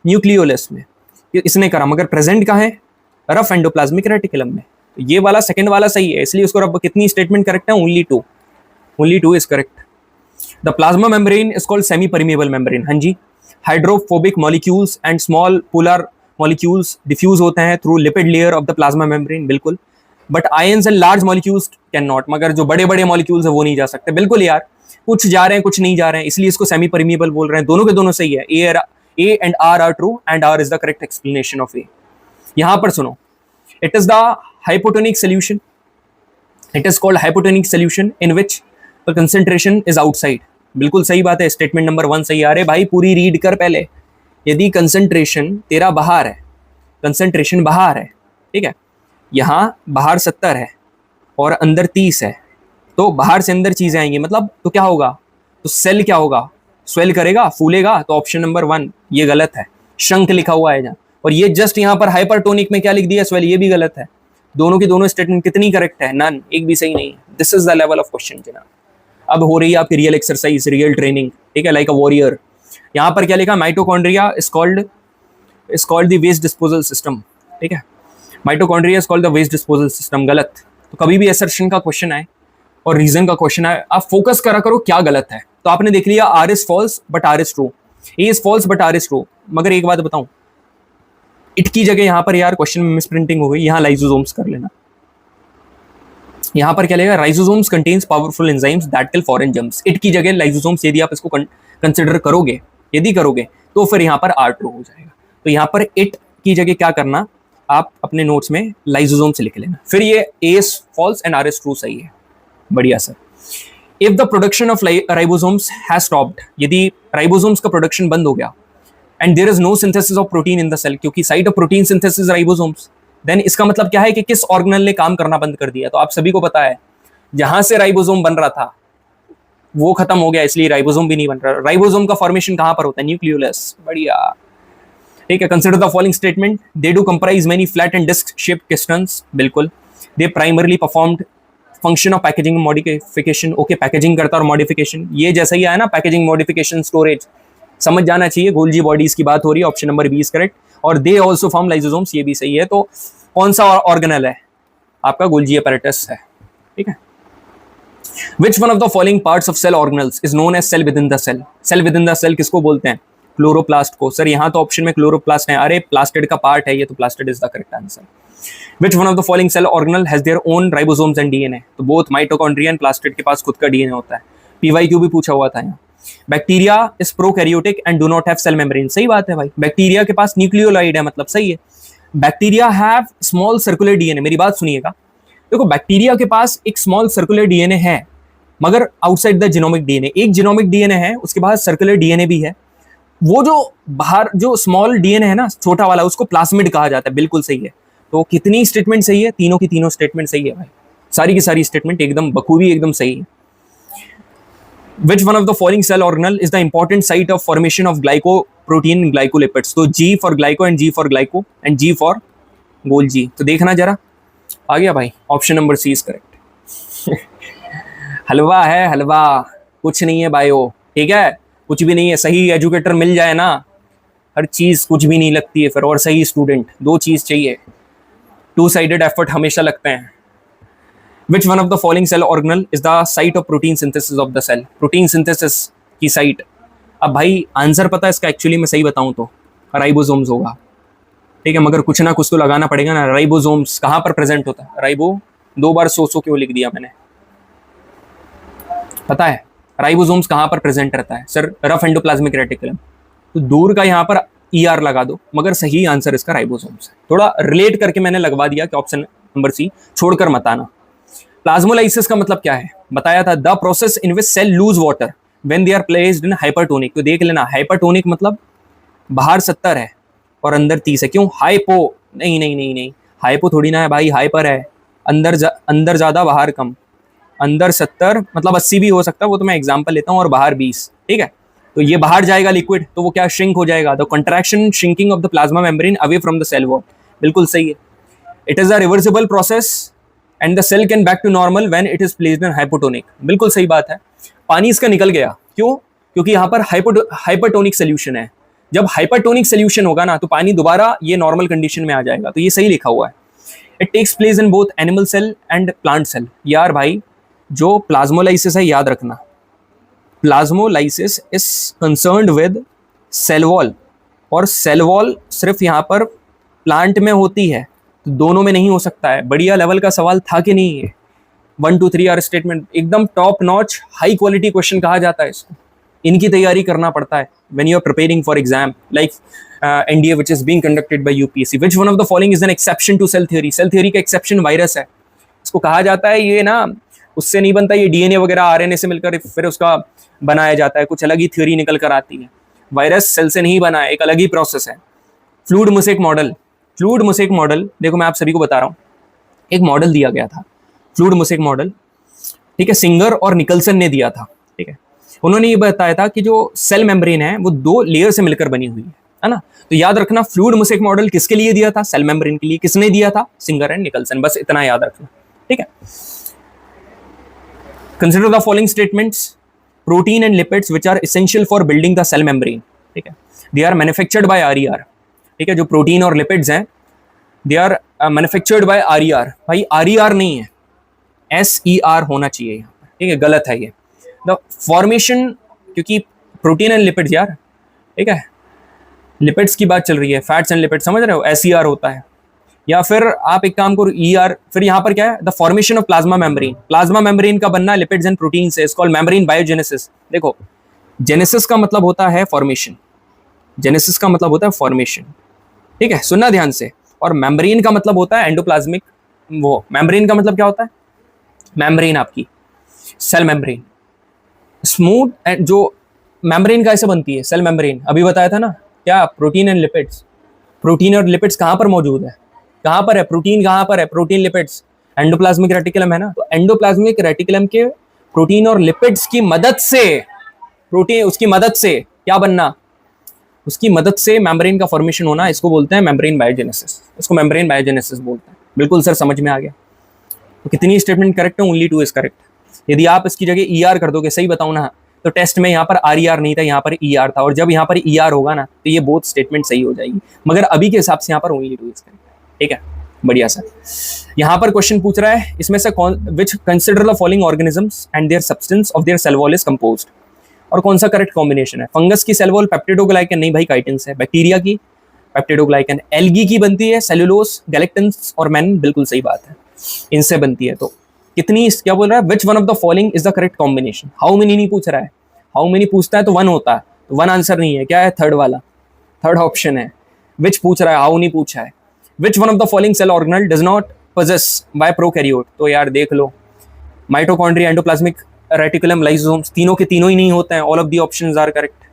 न्यूक्लियोलस में, इसने करा, मगर प्रेजेंट कहाँ है? रफ एंडोप्लाज्मिक रेटिकुलम में। तो ये वाला सेकंड वाला सही है, इसलिए उसको रफ, कितनी स्टेटमेंट करेक्ट है? Only 2, only 2 is correct. The plasma membrane is called semi permeable membrane, हाँ जी। Hydrophobic molecules and small polar molecules diffuse होते हैं through lipid layer of the plasma membrane, बिल्कुल। But ions and large molecules can not, मगर जो बड़े बड़े molecules है वो नहीं जा सकते, बिल्कुल यार, कुछ जा रहे हैं कुछ नहीं जा रहे हैं, इसलिए इसको सेमी परमिएबल बोल रहे हैं। दोनों के दोनों सही है। A and R are true and R is the correct explanation of A. यहां पर सुनो, it is the hypotonic solution, it is called hypotonic solution in which the concentration is outside, बिल्कुल सही बात है। स्टेटमेंट नंबर 1 सही है। अरे भाई पूरी रीड कर पहले। यदि कंसेंट्रेशन तेरा बाहर है, कंसेंट्रेशन बाहर है, ठीक है, यहाँ बाहर 70 है और अंदर 30 है, तो बाहर से अंदर चीजें आएंगी, मतलब तो क्या होगा? तो सेल क्या होगा? स्वेल करेगा, फूलेगा। तो ऑप्शन नंबर 1 ये गलत है, शंख लिखा हुआ है जहाँ, और ये जस्ट यहाँ पर हाइपरटोनिक में क्या लिख दिया? स्वेल, ये भी गलत है। दोनों की दोनों स्टेटमेंट कितनी करेक्ट है? नन, एक भी सही नहीं है। This is the level of question जनाब। अब हो रही है आपकी रियल एक्सरसाइज, रियल ट्रेनिंग, ठीक है, लाइक अ वॉरियर। यहाँ पर क्या लिखा? Mitochondria is called the waste disposal system, ठीक है, mitochondria is called the waste disposal system, गलत। तो कभी भी असर्शन का क्वेश्चन आए और रीजन का क्वेश्चन आए, आप फोकस करा करो क्या गलत है। तो आपने देख लिया R is false but R is true, A is false but R is true, मगर एक बात बताऊं, इट की जगह यहाँ पर यार क्वेश्चन में मिसप्रिंटिंग हो गई, यहाँ लाइसोसोम्स कर लेना। यहाँ पर क्या लेगा? Ribosomes contains powerful enzymes that kill foreign germs, it की जगह लाइसोसोम्स, यदि आप इसको कंसिडर करोगे, यदि करोगे तो फिर यहाँ पर आर ट्रू हो जाएगा। तो यहाँ पर इट की जगह क्या करना, आप अपने नोट्स में लाइसोसोम्स लिख लेना। फिर ये A is false and R is true सही है, बढ़िया sir. If the production of ribosomes has stopped, यदि राइबोसोम्स का प्रोडक्शन बंद हो गया, and there is no synthesis of protein in the cell, क्योंकि site of protein synthesis ribosomes, then इसका मतलब क्या है कि किस ऑर्गेनल ने काम करना बंद कर दिया। तो आप सभी को पता है, जहां से राइबोसोम बन रहा था वो खत्म हो गया, इसलिए राइबोसोम भी नहीं बन रहा। राइबोसोम का फॉर्मेशन कहां पर होता है? न्यूक्लियोलस, बढ़िया, ठीक है। Consider the following statement, they do comprise many flat and disc shaped crystals, बिल्कुल। They primarily performed function of packaging modification, okay, packaging करता और मॉडिफिकेशन, ये जैसा ही आया ना, पैकेजिंग मॉडिफिकेशन स्टोरेज, समझ जाना चाहिए। गोल्जी बॉडीज की बात हो रही है, option number B is correct. और दे ऑल्सो फॉर्म लाइसोसोम्स, ये भी सही है। तो कौन सा ऑर्गेनल है आपका? गोल्जी अपैरेटस है, ठीक है। Which one of the following parts of cell organelles is known as cell within the cell? Cell within the cell किसको बोलते हैं? क्लोरोप्लास्ट को। सर यहाँ तो ऑप्शन में क्लोरोप्लास्ट है, अरे प्लास्टिड का पार्ट है ये, तो plastid is the correct answer. Which one of the following cell organelle has their own ribosomes and DNA? तो बोथ माइटोकॉन्ड्रिया एंड प्लास्टिड के पास खुद का डीएनए होता है। पीवाईक्यू भी पूछा हुआ था यहाँ। Bacteria is prokaryotic and do not have cell membrane. सही बात है भाई, बैक्टीरिया के पास न्यूक्लियोलाइड है, मतलब सही है। Bacteria have small circular DNA. मेरी बात सुनिएगा, देखो बैक्टीरिया के पास एक स्मॉल सर्कुलर डीएनए है, मगर आउटसाइड द जीनोमिक डीएनए। एक जीनोमिक डीएनए है, उसके बाद सर्कुलर डीएनए भी है। वो जो बाहर जो स्मॉल डीएनए है ना, छोटा वाला, उसको प्लाज्मिड कहा जाता है। बिल्कुल सही है। तो कितनी स्टेटमेंट सही है? तीनों की तीनों स्टेटमेंट सही है भाई, सारी की सारी स्टेटमेंट एकदम बखूबी, एकदम सही है। Which one of the following cell organelle is the important site of formation of glycoprotein and glycolipids? तो G for glyco and G for glyco and G for Golgi। तो देखना जरा, आ गया भाई, option number C is correct. हलवा है हलवा, कुछ नहीं है बायो, ठीक है, कुछ भी नहीं है। सही एजुकेटर मिल जाए ना, हर चीज कुछ भी नहीं लगती है फिर, और सही स्टूडेंट, दो चीज चाहिए। टू साइडेड एफर्ट हमेशा लगते हैं। Which one of the following cell organelle is the site of protein synthesis of the cell? Protein synthesis की साइट। अब भाई आंसर पता है इसका, एक्चुअली मैं सही बताऊं तो राइबोसोम्स होगा, ठीक है, मगर कुछ ना कुछ तो लगाना पड़ेगा ना। राइबोसोम्स कहाँ पर प्रेजेंट होता है? राइबो दो बार सो क्यों लिख दिया मैंने, पता है राइबोसोम्स कहाँ पर प्रेजेंट रहता है? Sir rough endoplasmic reticulum. तो दूर का यहाँ पर ER लगा दो, मगर सही आंसर इसका राइबोसोम्स है। थोड़ा रिलेट करके मैंने लगवा दिया कि ऑप्शन नंबर सी छोड़कर मत आना। प्लाज्मोलाइसिस का मतलब क्या है? बताया था, the process in which cell lose water when they are placed in hypertonic. तो देख लेना, हाइपरटोनिक मतलब बाहर 70 है और अंदर 30 है। क्यों? हाइपो नहीं नहीं नहीं नहीं, हाइपो थोड़ी ना है भाई, हाइपर है। अंदर ज्यादा बाहर कम। अंदर 70 मतलब 80 भी हो सकता है, वो तो मैं एग्जांपल लेता हूँ, और बाहर 20, ठीक है। तो ये बाहर जाएगा लिक्विड, तो वो क्या श्रिंक हो जाएगा। The contraction shrinking of the plasma membrane away from the cell wall. बिल्कुल सही है। It is a reversible process and the cell can back to normal when it is placed in hypotonic. बिल्कुल सही बात है। पानी इसका निकल गया, क्यों? क्योंकि यहाँ पर हाइपरटोनिक सोल्यूशन है। जब हाइपरटोनिक सोल्यूशन होगा ना, तो पानी दोबारा ये नॉर्मल कंडीशन में आ जाएगा। तो ये सही लिखा हुआ है। It takes place in both animal cell and plant cell. यार भाई, जो प्लाज्मोलाइसिस है, याद रखना, plasmolysis is concerned with cell wall, और सेल वॉल सिर्फ यहाँ पर प्लांट में होती है, तो दोनों में नहीं हो सकता है। बढ़िया लेवल का सवाल था कि नहीं? ये 1 2 3 आर स्टेटमेंट एकदम top notch high quality question कहा जाता है इसको। इनकी तैयारी करना पड़ता है when you are preparing for exam like NDA which is being conducted by UPSC. Which one of the following is an exception to cell theory? Cell theory का एक्सेप्शन वायरस है। इसको कहा जाता है ये ना, उससे नहीं बनता, ये DNA वगैरह RNA से मिलकर फिर उसका बनाया जाता है, कुछ अलग ही थ्योरी निकल कर आती है। वायरस सेल से नहीं बना है, एक अलग ही प्रोसेस है। Fluid mosaic model, fluid mosaic model, देखो मैं आप सभी को बता रहा हूँ, एक मॉडल दिया गया था फ्लूइड मोसेक मॉडल, ठीक है, सिंगर और निकलसन ने दिया था, ठीक है। उन्होंने ये बताया था कि जो सेल मेम्ब्रेन है वो 2 लेयर से मिलकर बनी हुई है ना। तो याद रखना, फ्लूइड मोसेक मॉडल किसके लिए दिया था? सेल मेम्ब्रेन के लिए। किसने दिया था? Singer and Nicolson. बस इतना याद रखना, ठीक है। Consider the following statements. Protein and lipids which are essential for building the cell membrane, ठीक है, they are manufactured by RER, ठीक है। जो प्रोटीन और लिपिड्स हैं, they are manufactured by RER। भाई RER नहीं है, SER होना चाहिए यहाँ पर, ठीक है, गलत है ये। द फॉर्मेशन, क्योंकि प्रोटीन एंड लिपिड्स यार, ठीक है, लिपिड्स की बात चल रही है, फैट्स एंड लिपिड्स, समझ रहे हो, SER होता है। या फिर आप एक काम करो, ER, फिर यहाँ पर क्या है? The formation of plasma membrane. Plasma membrane का बनना लिपिड्स एंड प्रोटीन से, इज कॉल्ड मेम्ब्रेन बायोजेनेसिस। देखो, जेनेसिस का मतलब होता है फॉर्मेशन, जेनेसिस का मतलब होता है फॉर्मेशन, ठीक है, सुनना ध्यान से। और मेम्ब्रेन का मतलब होता है एंडोप्लाज्मिक, वो मेम्ब्रेन का मतलब क्या होता है? मेम्ब्रेन आपकी सेल मेम्ब्रेन स्मूथ, एंड जो मेम्ब्रेन कैसे बनती है? सेल मेम्ब्रेन अभी बताया था ना, क्या? Protein and lipids. प्रोटीन और लिपिड्स कहाँ पर मौजूद है? कहाँ पर है प्रोटीन? कहाँ पर है प्रोटीन? लिपिड्स एंडोप्लाज्मिक रेटिकुलम है ना। तो एंडोप्लाज्मिक रेटिकुलम के प्रोटीन और लिपिड्स की मदद से, प्रोटीन उसकी मदद से क्या बनना? उसकी मदद से मेम्ब्रेन का फॉर्मेशन होना, इसको बोलते हैं मेम्ब्रेन बायोजेनेसिस। इसको मेम्ब्रेन बायोजेनेसिस बोलते हैं। बिल्कुल सर, समझ में आ गया। तो कितनी स्टेटमेंट करेक्ट है? Only 2 is correct. यदि आप इसकी जगह ER कर दोगे, सही बताऊं ना, तो टेस्ट में यहाँ पर RER नहीं था, यहाँ पर ER था, और जब यहाँ पर ER होगा ना, तो ये बोथ स्टेटमेंट सही हो जाएगी। मगर अभी के हिसाब से यहाँ पर ओनली 2 इज करेक्ट, ठीक है, बढ़िया सर। यहाँ पर क्वेश्चन पूछ रहा है, इसमें से which consider the following organisms and their substance of their cell wall is composed. और कौन सा करेक्ट कॉम्बिनेशन है? फंगस की सेल वॉल पेप्टिडोग्लाइकन नहीं भाई, काइटिन से। बैक्टीरिया की पेप्टिडोग्लाइकन एल्गी की बनती है, सेल्यूलोज, गैलेक्टिन्स और मैन, बिल्कुल सही बात है, इनसे बनती है। तो कितनी, क्या बोल रहा है, which one of the following is the correct combination. How many नहीं पूछ रहा है, हाउ मेनी पूछता है तो वन होता है, तो वन आंसर नहीं है, क्या है, थर्ड वाला, थर्ड ऑप्शन है। विच पूछ रहा है, हाउ नहीं पूछा है। Which one of the following cell organelle does not possess by prokaryote, तो यार देख लो, माइटोकॉन्ड्रिया, एंडोप्लाज्मिक रेटिकुलम, लाइसोसोम्स, तीनों के तीनों ही नहीं होते हैं। All of the options are correct,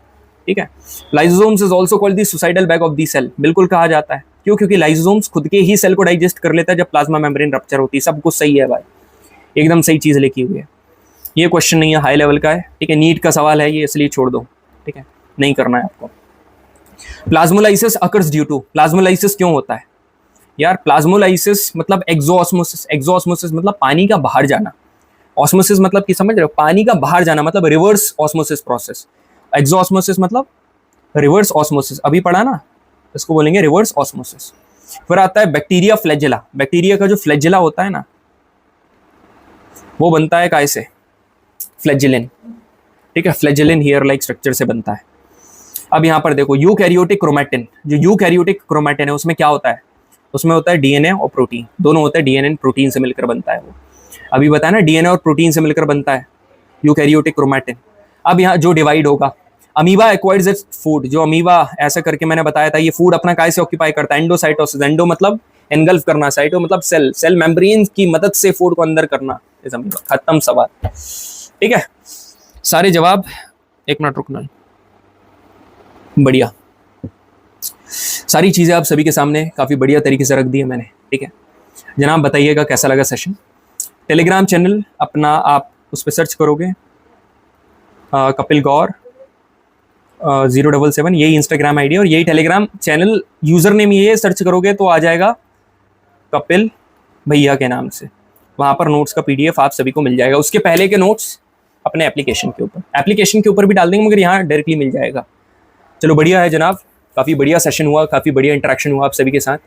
ठीक है। Lysosomes is also called the suicidal bag of the cell, बिल्कुल कहा जाता है। क्यों? क्योंकि लाइसोसोम्स खुद के ही सेल को डाइजेस्ट कर लेता है जब प्लाज्मा मेम्ब्रेन रप्चर होती है। सब कुछ सही है भाई, एकदम सही चीज लिखी हुई है। ये क्वेश्चन नहीं है, हाई लेवल का है, ठीक है, नीट का सवाल है ये, इसलिए छोड़ दो, ठीक है, नहीं करना है आपको। Plasmolysis occurs due to, plasmolysis क्यों होता है यार? प्लाज्मोलाइसिस मतलब एक्सोऑस्मोसिस, एक्सोऑस्मोसिस मतलब पानी का बाहर जाना, ऑस्मोसिस मतलब कि समझ रहे हो, पानी का बाहर जाना, मतलब रिवर्स ऑस्मोसिस प्रोसेस। एक्सोऑस्मोसिस मतलब रिवर्स ऑस्मोसिस, अभी पढ़ा ना, इसको बोलेंगे रिवर्स ऑस्मोसिस। फिर आता है बैक्टीरिया फ्लैजेला, बैक्टीरिया का जो फ्लैजेला होता है ना, वो बनता है काय से, फ्लैजेलिन, ठीक है, फ्लैजेलिन हेयर लाइक स्ट्रक्चर से बनता है। अब यहाँ पर देखो यूकैरियोटिक क्रोमैटिन, जो यूकैरियोटिक क्रोमैटिन है उसमें क्या होता है, उसमें होता है डीएनए और प्रोटीन, दोनों होता है, डीएनए प्रोटीन से मिलकर बनता है वो, अभी बताया ना, डीएनए और प्रोटीन से मिलकर बनता है यूकैरियोटिक क्रोमैटिन। अब यहाँ जो डिवाइड होगा, अमीबा एक्वायर्स इट्स फूड, जो अमीबा ऐसा करके मैंने बताया था, ये फूड अपना काय से ऑक्यूपाई करता है, एंडोसाइटोसिस, एंडो मतलब एनगल्फ करना, साइटो मतलब सेल, सेल मेम्ब्रेन की मदद से फूड को अंदर करना, इस अमीबा। खत्म सवाल, ठीक है, सारे जवाब। एक मिनट रुकना, बढ़िया, सारी चीजें आप सभी के सामने काफी बढ़िया तरीके से रख दी है मैंने, ठीक है। जनाब बताइएगा कैसा लगा सेशन। टेलीग्राम चैनल अपना आप उस पर सर्च करोगे, कपिल गौर 077, यही इंस्टाग्राम आईडी और यही टेलीग्राम चैनल यूजर नेम, ये सर्च करोगे तो आ जाएगा कपिल भैया के नाम से। वहाँ पर नोट्स का पीडीएफ आप सभी को मिल जाएगा, उसके पहले के नोट्स अपने एप्लीकेशन के ऊपर भी डाल देंगे, मगर यहाँ डायरेक्टली मिल जाएगा। चलो बढ़िया है जनाब, काफ़ी बढ़िया सेशन हुआ, काफ़ी बढ़िया इंटरेक्शन हुआ आप सभी के साथ।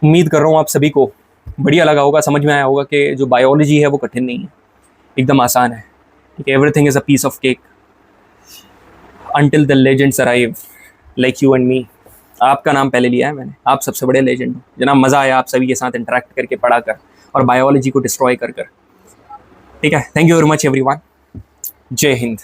उम्मीद कर रहा हूँ आप सभी को बढ़िया लगा होगा, समझ में आया होगा कि जो बायोलॉजी है वो कठिन नहीं है, एकदम आसान है, ठीक है। Everything is a piece of cake until the legends arrive like you and me। आपका नाम पहले लिया है मैंने, आप सबसे बड़े लेजेंड हो जनाब। मज़ा आया आप सभी के साथ इंटरेक्ट करके, पढ़ा कर और बायोलॉजी को डिस्ट्रॉय कर, ठीक है। Thank you very much everyone, जय हिंद।